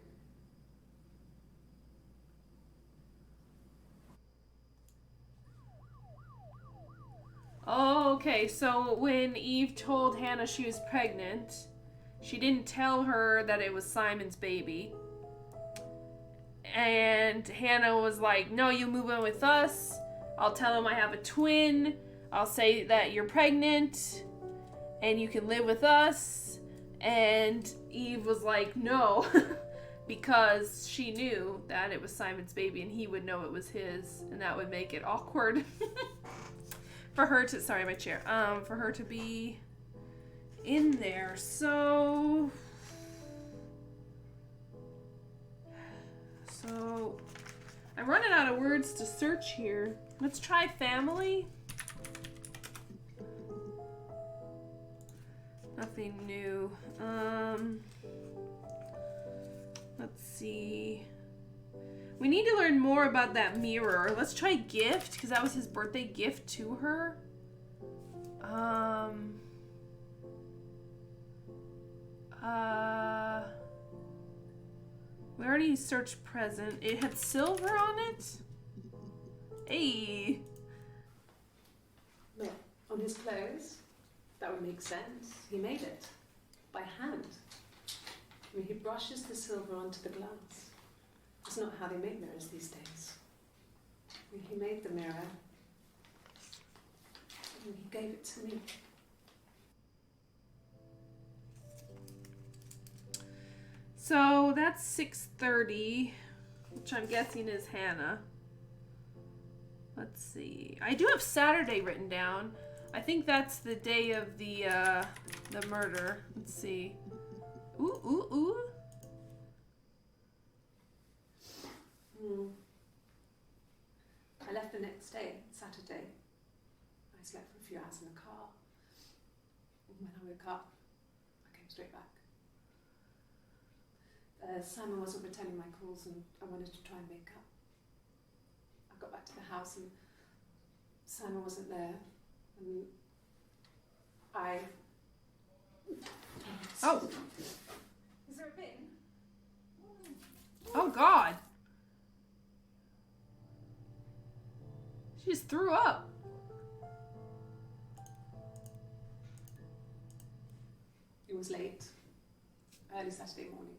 Speaker 1: Oh, okay, so when Eve told Hannah she was pregnant, she didn't tell her that it was Simon's baby. And Hannah was like, no, you move in with us. I'll tell him I have a twin. I'll say that you're pregnant and you can live with us. And Eve was like, no, because she knew that it was Simon's baby and he would know it was his, and that would make it awkward. For her to, sorry, my chair, for her to be in there. So I'm running out of words to search here. Let's try family. Nothing new. Let's see. We need to learn more about that mirror. Let's try gift, because that was his birthday gift to her. We already searched present. It had silver on it? Hey.
Speaker 2: No, on his clothes. That would make sense. He made it. By hand. I mean, he brushes the silver onto the glass. It's not how they make mirrors these days. I mean, he made the mirror. And he gave it to me.
Speaker 1: So that's 6:30, which I'm guessing is Hannah. Let's see. I do have Saturday written down. I think that's the day of the murder. Let's see. Ooh, ooh, ooh.
Speaker 2: I left the next day, Saturday. I slept for a few hours in the car. And when I woke up, I came straight back. Simon wasn't returning my calls and I wanted to try and make up. I got back to the house and Simon wasn't there. And I...
Speaker 1: Oh.
Speaker 2: Is there a bin?
Speaker 1: Oh, God. She just threw up.
Speaker 2: It was late. Early Saturday morning.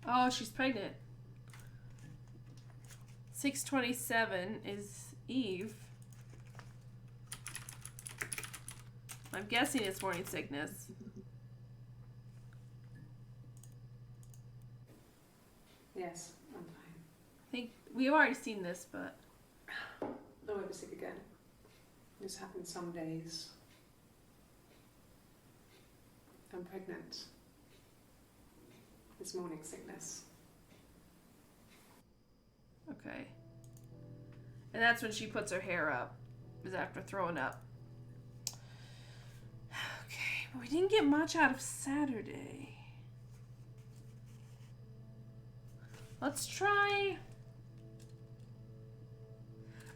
Speaker 1: Oh, she's pregnant. 6:27 is Eve. I'm guessing it's morning sickness.
Speaker 2: Yes, I'm fine.
Speaker 1: I think we've already seen this, but...
Speaker 2: I won't be sick again. This happens some days. I'm pregnant. It's morning sickness.
Speaker 1: Okay. And that's when she puts her hair up. Is after throwing up. Okay, but we didn't get much out of Saturday. Let's try...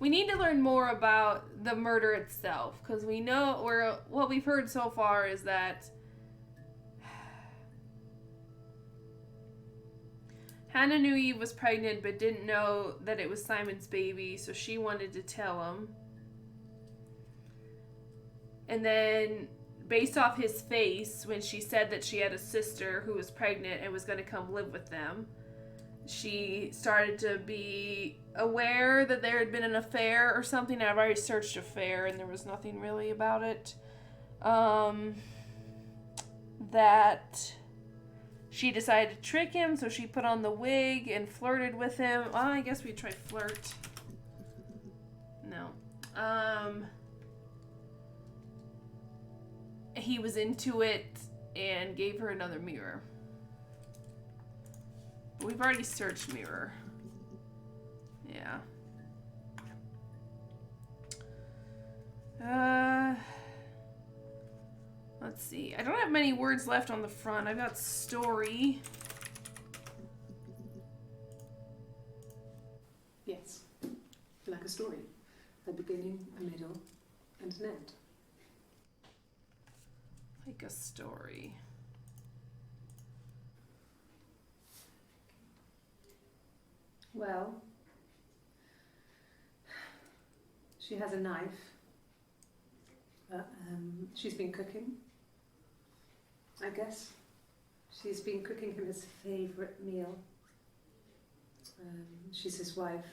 Speaker 1: We need to learn more about the murder itself, because we know, what we've heard so far is that Hannah knew Eve was pregnant but didn't know that it was Simon's baby, so she wanted to tell him. And then, based off his face, when she said that she had a sister who was pregnant and was going to come live with them, she started to be aware that there had been an affair or something. I've already searched affair and there was nothing really about it. That She decided to trick him, so she put on the wig and flirted with him. Well, I guess we try flirt. No. He was into it and gave her another mirror. But we've already searched mirror. Yeah. Let's see. I don't have many words left on the front. I've got story.
Speaker 2: Yes, like a story. A beginning, a middle, and an end.
Speaker 1: Like a story.
Speaker 2: Well, she has a knife. She's been cooking, I guess. She's been cooking him his favourite meal. She's his wife.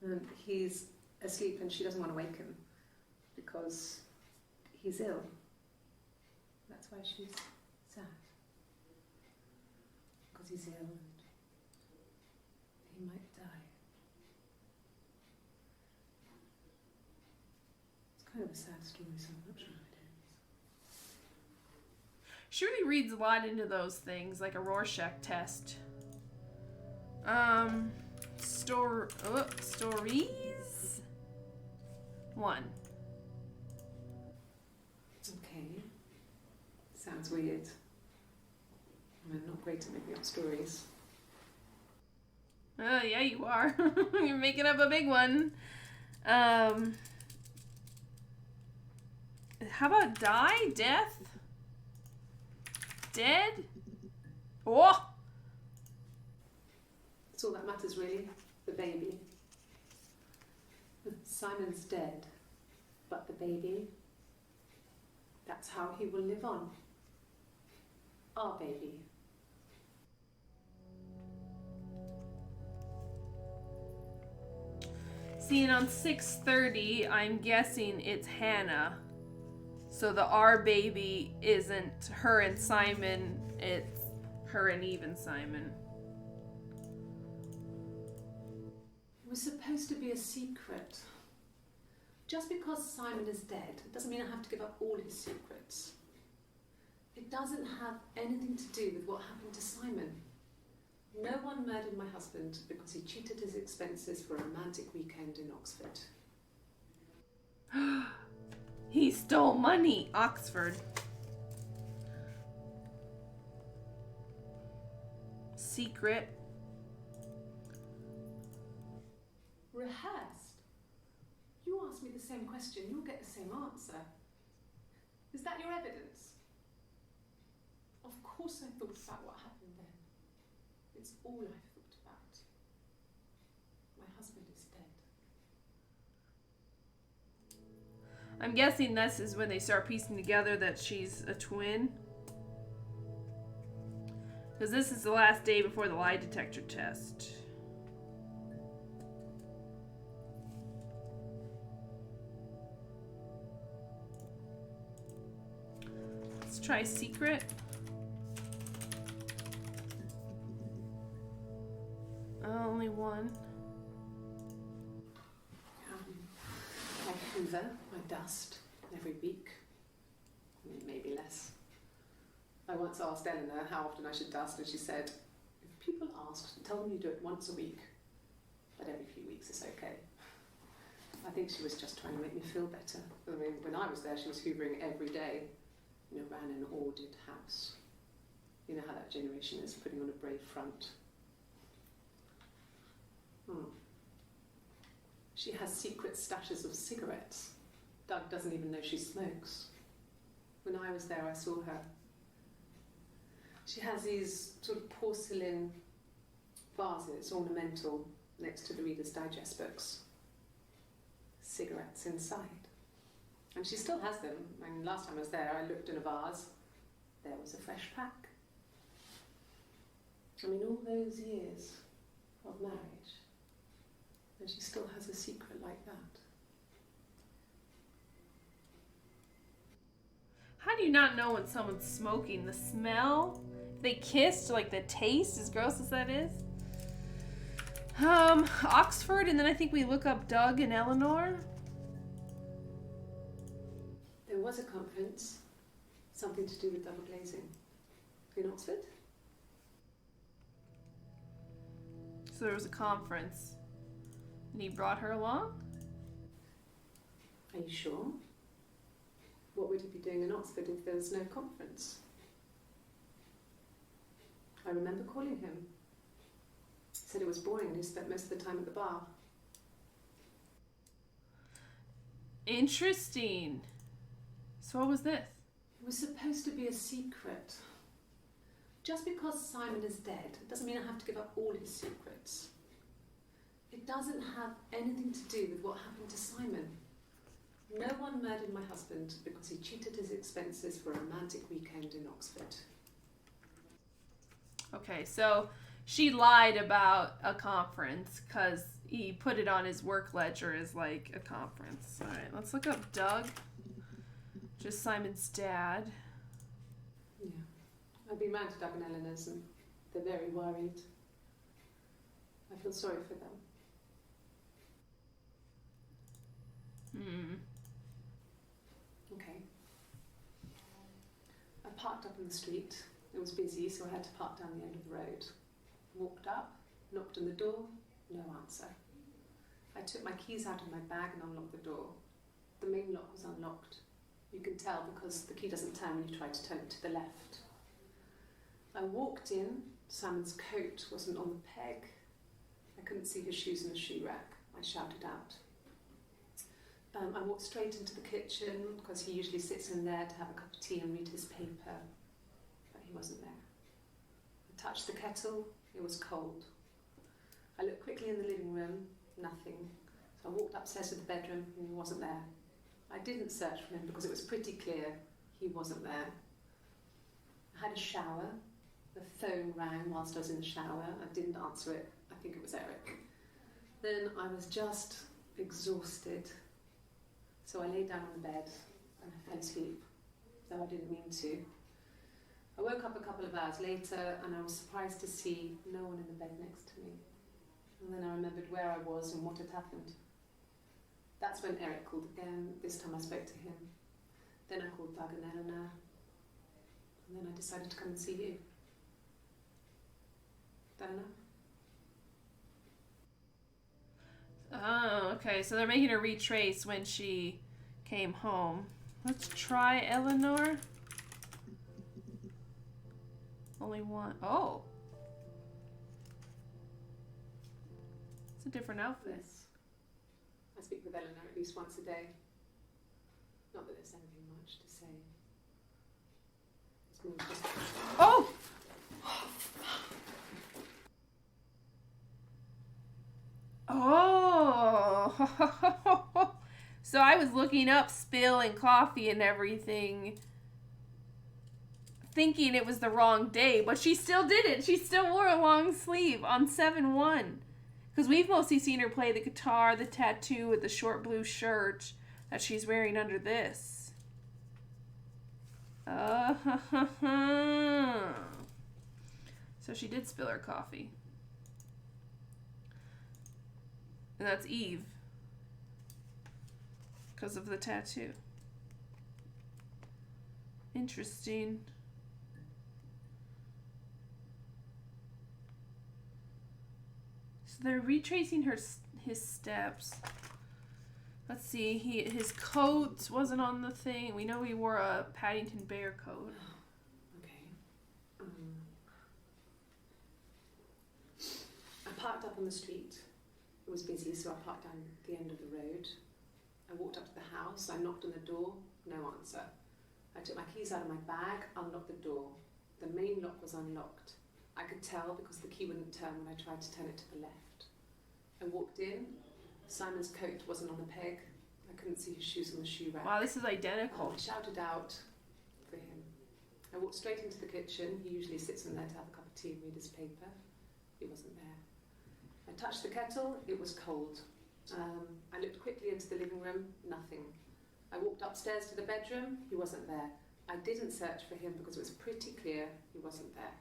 Speaker 2: And he's asleep and she doesn't want to wake him because he's ill. That's why she's sad. Because he's ill and he might die. It's kind of a sad story, so I'm not sure how it ends.
Speaker 1: She really reads a lot into those things, like a Rorschach test. Stories? 1.
Speaker 2: Okay. Sounds weird. I'm not great at making up stories.
Speaker 1: Oh, yeah, you are. You're making up a big one. How about die? Death? Dead? Oh!
Speaker 2: That's all that matters, really. The baby. Simon's dead, but the baby, that's how he will live on. Our baby.
Speaker 1: Seeing on 6:30, I'm guessing it's Hannah. So the our baby isn't her and Simon, it's her and Eve and Simon.
Speaker 2: It was supposed to be a secret. Just because Simon is dead doesn't mean I have to give up all his secrets. It doesn't have anything to do with what happened to Simon. No one murdered my husband because he cheated his expenses for a romantic weekend in Oxford.
Speaker 1: He stole money, Oxford. Secret.
Speaker 2: Rehearsed? You ask me the same question, you'll get the same answer. Is that your evidence? Of course I thought about what happened then. It's all I thought about. My husband is dead.
Speaker 1: I'm guessing this is when they start piecing together that she's a twin. Because this is the last day before the lie detector test. Let's try secret. Only one.
Speaker 2: I hoover my dust every week. Maybe less. I once asked Eleanor how often I should dust, and she said, if people ask, tell them you do it once a week, but every few weeks is okay. I think she was just trying to make me feel better. I mean, when I was there, she was hoovering every day. Ran an ordered house. You know how that generation is, putting on a brave front. She has secret stashes of cigarettes. Doug doesn't even know she smokes. When I was there, I saw her. She has these sort of porcelain vases, ornamental, next to the Reader's Digest books. Cigarettes inside. And she still has them. I mean, last time I was there, I looked in a vase. There was a fresh pack. I mean, all those years of marriage, and she still has a secret like that.
Speaker 1: How do you not know when someone's smoking? The smell? they kissed, like the taste, as gross as that is. Oxford, and then I think we look up Doug and Eleanor.
Speaker 2: There was a conference, something to do with double glazing, in Oxford.
Speaker 1: So there was a conference, and he brought her along?
Speaker 2: Are you sure? What would he be doing in Oxford if there was no conference? I remember calling him. He said it was boring and he spent most of the time at the bar.
Speaker 1: Interesting. So what was this?
Speaker 2: It was supposed to be a secret. Just because Simon is dead doesn't mean I have to give up all his secrets. It doesn't have anything to do with what happened to Simon. No one murdered my husband because he cheated his expenses for a romantic weekend in Oxford.
Speaker 1: Okay, so she lied about a conference because he put it on his work ledger as like a conference. All right, let's look up Doug. Just Simon's dad.
Speaker 2: Yeah. I've been round to Doug and Eleanor's and they're very worried. I feel sorry for them. Okay. I parked up in the street. It was busy, so I had to park down the end of the road. Walked up, knocked on the door, no answer. I took my keys out of my bag and unlocked the door. The main lock was unlocked. You can tell because the key doesn't turn when you try to turn it to the left. I walked in. Simon's coat wasn't on the peg. I couldn't see his shoes in the shoe rack. I shouted out. I walked straight into the kitchen because he usually sits in there to have a cup of tea and read his paper, but he wasn't there. I touched the kettle, it was cold. I looked quickly in the living room, nothing. So I walked upstairs to the bedroom and he wasn't there. I didn't search for him because it was pretty clear he wasn't there. I had a shower, the phone rang whilst I was in the shower. I didn't answer it, I think it was Eric. Then I was just exhausted. So I lay down on the bed and I fell asleep, though I didn't mean to. I woke up a couple of hours later and I was surprised to see no one in the bed next to me. And then I remembered where I was and what had happened. That's when Eric called again. This time I spoke to him. Then I called Doug and Eleanor. And then I decided to come and see you. That enough?
Speaker 1: Oh, okay. So they're making her retrace when she came home. Let's try Eleanor. Only one. Oh. It's a different outfit.
Speaker 2: Yes. I speak with Eleanor at least once a day. Not that there's anything much to say. It's more just...
Speaker 1: Oh! Oh! So I was looking up spill and coffee and everything, thinking it was the wrong day, but she still did it. She still wore a long sleeve on 7/1. Because we've mostly seen her play the guitar, the tattoo with the short blue shirt that she's wearing under this. So she did spill her coffee. And that's Eve. Because of the tattoo. Interesting. So they're retracing his steps. Let's see. His coat wasn't on the thing. We know he wore a Paddington Bear coat.
Speaker 2: Okay. I parked up on the street. It was busy, so I parked down the end of the road. I walked up to the house. I knocked on the door. No answer. I took my keys out of my bag, unlocked the door. The main lock was unlocked. I could tell because the key wouldn't turn when I tried to turn it to the left. I walked in. Simon's coat wasn't on the peg. I couldn't see his shoes on the shoe rack.
Speaker 1: Wow, this is identical.
Speaker 2: I shouted out for him. I walked straight into the kitchen. He usually sits in there to have a cup of tea and read his paper. He wasn't there. I touched the kettle. It was cold. I looked quickly into the living room. Nothing. I walked upstairs to the bedroom. He wasn't there. I didn't search for him because it was pretty clear he wasn't there.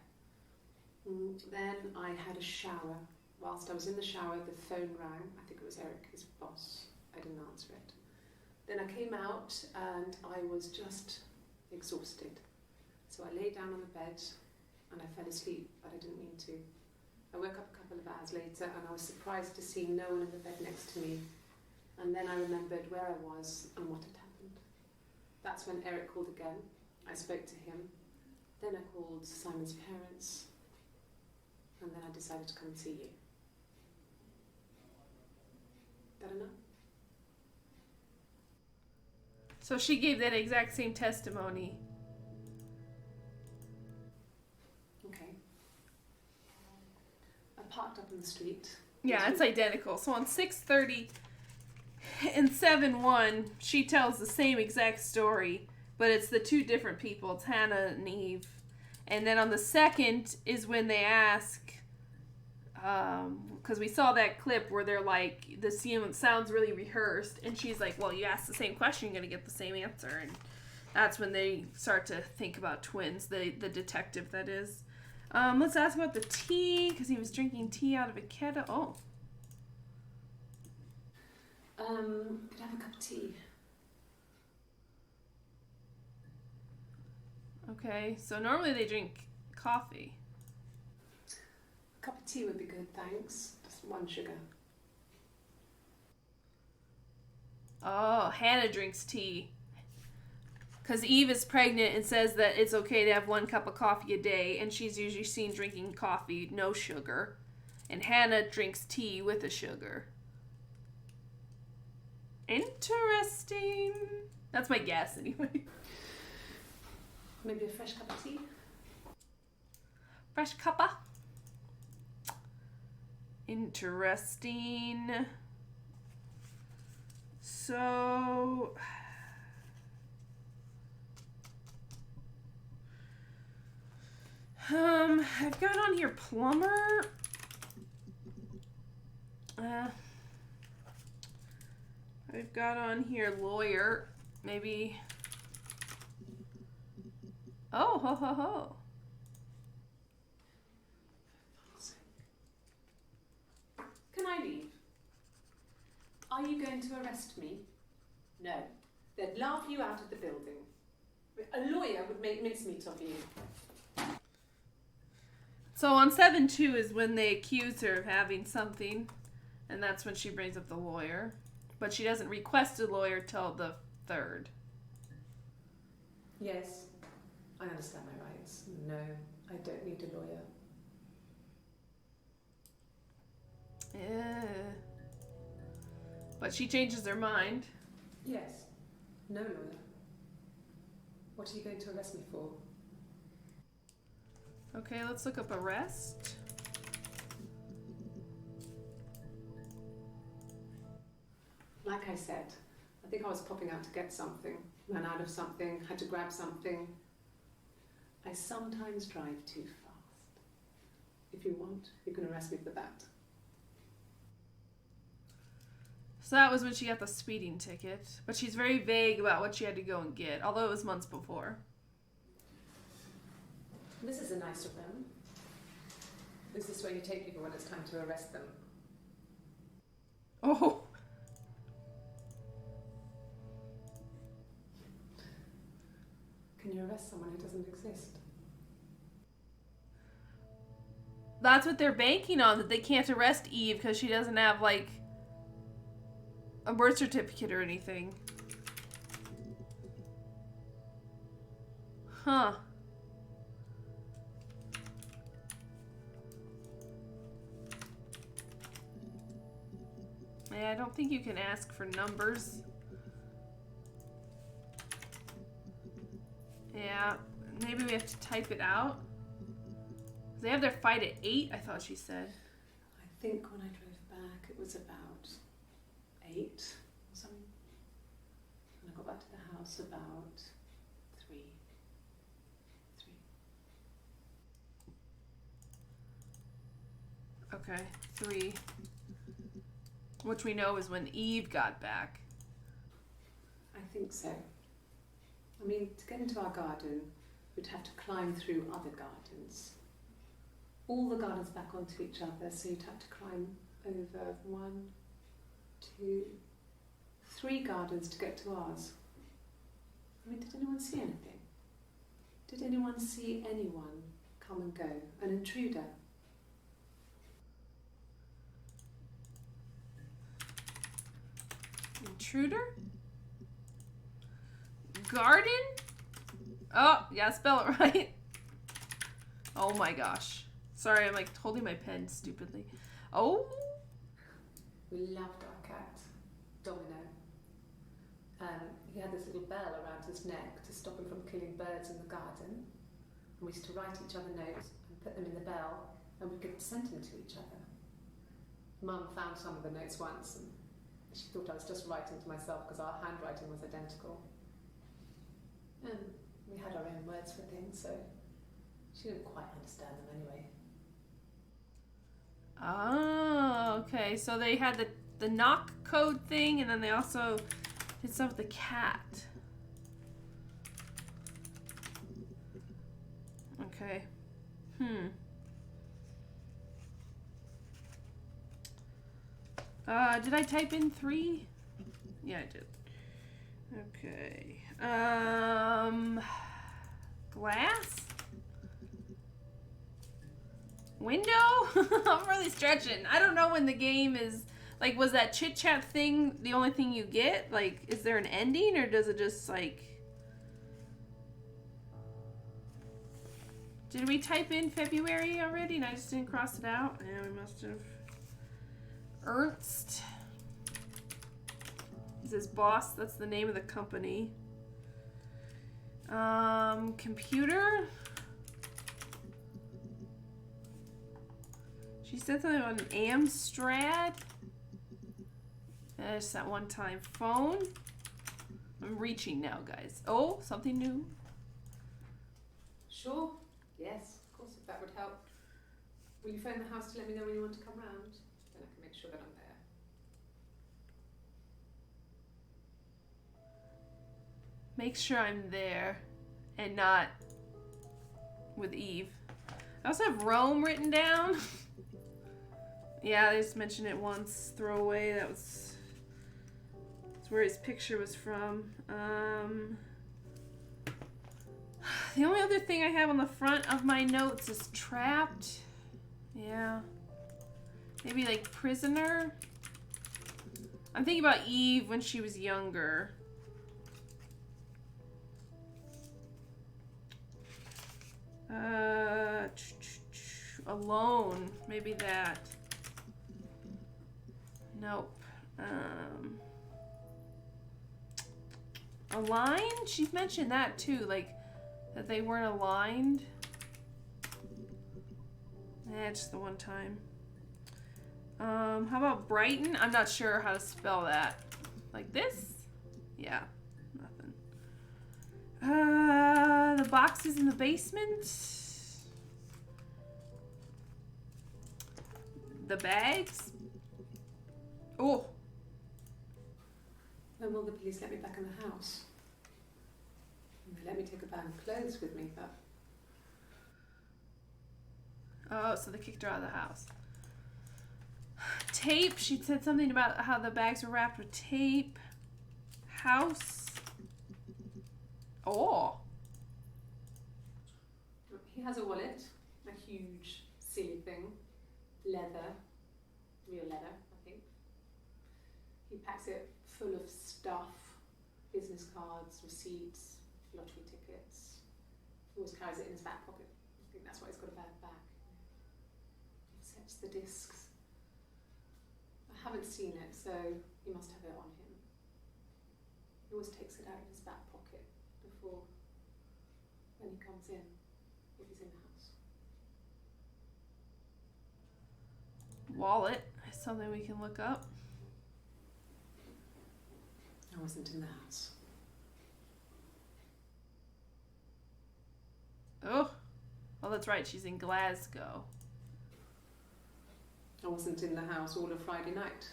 Speaker 2: Then I had a shower. Whilst I was in the shower, the phone rang. I think it was Eric, his boss. I didn't answer it. Then I came out and I was just exhausted. So I lay down on the bed and I fell asleep, but I didn't mean to. I woke up a couple of hours later and I was surprised to see no one in the bed next to me. And then I remembered where I was and what had happened. That's when Eric called again. I spoke to him. Then I called Simon's parents. And then I decided to come and see you. That enough?
Speaker 1: So she gave that exact same testimony.
Speaker 2: Okay. I parked up in the street.
Speaker 1: Yeah, it's identical. So on 6:30 and 7:1, she tells the same exact story, but it's the two different people. It's Hannah and Eve. And then on the 2nd is when they ask, because we saw that clip where they're like, the scene sounds really rehearsed, and she's like, well, you ask the same question, you're going to get the same answer. And that's when they start to think about twins, the detective, that is. Let's ask about the tea, because he was drinking tea out of a kettle. Oh.
Speaker 2: Could I have a cup of tea?
Speaker 1: Okay, so normally they drink coffee.
Speaker 2: A cup of tea would be good, thanks. Just 1 sugar.
Speaker 1: Oh, Hannah drinks tea. Because Eve is pregnant and says that it's okay to have 1 cup of coffee a day, and she's usually seen drinking coffee, no sugar. And Hannah drinks tea with a sugar. Interesting. That's my guess, anyway.
Speaker 2: Maybe a fresh cup of tea?
Speaker 1: Fresh cuppa. Interesting. So... I've got on here plumber. I've got on here lawyer. Maybe... Oh, ho, ho, ho.
Speaker 2: Can I leave? Are you going to arrest me? No. They'd laugh you out of the building. A lawyer would make mincemeat of you.
Speaker 1: So on 7-2 is when they accuse her of having something, and that's when she brings up the lawyer. But she doesn't request a lawyer till the 3rd.
Speaker 2: Yes, I understand my rights. No, I don't need a lawyer.
Speaker 1: Yeah. But she changes her mind.
Speaker 2: Yes, no lawyer. What are you going to arrest me for?
Speaker 1: Okay, let's look up arrest.
Speaker 2: Like I said, I think I was popping out to get something, ran out of something, had to grab something. I sometimes drive too fast. If you want, you can arrest me for that.
Speaker 1: So that was when she got the speeding ticket. But she's very vague about what she had to go and get, although it was months before.
Speaker 2: This is a nicer room. Is this where you take people when it's time to arrest them?
Speaker 1: Oh.
Speaker 2: Can you arrest someone who doesn't exist?
Speaker 1: That's what they're banking on, that they can't arrest Eve because she doesn't have, like, a birth certificate or anything. Huh. Yeah, I don't think you can ask for numbers. Yeah, maybe we have to type it out. They have their fight at 8, I thought she said.
Speaker 2: I think when I drove back, it was about 8 or something. And I got back to the house about 3.
Speaker 1: Okay, 3. Which we know is when Eve got back.
Speaker 2: I think so. I mean, to get into our garden, we'd have to climb through other gardens. all the gardens back onto each other, so you'd have to climb over 1, 2, 3 gardens to get to ours. I mean, did anyone see anything? Did anyone see anyone come and go? An intruder?
Speaker 1: Intruder? Garden? Oh, yeah, spell it right. Oh my gosh. Sorry, I'm like holding my pen stupidly. Oh.
Speaker 2: We loved our cat, Domino. He had this little bell around his neck to stop him from killing birds in the garden. And we used to write each other notes and put them in the bell, and we could send them to each other. Mum found some of the notes once, and she thought I was just writing to myself because our handwriting was identical. And we had our own words for things, so she didn't quite understand them anyway.
Speaker 1: Oh, okay. So they had the knock code thing, and then they also did stuff with the cat. Okay. Did I type in 3? Yeah, I did. Okay. Glass? Window? I'm really stretching. I don't know when the game is, like, was that chit chat thing the only thing you get? Like, is there an ending, or does it just, like... Did we type in February already and I just didn't cross it out? Yeah, we must have. Ernst. He says boss, that's the name of the company. Computer. She said something about an Amstrad. That's that one time. Phone. I'm reaching now, guys. Oh, something new.
Speaker 2: Sure. Yes, of course, if that would help. Will you phone the house to let me know when you want to come round? Then I can make sure that I'm there.
Speaker 1: Make sure I'm there and not with Eve. I also have Rome written down. Yeah, I just mentioned it once. Throwaway. That's where his picture was from. The only other thing I have on the front of my notes is trapped. Yeah. Maybe like prisoner. I'm thinking about Eve when she was younger. Alone. Maybe that. Nope. Aligned? She's mentioned that too, like that they weren't aligned. Just the one time. How about Brighton? I'm not sure how to spell that. Like this? Yeah, nothing. The boxes in the basement. The bags. Oh.
Speaker 2: When will the police let me back in the house? They let me take a bag of clothes with me, but...
Speaker 1: Oh, so they kicked her out of the house. Tape. She said something about how the bags were wrapped with tape. House. Oh.
Speaker 2: He has a wallet. A huge, silly thing. Leather. Real leather, I think. He packs it full of stuff. Business cards, receipts, lottery tickets. He always carries it in his back pocket. I think that's why he's got a bag back. He sets the discs. I haven't seen it, so he must have it on him. He always takes it out of his back pocket before when he comes in, if he's in the house.
Speaker 1: Wallet. Something we can look up.
Speaker 2: I wasn't in the house.
Speaker 1: Oh. Oh, that's right. She's in Glasgow.
Speaker 2: I wasn't in the house all of Friday night.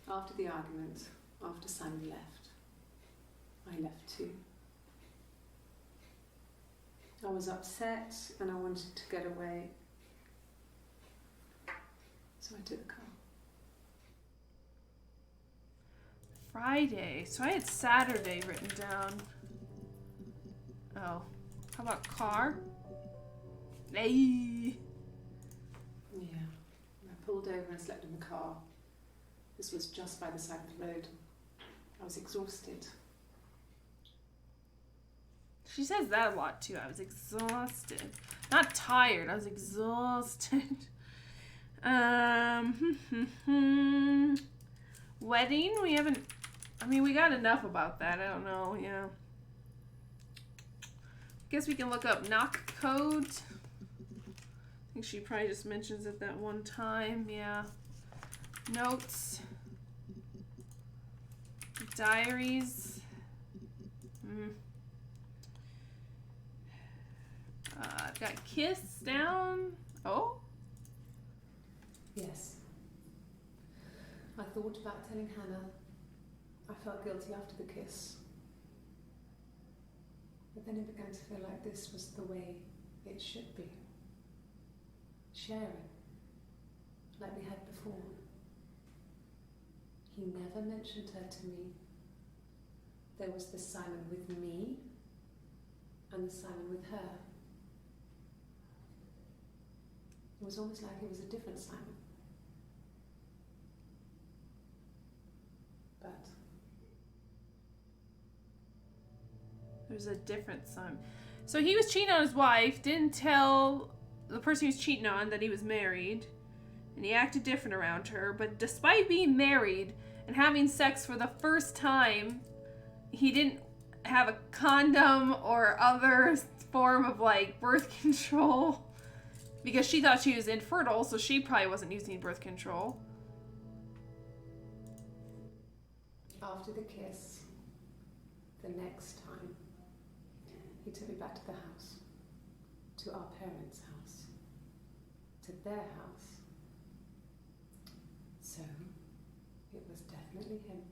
Speaker 2: After the argument, after Simon left, I left too. I was upset and I wanted to get away. So I took the car.
Speaker 1: Friday. So I had Saturday written down. Oh. How about car? Hey.
Speaker 2: Yeah. I pulled over and slept in the car. This was just by the side of the road. I was exhausted.
Speaker 1: She says that a lot too. I was exhausted. Not tired. I was exhausted. Wedding? We haven't... I mean, we got enough about that. I don't know, yeah. Guess we can look up knock code. I think she probably just mentions it that one time, yeah. Notes. Diaries. I've got kiss down. Oh?
Speaker 2: Yes. I thought about telling Hannah. I felt guilty after the kiss. But then it began to feel like this was the way it should be. Sharing, like we had before. He never mentioned her to me. There was the Simon with me and the Simon with her. It was almost like it was a different Simon. But
Speaker 1: there's a different Simon. So he was cheating on his wife, didn't tell the person he was cheating on that he was married, and he acted different around her. But despite being married and having sex for the first time, he didn't have a condom or other form of like birth control because she thought she was infertile, so she probably wasn't using birth control.
Speaker 2: after the kiss, the next time, he took me back to the house, to our parents' house, to their house. So, it was definitely him.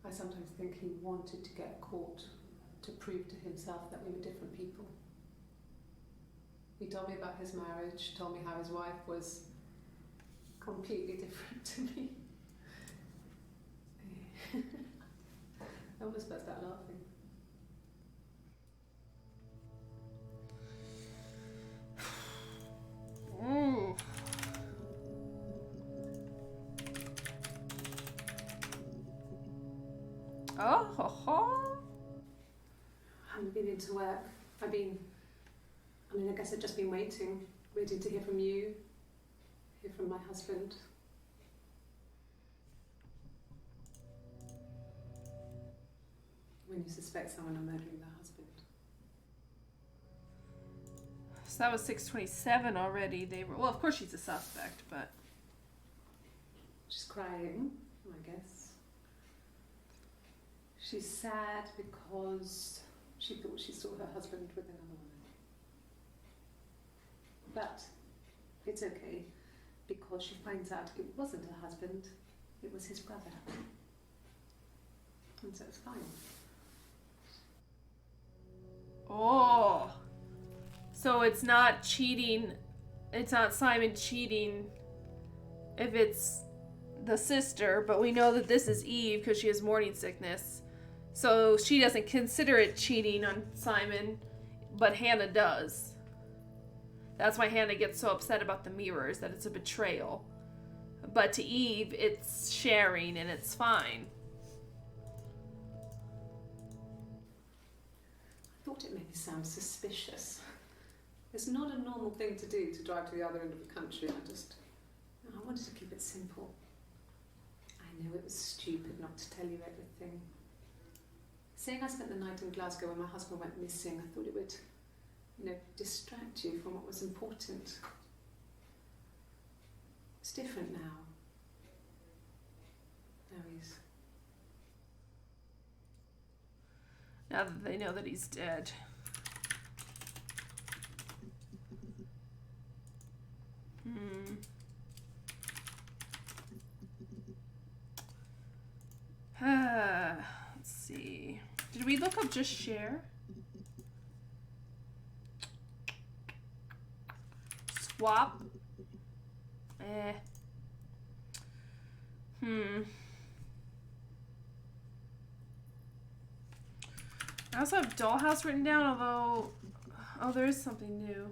Speaker 2: I sometimes think he wanted to get caught to prove to himself that we were different people. He told me about his marriage, told me how his wife was completely different to me. I almost burst out laughing.
Speaker 1: Ooh. Oh, ho, ho.
Speaker 2: I haven't been into work. I guess I've just been waiting to hear from you, hear from my husband. When you suspect someone of murdering their husband.
Speaker 1: So that was 627 already. They were, well, of course she's a suspect, but
Speaker 2: She's crying, I guess. She's sad because she thought she saw her husband with another woman. But it's okay, because she finds out it wasn't her husband, it was his brother. And so it's fine.
Speaker 1: oh, so it's not cheating. It's not Simon cheating if it's the sister, but we know that this is Eve because she has morning sickness. So she doesn't consider it cheating on Simon, but Hannah does. That's why Hannah gets so upset about the mirrors, that it's a betrayal. But to Eve, it's sharing and it's fine.
Speaker 2: I thought it made me sound suspicious. It's not a normal thing to do, to drive to the other end of the country. I wanted to keep it simple. I know it was stupid not to tell you everything. Saying I spent the night in Glasgow when my husband went missing, I thought it would, distract you from what was important. It's different now. Now he's...
Speaker 1: Now that they know that he's dead. Let's see. Did we look up just share? swap. I also have dollhouse written down, although... Oh, there is something new.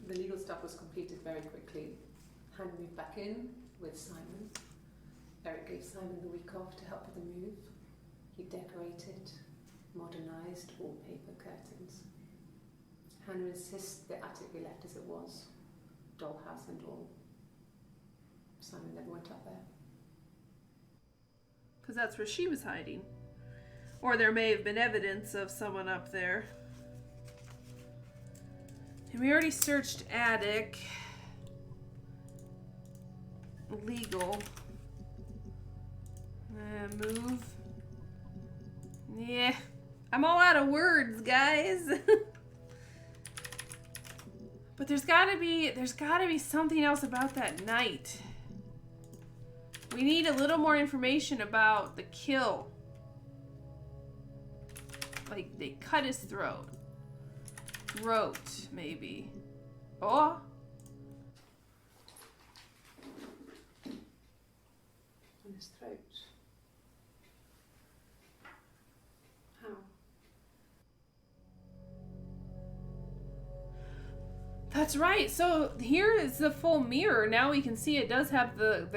Speaker 2: The legal stuff was completed very quickly. Hannah moved back in with Simon. Eric gave Simon the week off to help with the move. He decorated, modernised wallpaper, curtains. Hannah insists the attic be left as it was, dollhouse and all. Simon never went up there.
Speaker 1: Because that's where she was hiding. Or there may have been evidence of someone up there. And we already searched attic. Legal. Move. Yeah. I'm all out of words, guys. But there's gotta be something else about that night. We need a little more information about the kill. Like, they cut his throat. Throat, maybe. Oh!
Speaker 2: On his throat. How?
Speaker 1: That's right. So here is the full mirror. Now we can see it does have the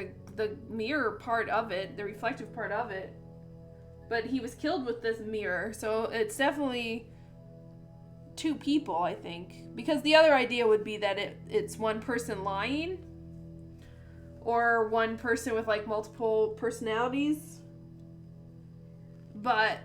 Speaker 1: mirror part of it, the reflective part of it. But he was killed with this mirror, so it's definitely two people, I think. Because the other idea would be that it's one person lying, or one person with like multiple personalities. But,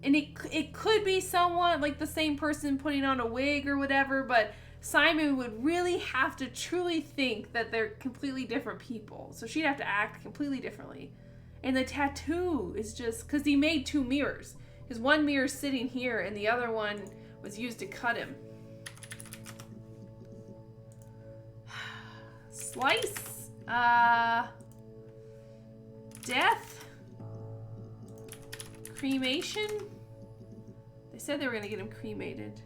Speaker 1: and it could be someone, like the same person putting on a wig or whatever, but Simon would really have to truly think that they're completely different people. So she'd have to act completely differently. And the tattoo is just, because he made two mirrors. His one mirror sitting here and the other one was used to cut him. Slice. Death. Cremation. They said they were going to get him cremated.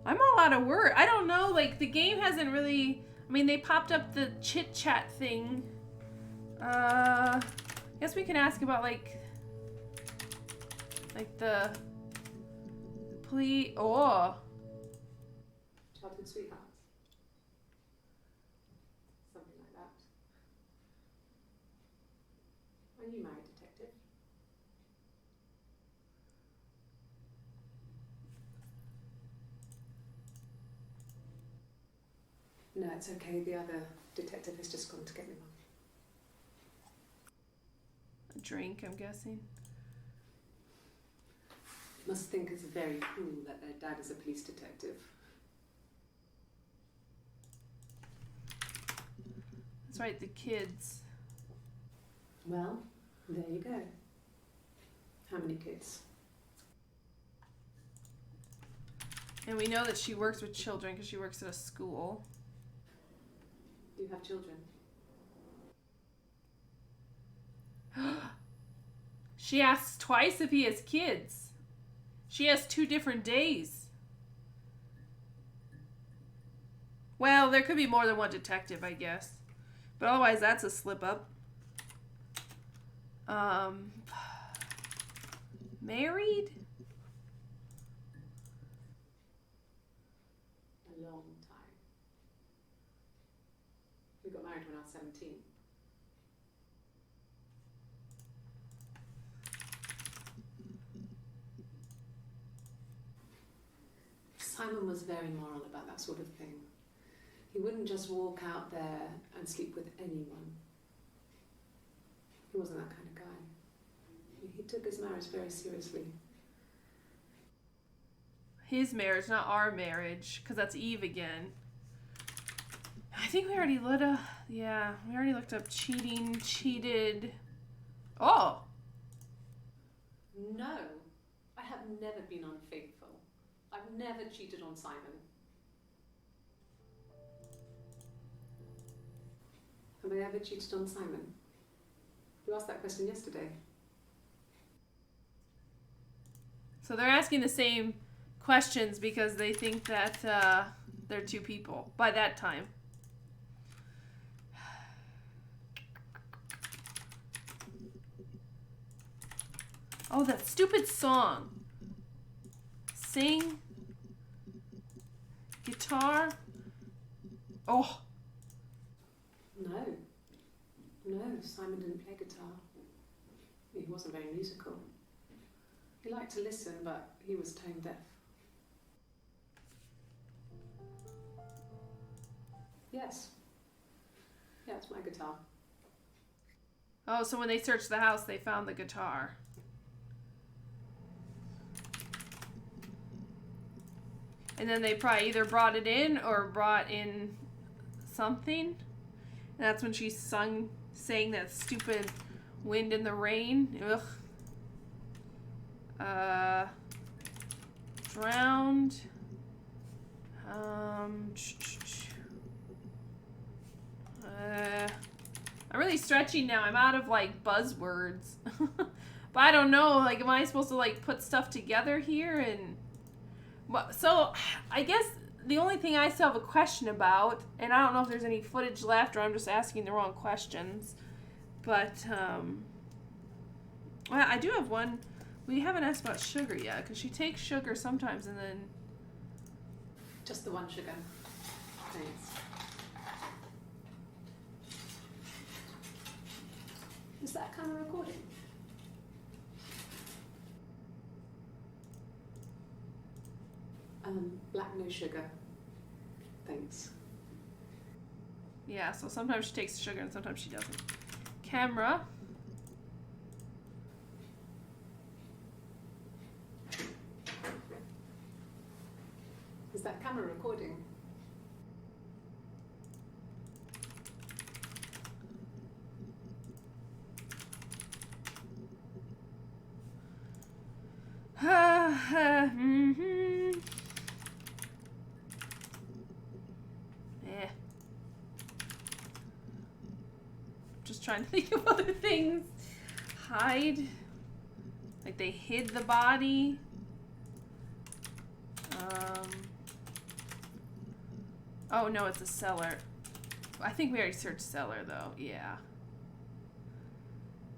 Speaker 1: I'm all out of words. I don't know, like, the game hasn't really... I mean, they popped up the chit-chat thing. I guess we can ask about, like the plea... Oh.
Speaker 2: Childhood sweethearts. Something like that. Are you married, detective? No, it's okay. The other detective has just gone to get me one.
Speaker 1: A drink, I'm guessing.
Speaker 2: Must think it's very cool that their dad is a police detective.
Speaker 1: That's right, the kids.
Speaker 2: Well, there you go. How many kids?
Speaker 1: And we know that she works with children because she works at a school.
Speaker 2: Do you have children?
Speaker 1: She asks twice if he has kids. She has 2 different days. Well, there could be more than one detective, I guess. But otherwise, that's a slip up. Married?
Speaker 2: A long time. We got married when I was 17. Simon was very moral about that sort of thing. He wouldn't just walk out there and sleep with anyone. He wasn't that kind of guy. He took his marriage very seriously.
Speaker 1: His marriage, not our marriage, because that's Eve again. I think we already looked up cheating, cheated. Oh!
Speaker 2: No, I have never been unfaithful. I've never cheated on Simon. Have I ever cheated on Simon? You asked that question yesterday.
Speaker 1: So they're asking the same questions because they think that they're two people by that time. Oh, that stupid song. Sing. Guitar. Oh.
Speaker 2: No. No, Simon didn't play guitar. He wasn't very musical. He liked to listen, but he was tone deaf. Yes. Yeah, it's my guitar.
Speaker 1: Oh, so when they searched the house, they found the guitar. And then they probably either brought it in or brought in something. And that's when she sang that stupid Wind in the Rain. Ugh. Drowned. I'm really stretching now. I'm out of like buzzwords. But I don't know, like, am I supposed to like put stuff together here? And so I guess the only thing I still have a question about, and I don't know if there's any footage left or I'm just asking the wrong questions, but well, I do have one. We haven't asked about sugar yet, because she takes sugar sometimes and then...
Speaker 2: Just the one sugar. Thanks. Is that kind of recording? Black no sugar. Thanks.
Speaker 1: Yeah, so sometimes she takes sugar and sometimes she doesn't. Camera.
Speaker 2: Is that camera recording?
Speaker 1: Just trying to think of other things. Hide. Like they hid the body. Oh no, it's a cellar. I think we already searched cellar though. Yeah.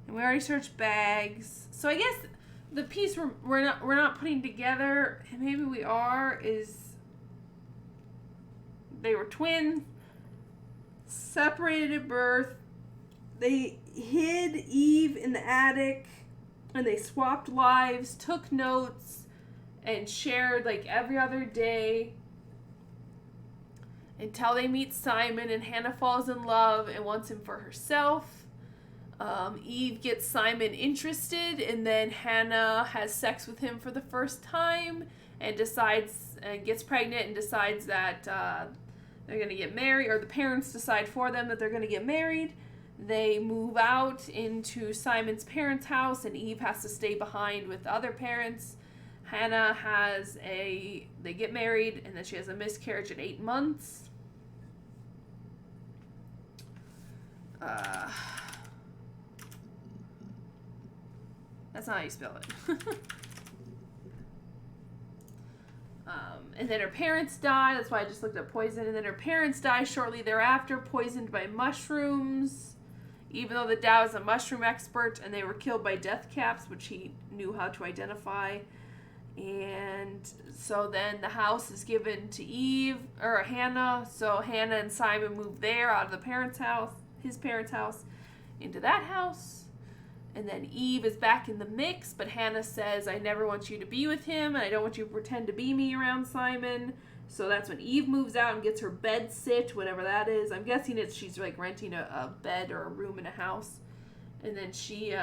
Speaker 1: And we already searched bags. So I guess the piece we're not putting together, and maybe we are, is they were twins, separated at birth. They hid Eve in the attic, and they swapped lives, took notes, and shared like every other day until they meet Simon, and Hannah falls in love and wants him for herself. Eve gets Simon interested, and then Hannah has sex with him for the first time and gets pregnant and decides that they're going to get married, or the parents decide for them that they're going to get married. They move out into Simon's parents' house, and Eve has to stay behind with the other parents. Hannah they get married, and then she has a miscarriage at 8 months. That's not how you spell it. And then her parents die. That's why I just looked up poison. And then her parents die shortly thereafter, poisoned by mushrooms. Even though the dad was a mushroom expert, and they were killed by death caps, which he knew how to identify. And so then the house is given to Hannah. So Hannah and Simon move there out of his parents' house, into that house. And then Eve is back in the mix, but Hannah says, I never want you to be with him, and I don't want you to pretend to be me around Simon. So that's when Eve moves out and gets her bed sit, whatever that is. I'm guessing she's like renting a bed or a room in a house. And then she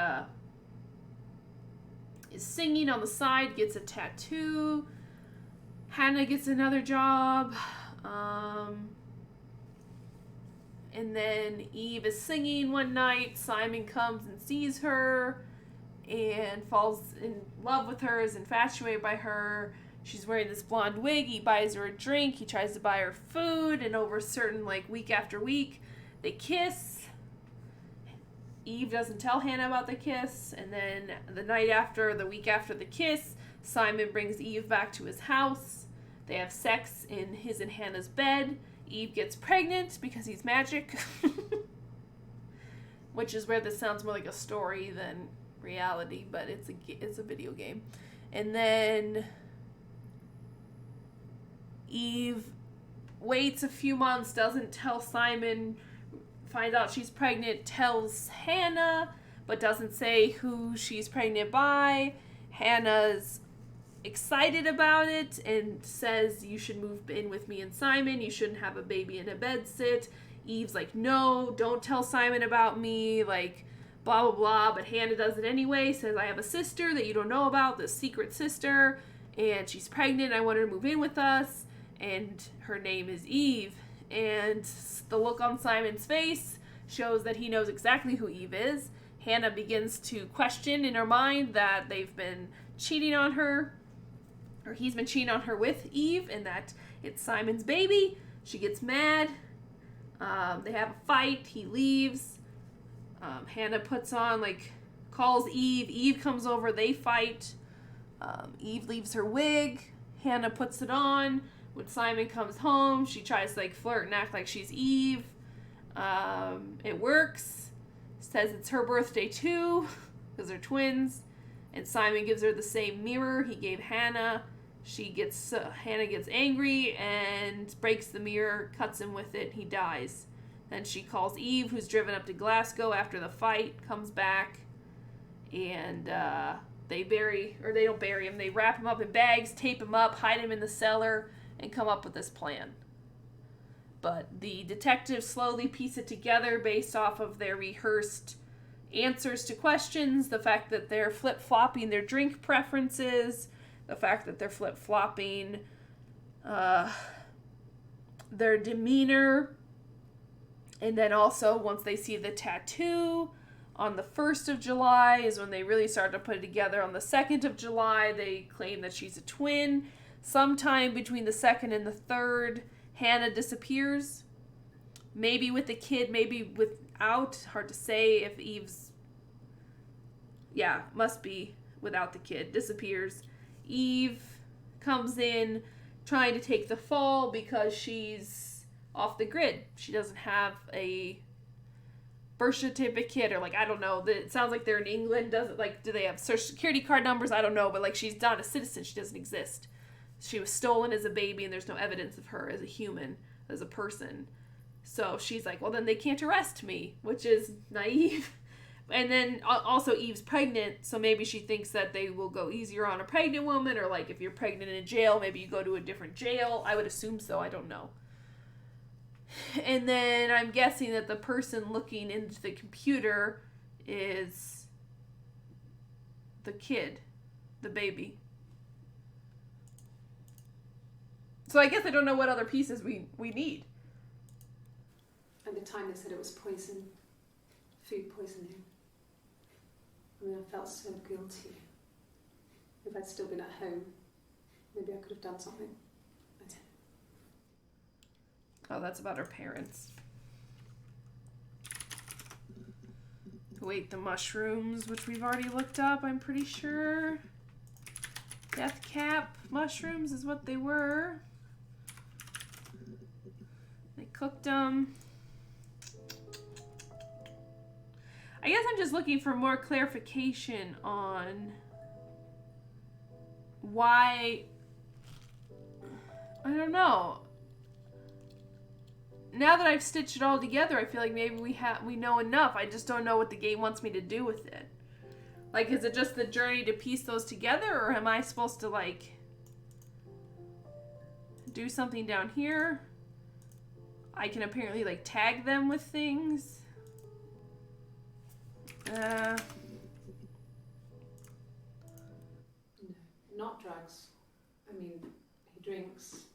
Speaker 1: is singing on the side, gets a tattoo. Hannah gets another job. And then Eve is singing one night. Simon comes and sees her and falls in love with her, is infatuated by her. She's wearing this blonde wig. He buys her a drink. He tries to buy her food. And over certain, like, week after week, they kiss. Eve doesn't tell Hannah about the kiss. And then the week after the kiss, Simon brings Eve back to his house. They have sex in his and Hannah's bed. Eve gets pregnant because he's magic. Which is where this sounds more like a story than reality, but it's a video game. And then Eve waits a few months, doesn't tell Simon, finds out she's pregnant, tells Hannah, but doesn't say who she's pregnant by. Hannah's excited about it and says, you should move in with me and Simon, you shouldn't have a baby in a bed sit. Eve's like, no, don't tell Simon about me, like, blah, blah, blah. But Hannah does it anyway, says, I have a sister that you don't know about, this secret sister, and she's pregnant, I want her to move in with us, and her name is Eve. And the look on Simon's face shows that he knows exactly who Eve is. Hannah begins to question in her mind that they've been cheating on her, or he's been cheating on her with Eve, and that it's Simon's baby. She gets mad. They have a fight. He leaves. Hannah calls Eve. Eve comes over. They fight. Eve leaves her wig. Hannah puts it on. When Simon comes home, she tries to flirt and act like she's Eve. It works. Says it's her birthday too, because they're twins. And Simon gives her the same mirror he gave Hannah. Hannah gets angry and breaks the mirror, cuts him with it. He dies. Then she calls Eve, who's driven up to Glasgow after the fight, comes back, and they don't bury him. They wrap him up in bags, tape him up, hide him in the cellar, and come up with this plan. But the detectives slowly piece it together based off of their rehearsed answers to questions, the fact that they're flip-flopping their drink preferences, the fact that they're flip-flopping their demeanor, and then also once they see the tattoo on the 1st of July is when they really start to put it together. On the 2nd of July, they claim that she's a twin. Sometime between the 2nd and the 3rd, Hannah disappears. Maybe with the kid, maybe without. Hard to say if Eve's... Yeah, must be without the kid. Disappears. Eve comes in trying to take the fall because she's off the grid. She doesn't have a birth certificate, or I don't know. It sounds like they're in England. Do they have social security card numbers? I don't know, but she's not a citizen. She doesn't exist. She was stolen as a baby, and there's no evidence of her as a human, as a person. So she's like, well, then they can't arrest me, which is naive. And then also Eve's pregnant, so maybe she thinks that they will go easier on a pregnant woman, or if you're pregnant in a jail, maybe you go to a different jail. I would assume so. I don't know. And then I'm guessing that the person looking into the computer is the kid, the baby. So I guess I don't know what other pieces we need.
Speaker 2: At the time they said it was poison, food poisoning. I felt so guilty. If I'd still been at home, maybe I could have done something. I didn't.
Speaker 1: Oh, that's about her parents. Who ate the mushrooms, which we've already looked up, I'm pretty sure. Death cap mushrooms is what they were. They cooked them. I guess I'm just looking for more clarification on why. I don't know. Now that I've stitched it all together, I feel like maybe we know enough. I just don't know what the game wants me to do with it. Is it just the journey to piece those together, or am I supposed to do something down here? I can apparently tag them with things.
Speaker 2: No, not drugs. I mean, he drinks,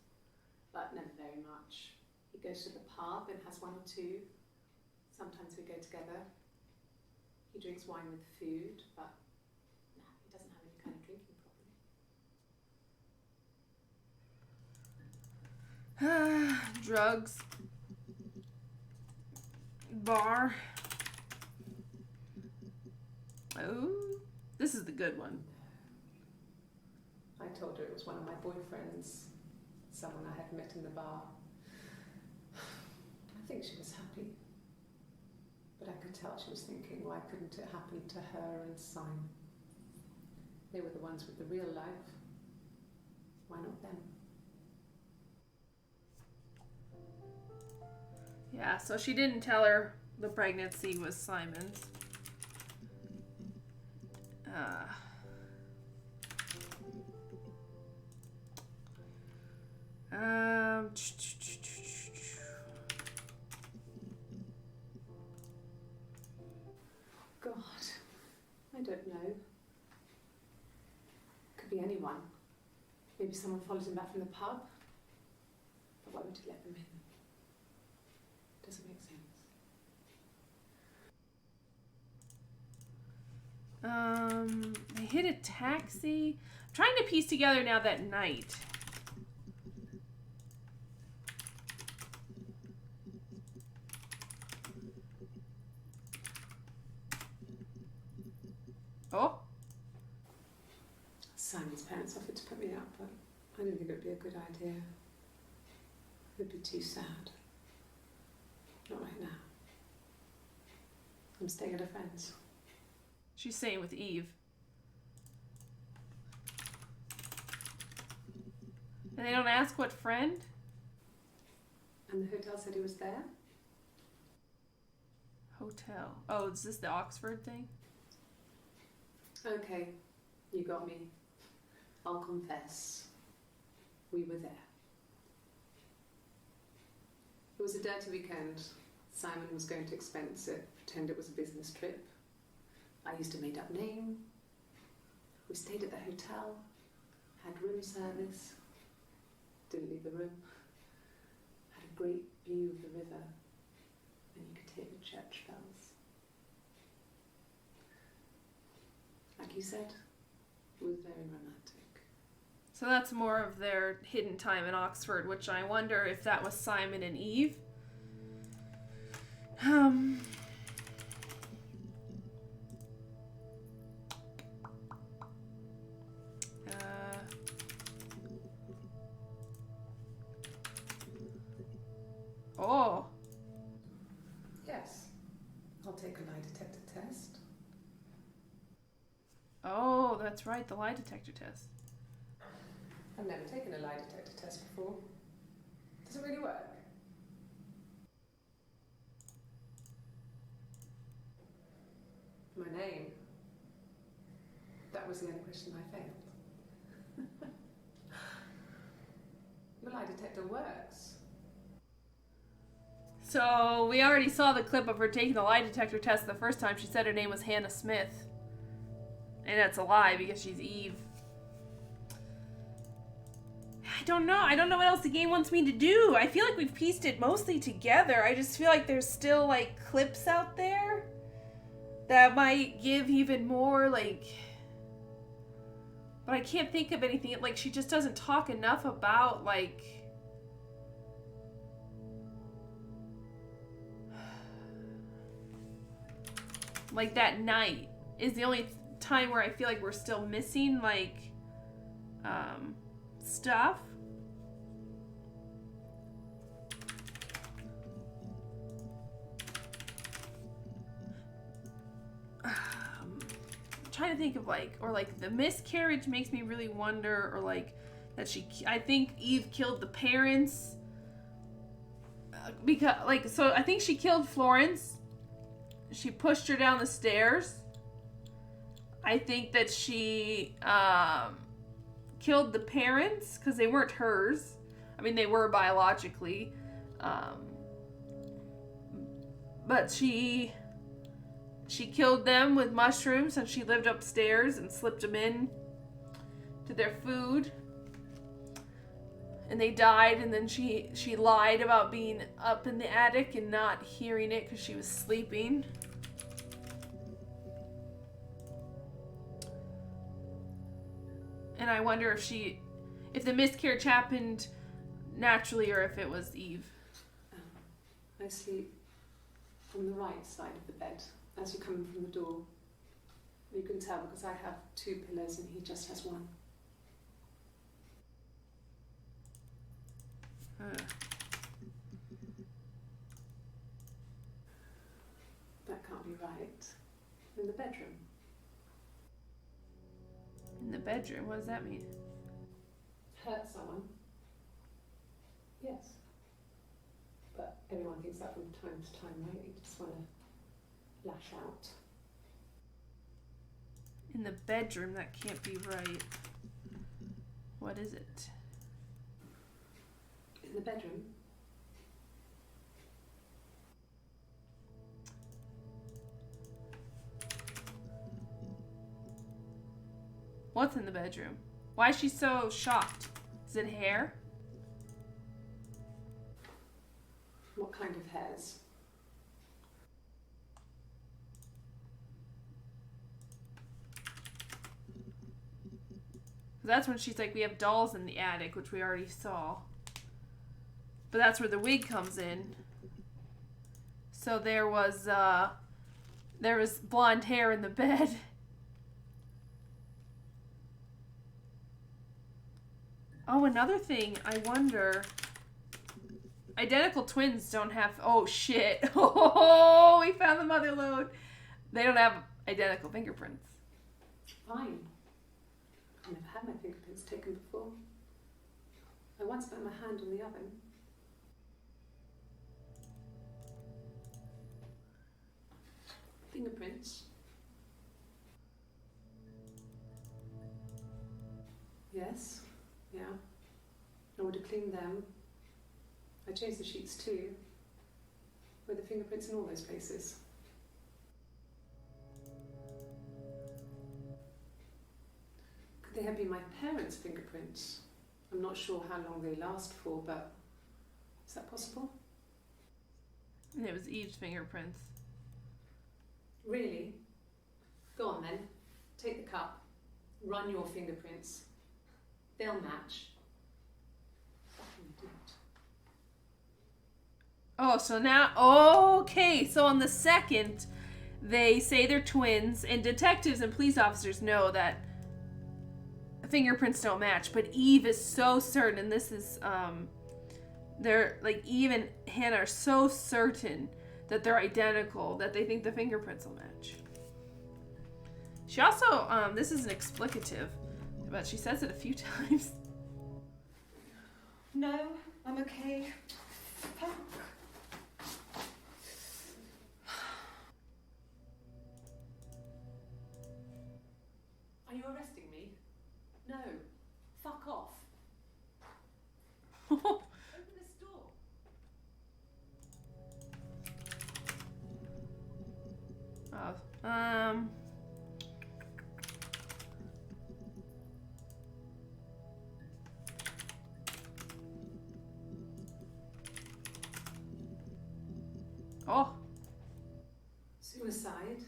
Speaker 2: but never very much. He goes to the pub and has one or two. Sometimes we go together. He drinks wine with food, but no, he doesn't have any kind of drinking problem.
Speaker 1: Drugs. Bar. Oh, this is the good one.
Speaker 2: I told her it was one of my boyfriends, someone I had met in the bar. I think she was happy. But I could tell she was thinking, why couldn't it happen to her and Simon? They were the ones with the real life. Why not them?
Speaker 1: Yeah, so she didn't tell her the pregnancy was Simon's.
Speaker 2: God, I don't know. Could be anyone. Maybe someone followed him back from the pub. But why would he let them in? Doesn't make sense.
Speaker 1: They hit a taxi. I'm trying to piece together now that night. Oh.
Speaker 2: Simon's parents offered to put me up, but I didn't think it would be a good idea. It would be too sad. Not right now. I'm staying at a friend's.
Speaker 1: She's staying with Eve. And they don't ask what friend?
Speaker 2: And the hotel said he was there?
Speaker 1: Hotel. Oh, is this the Oxford thing?
Speaker 2: Okay, you got me. I'll confess. We were there. It was a dirty weekend. Simon was going to expense it, pretend it was a business trip. I used a made-up name. We stayed at the hotel, had room service, didn't leave the room, had a great view of the river, and you could hear the church bells. Like you said, it was very romantic.
Speaker 1: So that's more of their hidden time in Oxford, which I wonder if that was Simon and Eve. Oh.
Speaker 2: Yes, I'll take a lie detector test.
Speaker 1: Oh, that's right, the lie detector test.
Speaker 2: I've never taken a lie detector test before. Does it really work? My name. That was the only question I failed. Your lie detector works.
Speaker 1: So we already saw the clip of her taking the lie detector test the first time. She said her name was Hannah Smith. And that's a lie because she's Eve. I don't know. I don't know what else the game wants me to do. I feel like we've pieced it mostly together. I just feel like there's still like clips out there that might give even more like... But I can't think of anything. Like she just doesn't talk enough about like... Like that night is the only time where I feel like we're still missing like stuff. I'm trying to think of like, or like the miscarriage makes me really wonder, or like that I think Eve killed the parents because like, so I think she killed Florence. She pushed her down the stairs. I think that she killed the parents because they weren't hers. I mean, they were biologically. But she killed them with mushrooms, and she lived upstairs and slipped them in to their food. And they died, and then she lied about being up in the attic and not hearing it because she was sleeping. And I wonder if the miscarriage happened naturally or if it was Eve.
Speaker 2: I sleep on the right side of the bed as you come in from the door. You can tell because I have two pillows and he just has one. That can't be right. In the bedroom.
Speaker 1: In the bedroom? What does that mean?
Speaker 2: Hurt someone. Yes. But everyone thinks that from time to time, right? You just want to lash out.
Speaker 1: In the bedroom? That can't be right. What is it?
Speaker 2: In the bedroom?
Speaker 1: What's in the bedroom? Why is she so shocked? Is it hair?
Speaker 2: What kind of hairs?
Speaker 1: That's when she's like, we have dolls in the attic, which we already saw. But that's where the wig comes in. So there was blonde hair in the bed. Oh, another thing, I wonder. Identical twins don't have. Oh shit! Oh, we found the mother lode. They don't have identical fingerprints.
Speaker 2: Fine. I've never had my fingerprints taken before. I once found my hand in the oven. Fingerprints. Yes. Yeah. I would have cleaned them. I changed the sheets too. Were the fingerprints in all those places? Could they have been my parents' fingerprints? I'm not sure how long they last for, but is that possible?
Speaker 1: And it was Eve's fingerprints.
Speaker 2: Really? Go on then. Take the cup. Run your fingerprints. They'll match. Fucking idiot.
Speaker 1: Oh, so now, okay, so on the second, they say they're twins, and detectives and police officers know that fingerprints don't match, but Eve is so certain, and this is, they're, like, Eve and Hannah are so certain that they're identical, that they think the fingerprints will match. She also, this is an explicative, but she says it a few times.
Speaker 3: No, I'm okay. Fuck.
Speaker 2: Are you arresting me? No. Fuck off.
Speaker 1: Oh,
Speaker 2: Open this door.
Speaker 1: Oh,
Speaker 2: Suicide?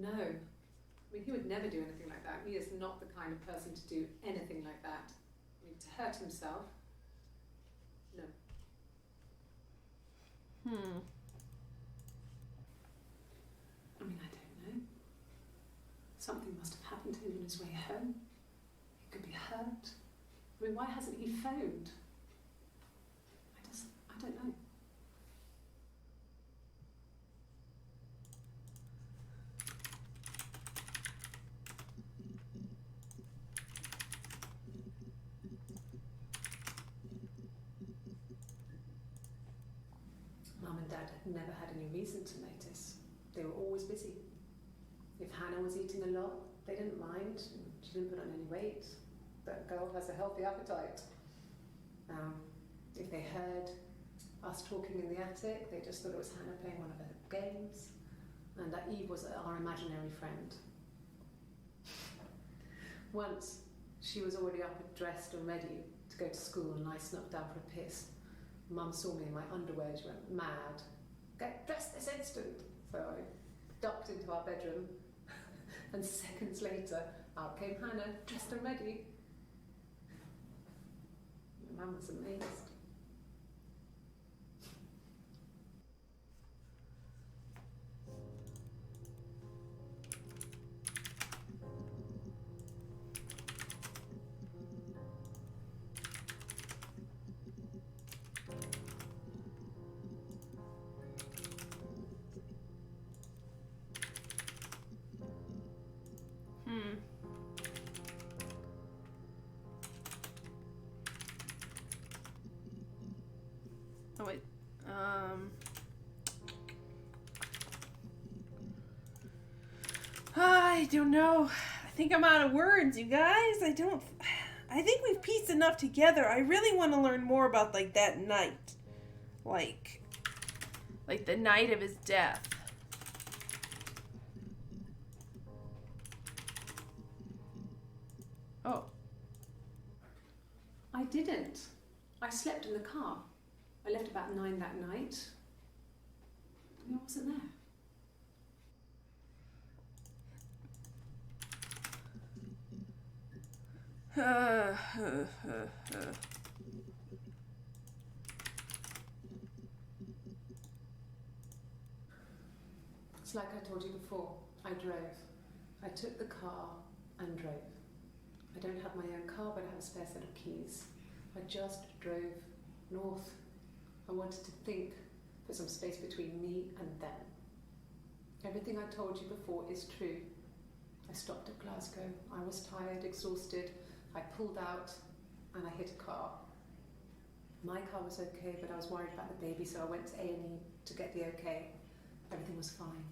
Speaker 2: No. I mean, he would never do anything like that. He is not the kind of person to do anything like that. I mean, to hurt himself? No. I mean, I don't know. Something must have happened to him on his way home. He could be hurt. I mean, why hasn't he phoned? I don't know. Mum and Dad had never had any reason to notice. They were always busy. If Hannah was eating a lot, they didn't mind. She didn't put on any weight. That girl has a healthy appetite. If they heard us talking in the attic, they just thought it was Hannah playing one of her games, and that Eve was our imaginary friend. Once, she was already up and dressed and ready to go to school, and I snuck down for a piss. Mum saw me in my underwear, she went mad. Get dressed this instant! So I ducked into our bedroom, and seconds later, out came Hannah, dressed and ready. Mum was amazed.
Speaker 1: I don't know. I think I'm out of words, you guys. I think we've pieced enough together. I really want to learn more about, like, that night. Like the night of his death. Oh.
Speaker 2: I didn't. I slept in the car. I left about 9 that night. I wasn't there. It's like I told you before. I drove. I took the car and drove. I don't have my own car, but I have a spare set of keys. I just drove north. I wanted to think, put some space between me and them. Everything I told you before is true. I stopped at Glasgow. I was tired, exhausted. I pulled out and I hit a car. My car was okay, but I was worried about the baby, so I went to A&E to get the okay. Everything was fine.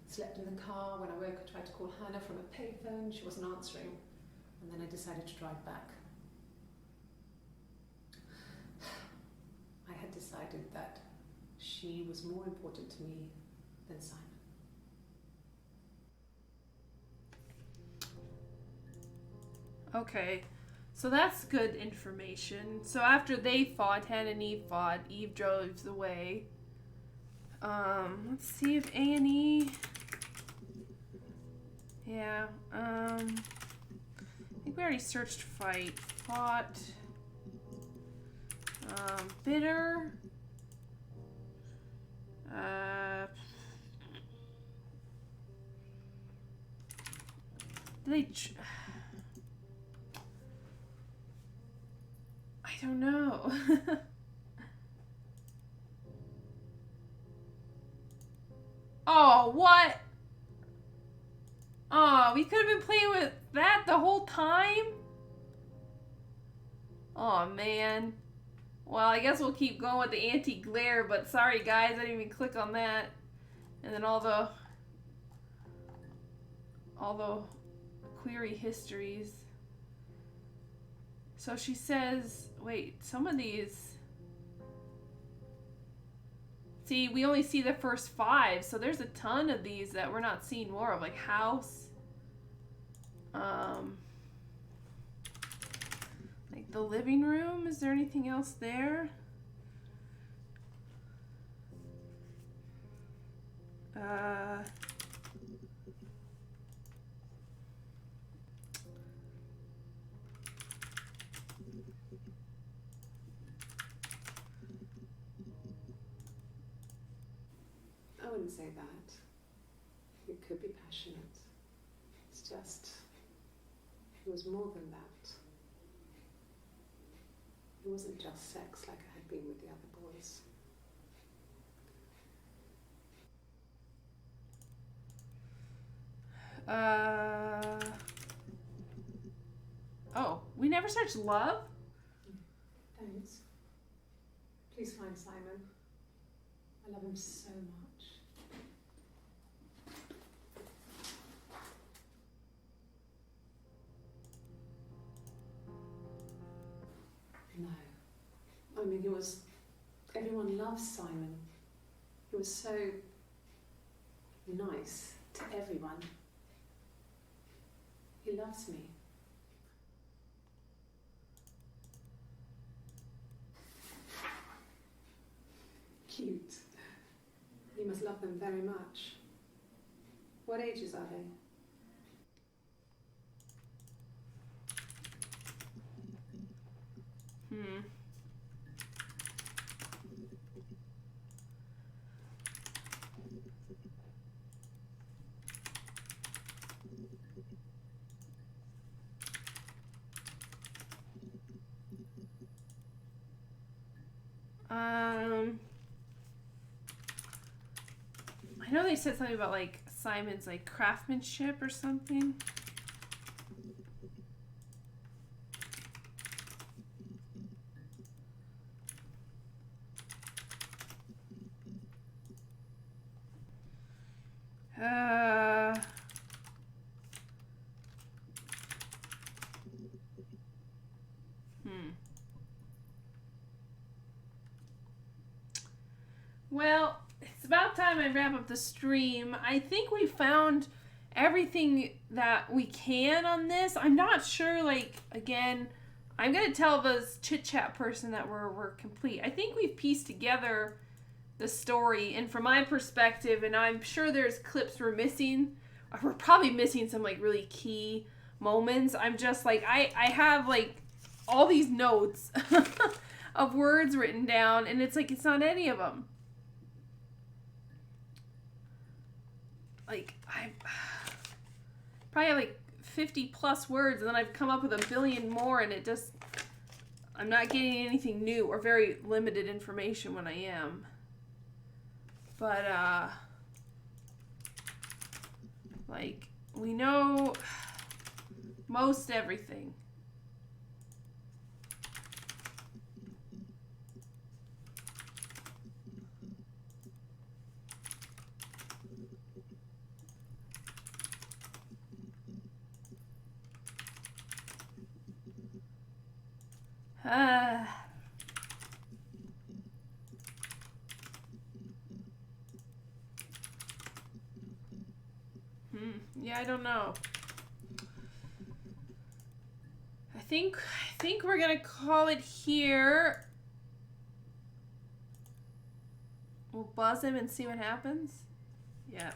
Speaker 2: Slept in the car. When I woke, I tried to call Hannah from a payphone. She wasn't answering. And then I decided to drive back. I had decided that she was more important to me than Simon.
Speaker 1: Okay, so that's good information. So after they fought, Hannah and Eve fought, Eve drove away. Let's see if A&E... Yeah, I think we already searched fight. Fought. Bitter. Did they... I don't know. Oh, what? Oh, we could have been playing with that the whole time? Oh, man. Well, I guess we'll keep going with the anti-glare, but sorry, guys, I didn't even click on that. And then all the query histories. So she says, wait, some of these... See, we only see the first 5, so there's a ton of these that we're not seeing more of, like house. Like the living room, is there anything else there?
Speaker 2: I wouldn't say that. It could be passionate. It's just, it was more than that. It wasn't just sex like I had been with the other boys.
Speaker 1: Oh, we never searched love?
Speaker 2: Thanks. Please find Simon. I love him so much. No. I mean, everyone loves Simon. He was so nice to everyone. He loves me. Cute. He must love them very much. What ages are they?
Speaker 1: I know they said something about like Simon's like craftsmanship or something. Well, it's about time I wrap up the stream. I think we found everything that we can on this. I'm not sure, like, again, I'm going to tell this chit-chat person that we're complete. I think we've pieced together the story, and from my perspective, and I'm sure there's clips we're missing. We're probably missing some, like, really key moments. I'm just, like, I have, like, all these notes of words written down, and it's, like, it's not any of them. Like, I probably have like 50 plus words, and then I've come up with a billion more, and it just, I'm not getting anything new or very limited information when I am. But, like, we know most everything. Yeah, I don't know. I think we're gonna call it here. We'll buzz him and see what happens. Yeah.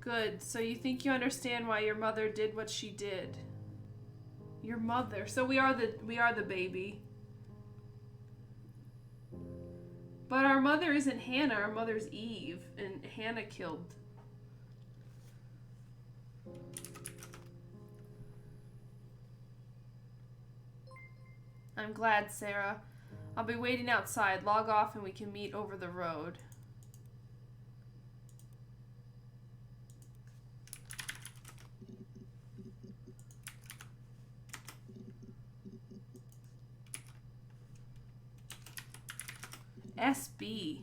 Speaker 1: Good. So you think you understand why your mother did what she did. Your mother. So we are the baby. But our mother isn't Hannah, our mother's Eve, and Hannah killed. I'm glad, Sarah. I'll be waiting outside. Log off and we can meet over the road. SB.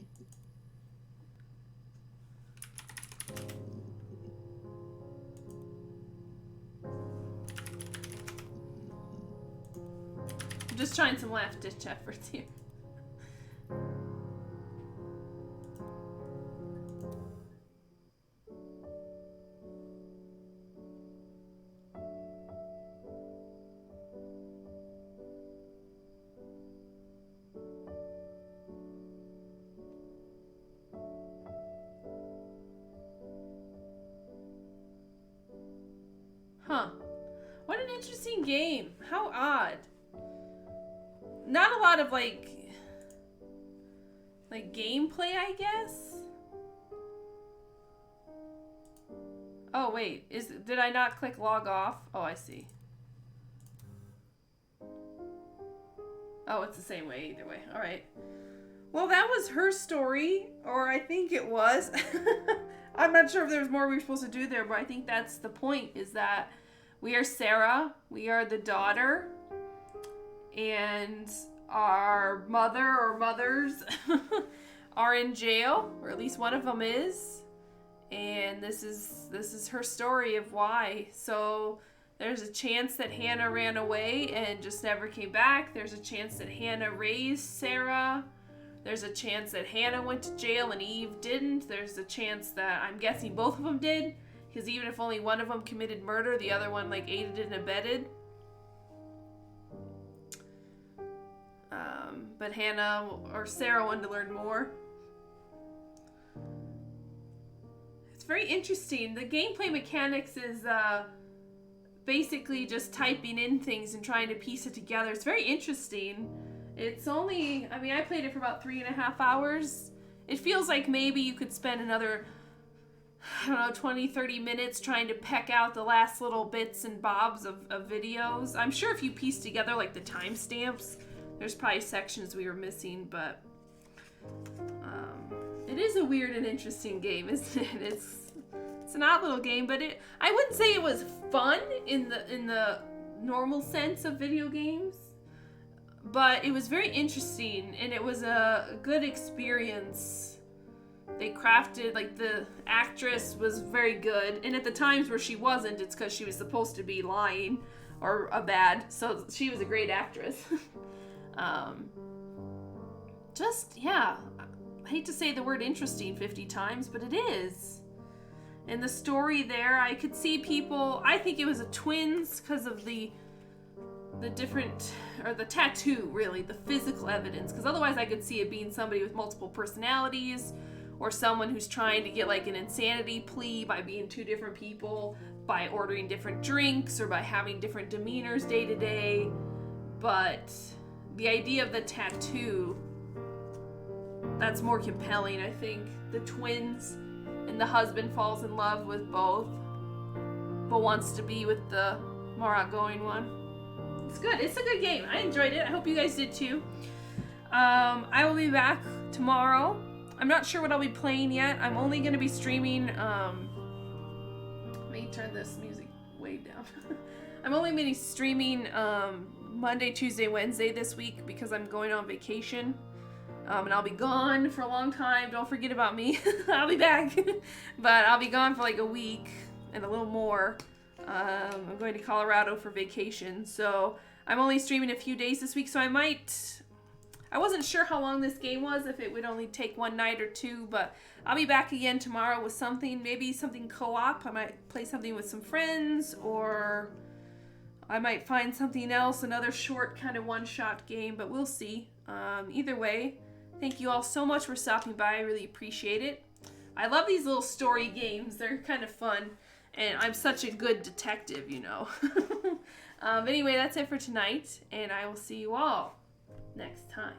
Speaker 1: I'm just trying some last ditch efforts here. Huh. What an interesting game. How odd. Not a lot of like gameplay, I guess. Oh wait, did I not click log off? Oh, I see. Oh, it's the same way either way. All right. Well, that was her story, or I think it was. I'm not sure if there's more we were supposed to do there, but I think that's the point, is that we are Sarah, we are the daughter, and our mother or mothers are in jail, or at least one of them is, and this is her story of why. So there's a chance that Hannah ran away and just never came back. There's a chance that Hannah raised Sarah. There's a chance that Hannah went to jail and Eve didn't. There's a chance that, I'm guessing both of them did, because even if only one of them committed murder, the other one like aided and abetted. But Hannah or Sarah wanted to learn more. It's very interesting. The gameplay mechanics is basically just typing in things and trying to piece it together. It's very interesting. It's only, I mean, I played it for about 3.5 hours. It feels like maybe you could spend another, I don't know, 20, 30 minutes trying to peck out the last little bits and bobs of videos. I'm sure if you piece together like the timestamps, there's probably sections we were missing, but it is a weird and interesting game, isn't it? It's an odd little game, but I wouldn't say it was fun in the normal sense of video games. But it was very interesting, and it was a good experience. They crafted, like, the actress was very good, and at the times where she wasn't, it's because she was supposed to be lying or a bad, so she was a great actress. Just, yeah, I hate to say the word interesting 50 times, but it is. And the story there, I could see people, I think it was a twins because of the different, or the tattoo, really, the physical evidence. Because otherwise I could see it being somebody with multiple personalities, or someone who's trying to get like an insanity plea by being two different people, by ordering different drinks, or by having different demeanors day to day. But the idea of the tattoo, that's more compelling, I think. The twins, and the husband falls in love with both, but wants to be with the more outgoing one. It's good. It's a good game. I enjoyed it. I hope you guys did too. I will be back tomorrow. I'm not sure what I'll be playing yet. I'm only going to be streaming. Let me turn this music way down. I'm only going to be streaming Monday, Tuesday, Wednesday this week because I'm going on vacation. And I'll be gone for a long time. Don't forget about me. I'll be back. But I'll be gone for like a week and a little more. I'm going to Colorado for vacation. So I'm only streaming a few days this week. So I wasn't sure how long this game was, if it would only take one night or two. But I'll be back again tomorrow with something, maybe something co-op. I might play something with some friends, or I might find something else, another short kind of one-shot game. But we'll see. Either way, thank you all so much for stopping by. I really appreciate it. I love these little story games. They're kind of fun. And I'm such a good detective, you know. Anyway, that's it for tonight. And I will see you all next time.